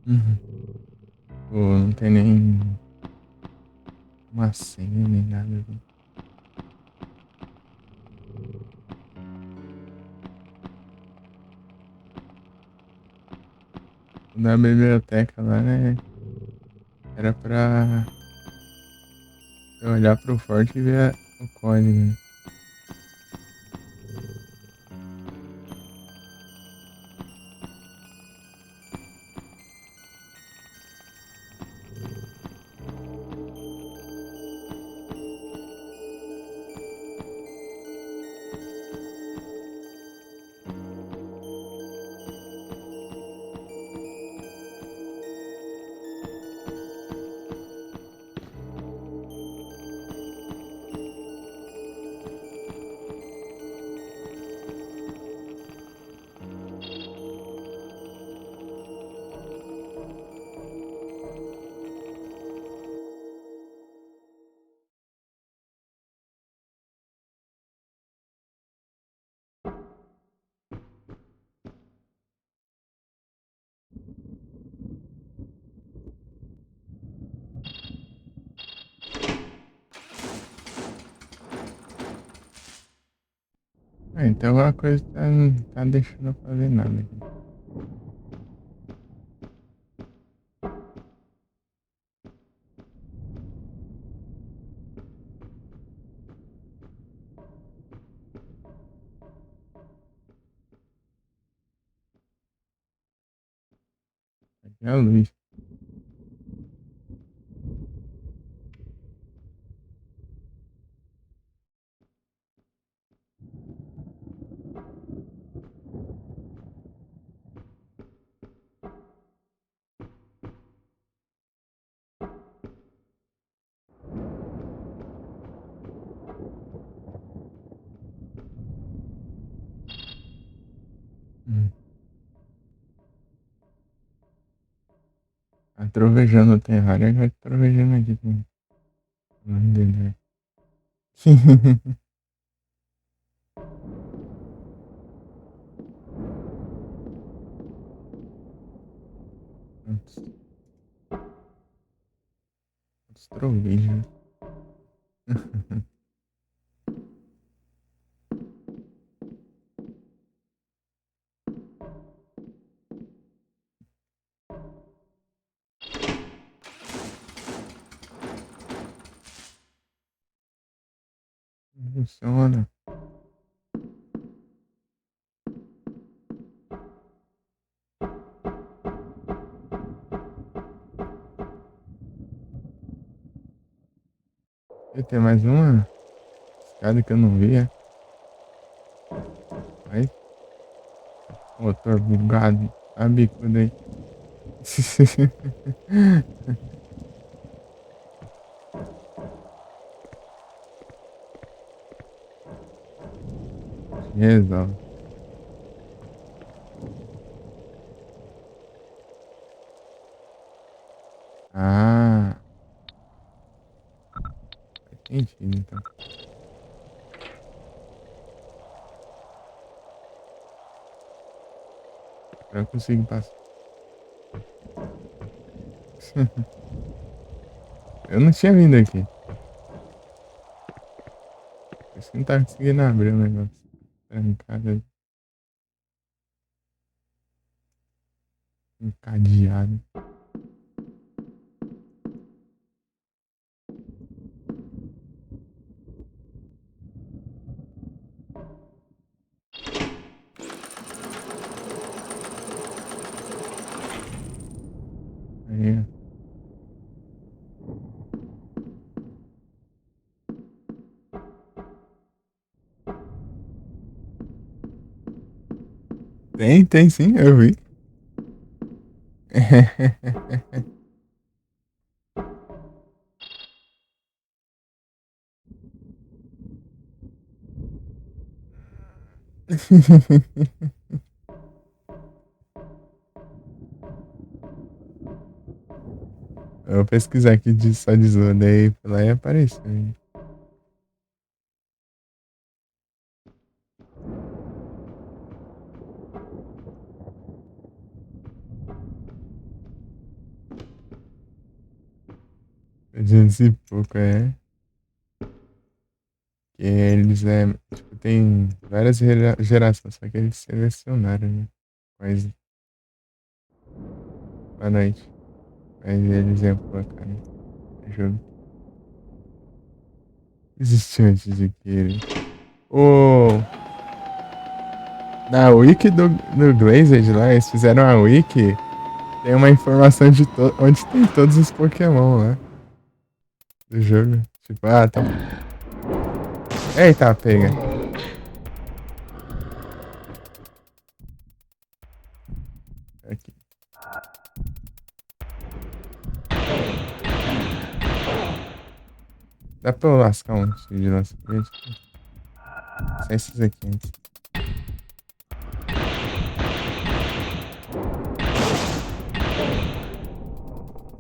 Uhum. Pô, não tem nem uma senha nem nada. Na biblioteca lá, né? Era pra eu olhar pro forte e ver o código. Né? Ah, então a coisa tá deixando eu fazer nada aqui. Aqui é a luz. Hum. Tá trovejando o terrário, agora tá trovejando aqui também. Não entendeu. Os trovejos. Não funciona. E tem mais uma escada que eu não vi, é? Aí, motor bugado. A bicuda aí. Resolve. Ah, faz sentido então. Agora eu consigo passar. Eu não tinha vindo aqui. Por isso que não tá conseguindo abrir o negócio. Trancado, encadeado. Aí, ó. Tem sim, eu vi. Eu vou pesquisar aqui de só de Zoda aí, foi lá e apareceu. Hein? E pouco, é. Que eles tipo, tem várias gerações, só que eles selecionaram, né? Mas, boa noite. Mas eles iam colocar no jogo. Existiu antes de que ele. O. Na wiki do Glazed lá, eles fizeram a wiki. Tem uma informação de onde tem todos os Pokémon lá. Do jogo. Tipo, ah, tá. Eita, pega. Aqui. Dá pra eu lascar um de nosso vídeo? Só esses aqui antes.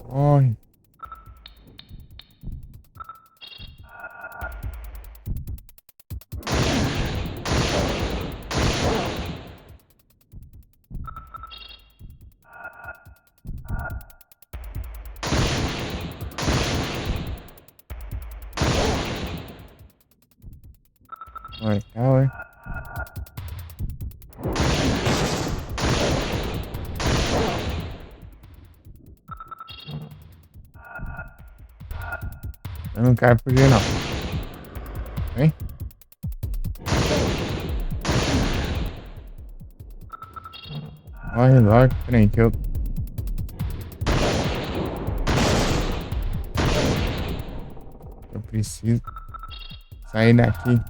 Morre. Olha, calma. Eu não quero fugir, não. Vem. Morre logo, trem, que eu... Eu preciso sair daqui.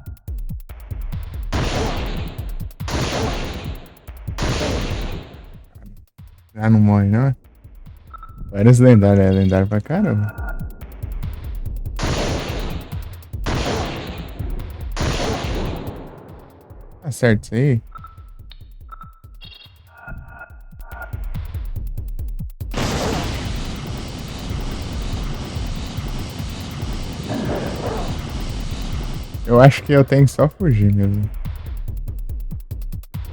Já não morre, não? Vários lendários, é lendário pra caramba. Tá certo isso aí? Eu acho que eu tenho que só fugir mesmo.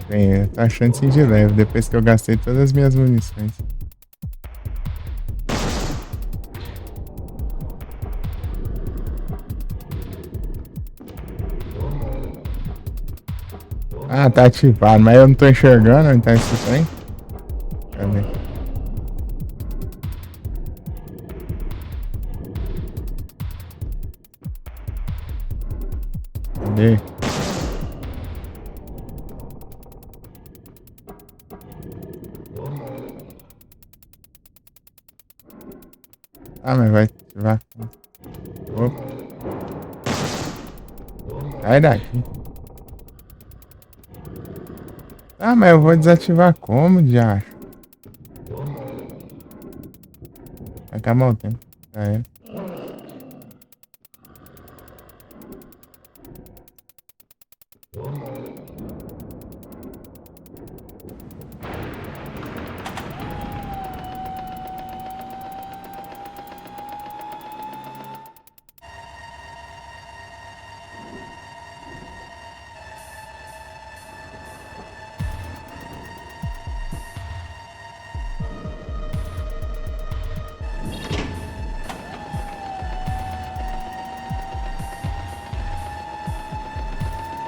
Bem, tá achando assim de leve, depois que eu gastei todas as minhas munições. Ah, tá ativado, mas eu não tô enxergando onde tá esse trem. Cadê? Cadê? Ah, mas vai ativar. Opa. Sai daqui. Ah, mas eu vou desativar como, diacho? Vai acabar o tempo. Já era.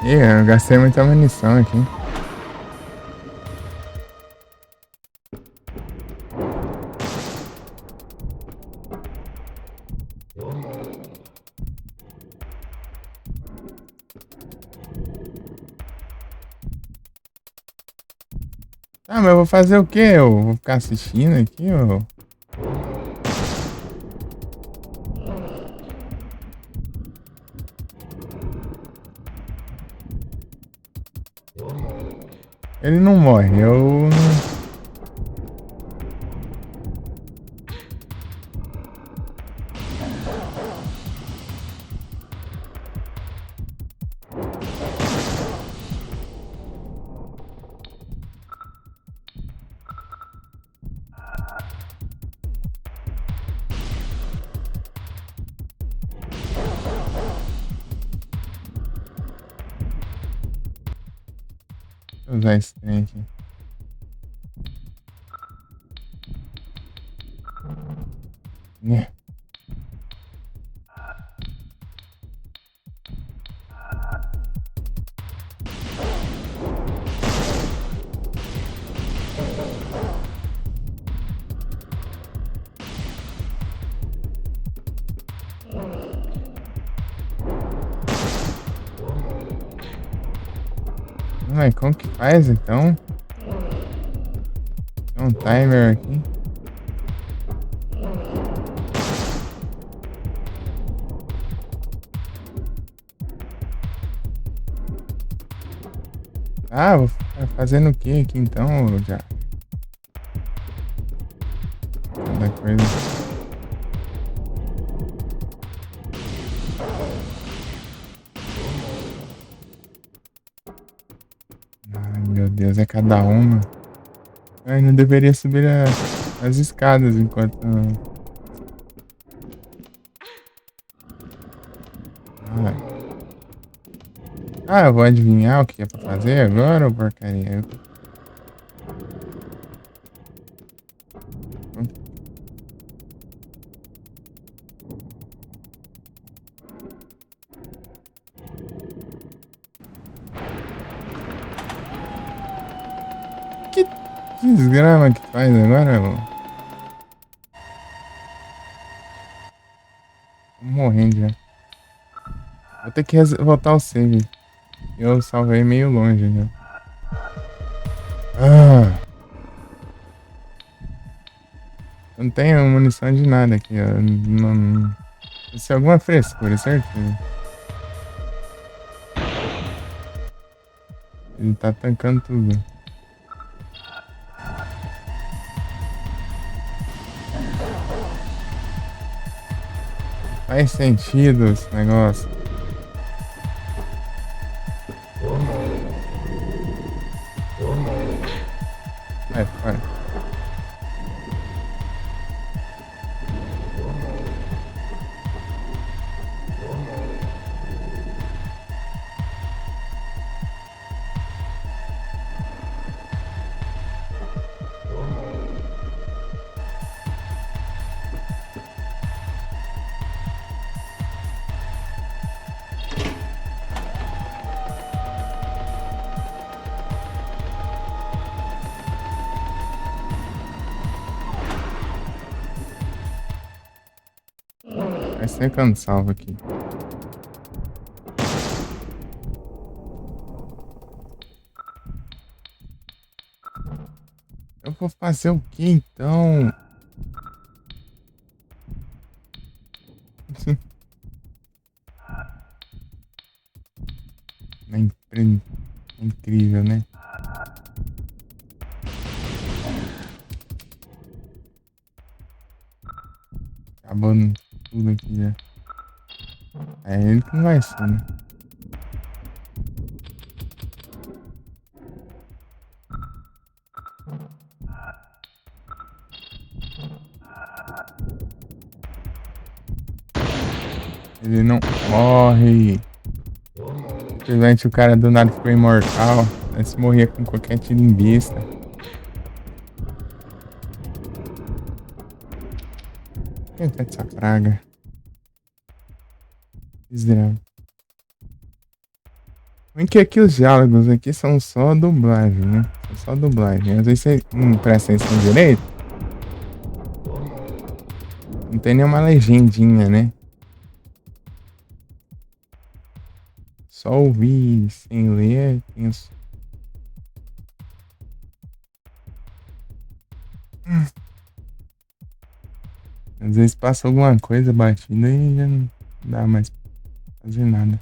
Ih, eu gastei muita munição aqui. Ah, mas eu vou fazer o quê? Eu vou ficar assistindo aqui, ou... Ele não morre, eu não... Vou usar esse trem aqui. Né? Mas como que faz então? Tem um timer aqui. Ah, vou ficar fazendo o que aqui então, já? Cada coisa. Ai, meu Deus, é cada uma. Ai, não deveria subir as escadas enquanto... Ah, eu vou adivinhar o que é pra fazer agora, ou porcaria? Que desgrama que faz agora, mano? Vou morrendo já. Vou ter que voltar ao save. Eu salvei meio longe já. Ah, não tenho munição de nada aqui, ó. Não... Isso é alguma frescura, certeza. Ele tá tancando tudo. Faz sentido esse negócio. Vai. Vai ser que eu não salvo aqui. Eu vou fazer o que então? É incrível, né? Acabando tudo aqui já. É ele que não vai ser, né? Ele não morre. Simplesmente o cara do nada ficou imortal. Antes morria com qualquer tiro em vista. Quem tá essa praga? Miserável. Ruim que aqui os diálogos aqui são só dublagem, né? São só dublagem. Às vezes você não presta atenção direito. Não tem nenhuma legendinha, né? Só ouvir sem ler é tenso. Às vezes passa alguma coisa batida e já não dá mais pra fazer nada.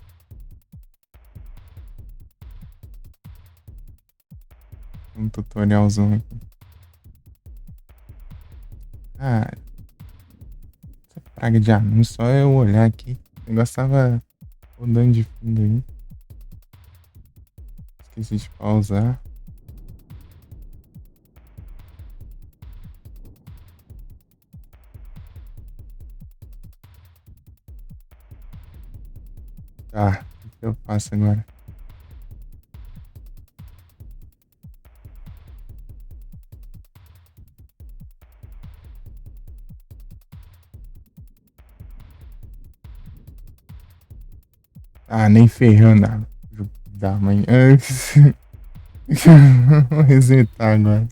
Um tutorialzão aqui. Ah, essa praga de anúncio, só eu olhar aqui. O negócio tava rodando de fundo aí. Esqueci de pausar. Tá, o que eu faço agora? Ah, nem ferrando nada. Da manhã. Vou resetar agora.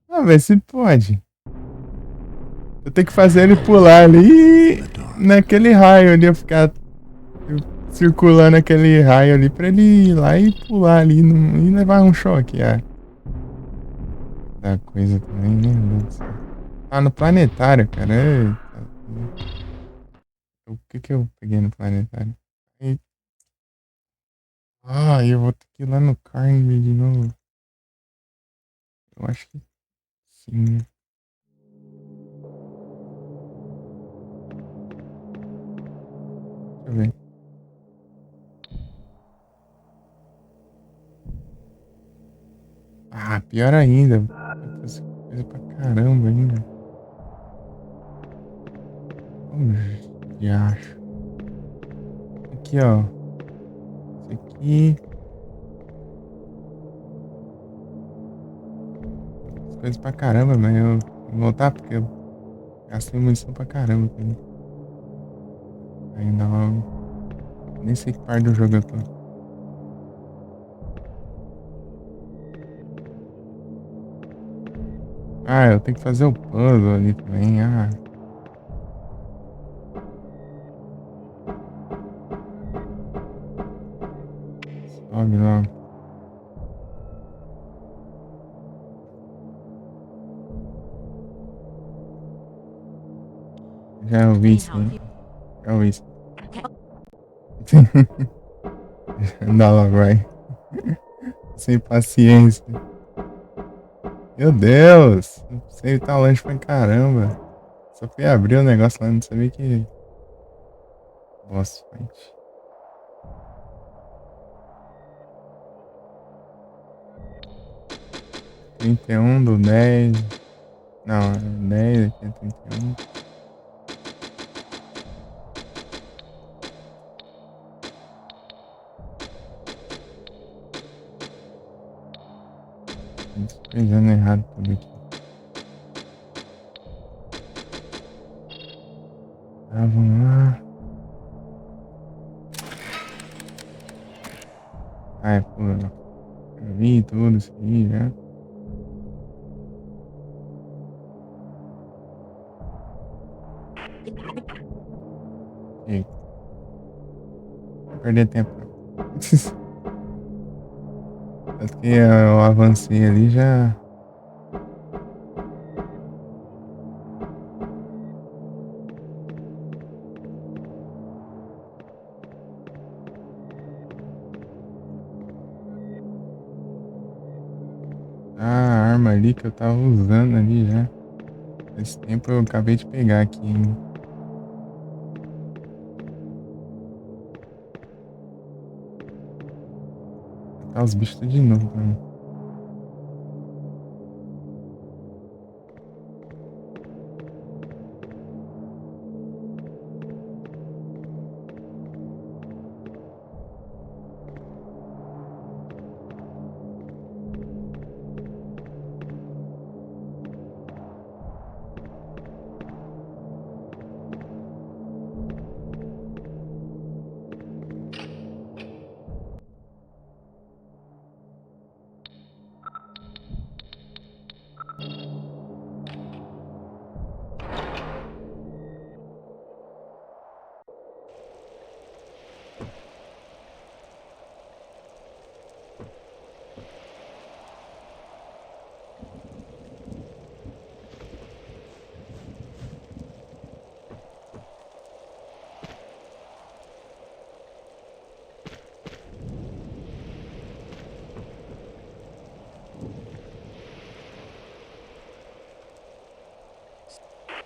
Vamos ver se pode. Eu tenho que fazer ele pular ali naquele raio ali, eu ficar circulando aquele raio ali pra ele ir lá e pular ali e levar um choque. Da coisa também, né? Meu Deus do céu. Ah, no planetário, cara. Eita. O que eu peguei no planetário? Eu vou ter que ir lá no Carnby de novo. Eu acho que sim, né? Deixa eu ver. Ah, pior ainda. Vai fazer coisa pra caramba ainda. Diacho. Aqui, ó. Esse aqui. Coisas pra caramba, mas eu vou voltar porque eu gastei munição pra caramba também. Ainda logo. Nem sei que parte do jogo eu tô. Ah, eu tenho que fazer o puzzle ali também. Ah. Logo, logo. Já ouvi isso Anyhow, aí. if you... Já ouvi isso. Anda logo, vai. Sem paciência. Meu Deus! Você tá longe pra caramba. Só fui abrir o negócio lá, não sabia que. Boss fight. Trinta e um do 10. Não, é 10 aqui é 31. Despejando errado tudo aqui. Tá, vamos lá. Ah, é, pô. Eu vi tudo isso aí já. Chega. Não perder tempo, não. Tanto que eu avancei ali já. A arma ali que eu tava usando ali já. Esse tempo eu acabei de pegar aqui, hein. Matar os bichos tudo de novo pra mim.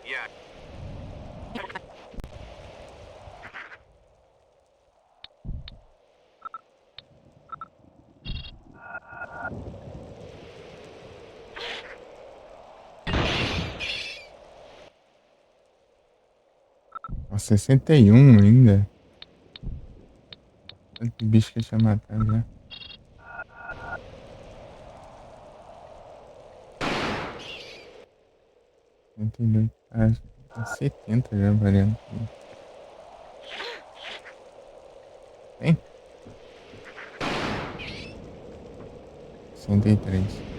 Yeah. Ó, 61 ainda. Tanto bicho que eu tinha matado já. 62. Ah, tem 70 já variando. Tem? 63.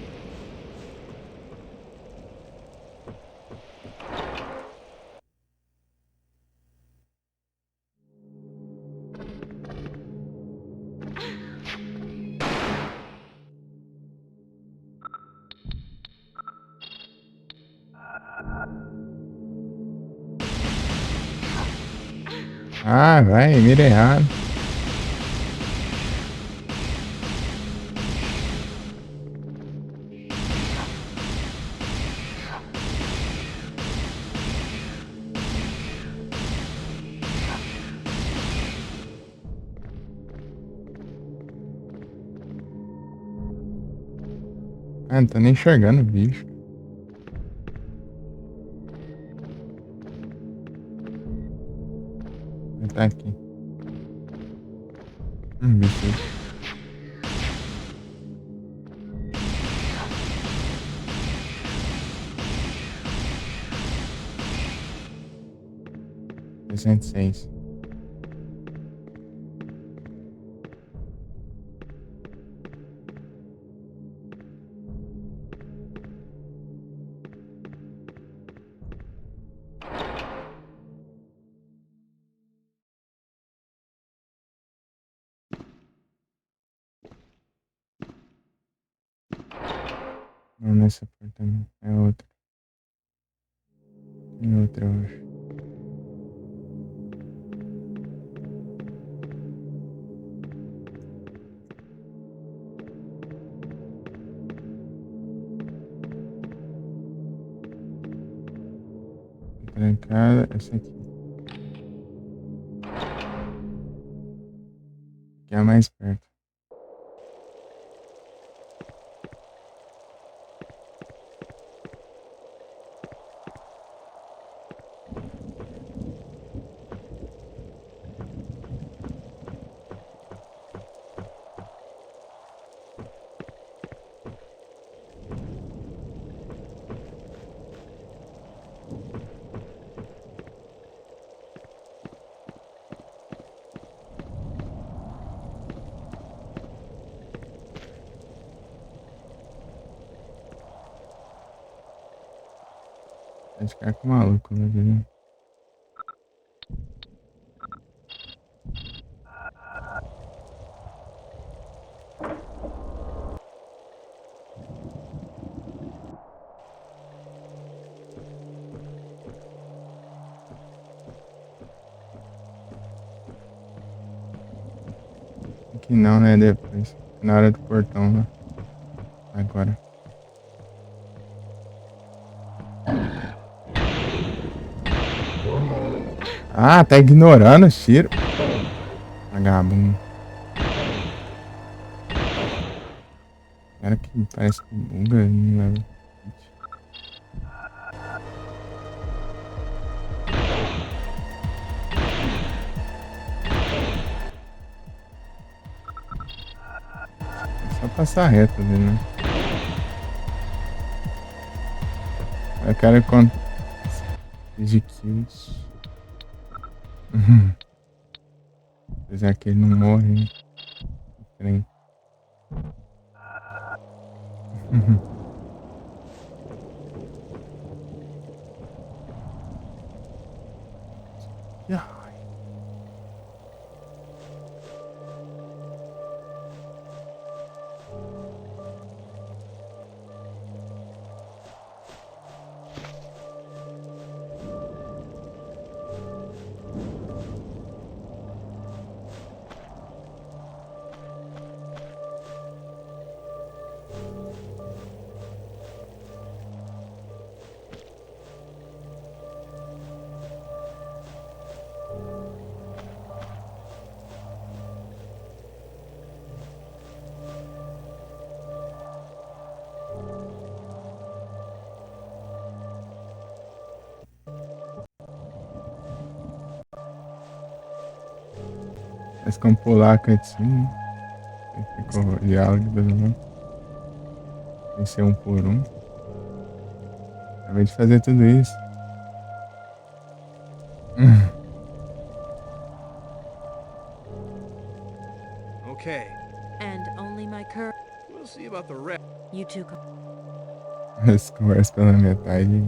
Ah, vai, mira errado. Ah, não tô nem enxergando o bicho. Ele tá aqui. Bicho. 66. Não nessa porta não. É outra. Tem outra, eu acho. Trancada, essa aqui. Que é a mais perto. Vai ficar com maluco, né, velho? Aqui não, né? Depois. Na hora do portão, né? Agora. Ah, tá ignorando o tiro. Vagabundo. Cara que parece que buga, não leva. É só passar reto ali, né? Eu quero de kills. Apesar que ele não morre, né? Trem. Ai. Mas como pular a cutscene, ficou o diálogo do mundo. Tem que ser um por um. Acabei de fazer tudo isso. Okay, And only my cur. we'll see about the rest. You two. As conversas pela metade.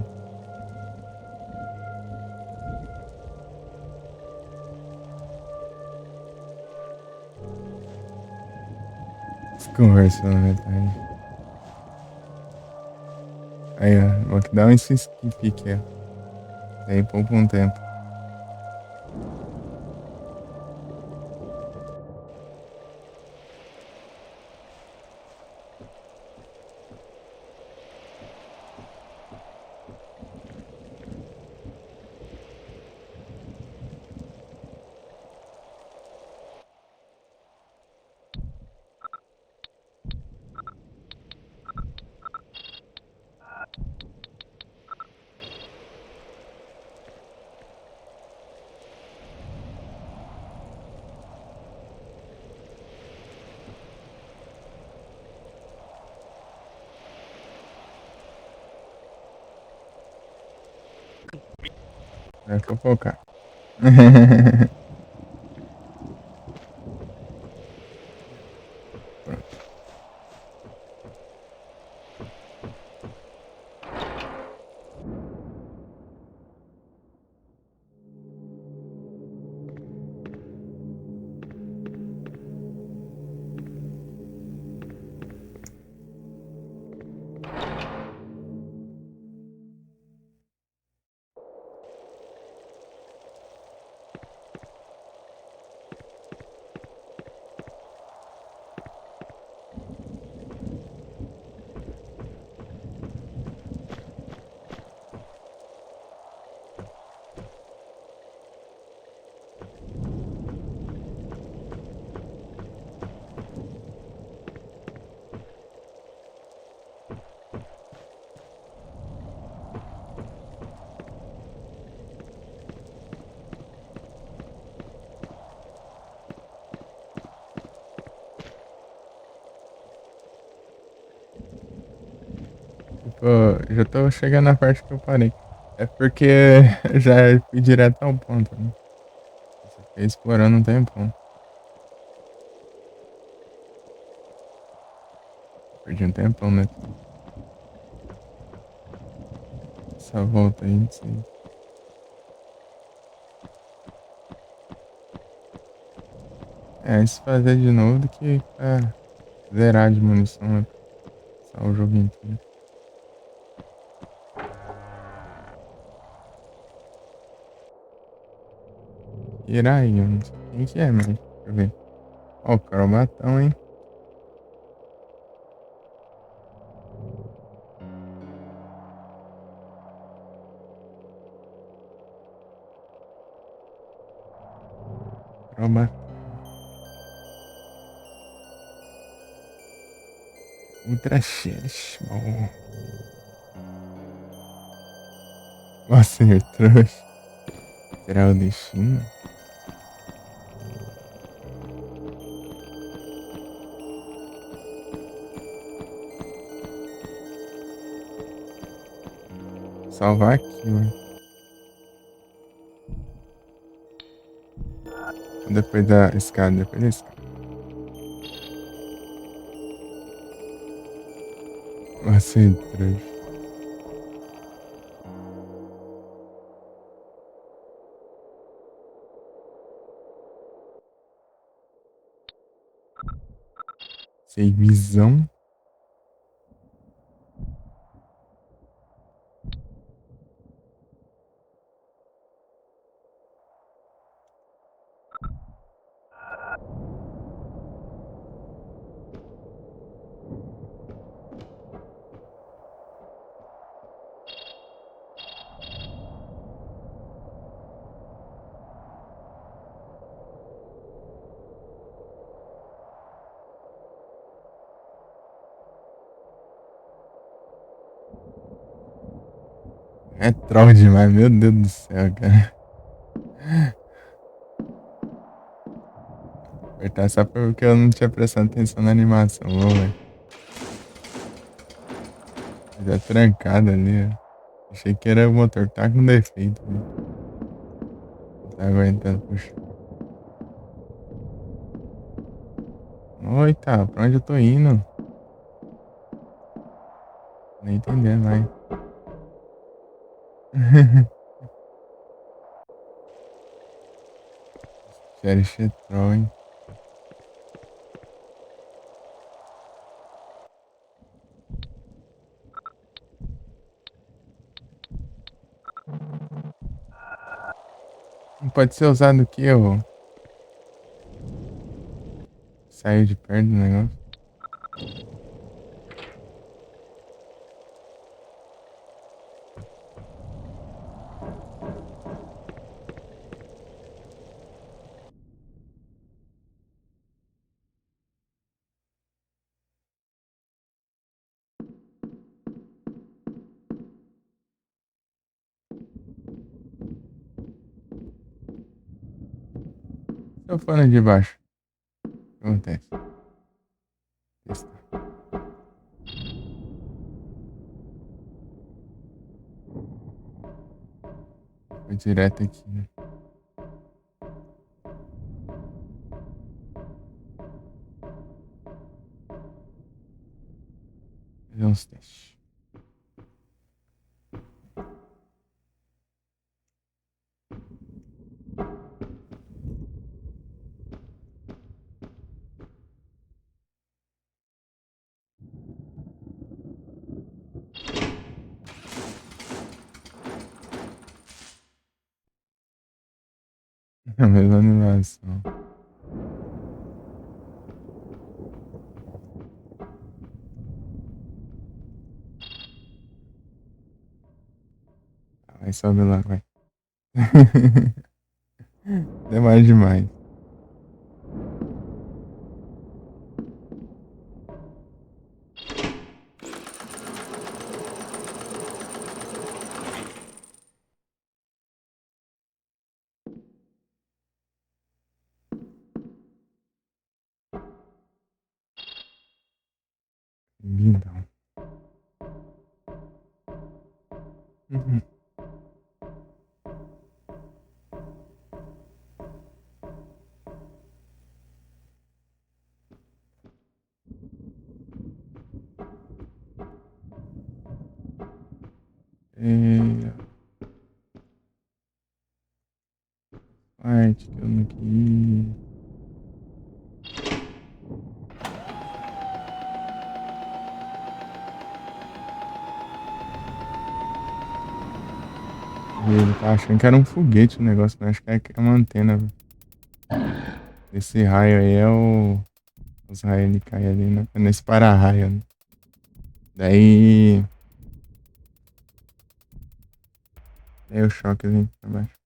As conversas pela metade. Aí, ó. Vou dar um skip aqui, ó. Aí poupa um tempo. Vai fofocar. Pronto. Já tô chegando na parte que eu parei. É porque já fui direto ao ponto, né? Você fiquei explorando um tempão. Perdi um tempão, né? Essa volta aí, não sei. É, se fazer de novo do que zerar de munição, né? Passar o jogo inteiro. Iraí, eu não sei quem que é, mas deixa eu ver. Ó, o Carobatão, hein? Carobatão. Ultra Cheshbon. Nossa, senhor trouxa. Será o destino? Salvar aqui, mano. Depois da escada, depois da escada. Nossa, senhor trouxa. Sem visão. É troll demais, meu Deus do céu, cara. Apertar só porque eu não tinha prestado atenção na animação, ô, velho. Já trancado ali, ó. Achei que era o motor, tá com defeito, né? Não tá aguentando, puxa. Oi, tá, pra onde eu tô indo? Nem entendendo mais. Sheriff é troll, hein? Não pode ser usado o que, eu saiu de perto do negócio. Se eu for no de baixo, o que acontece? Testar. Foi direto aqui, né? Fazer uns testes. A mesma animação. Vai, sobe lá, vai. Demais demais. Lindão. É... Parte que eu não queria. Ele tá achando que era um foguete o negócio, mas acho que é uma antena, velho. Esse raio aí é o. Os raios que caem ali, né? Nesse para-raio, né? Daí. Daí o choque ali pra baixo.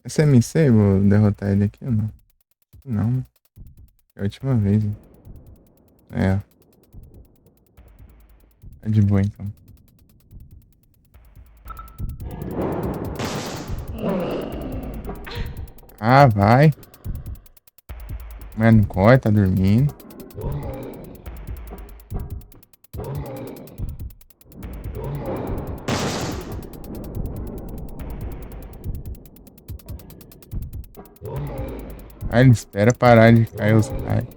Esse MC, vou derrotar ele aqui ou não? Não, né? É a última vez, né? É. É de boa então. Ah, vai. Mas não corre, tá dormindo. Ah, ele espera parar de cair os raios.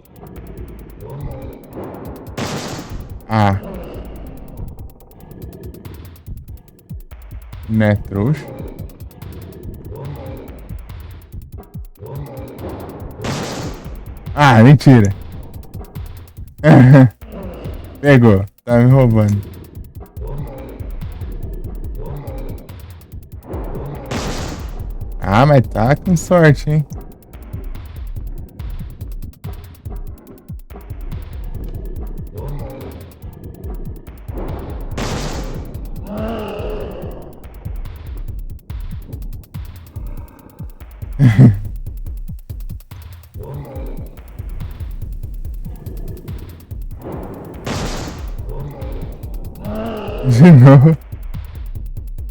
Ah. Não é trouxa? Ah, mentira. Pegou. Tá me roubando. Ah, mas tá com sorte, hein? De novo.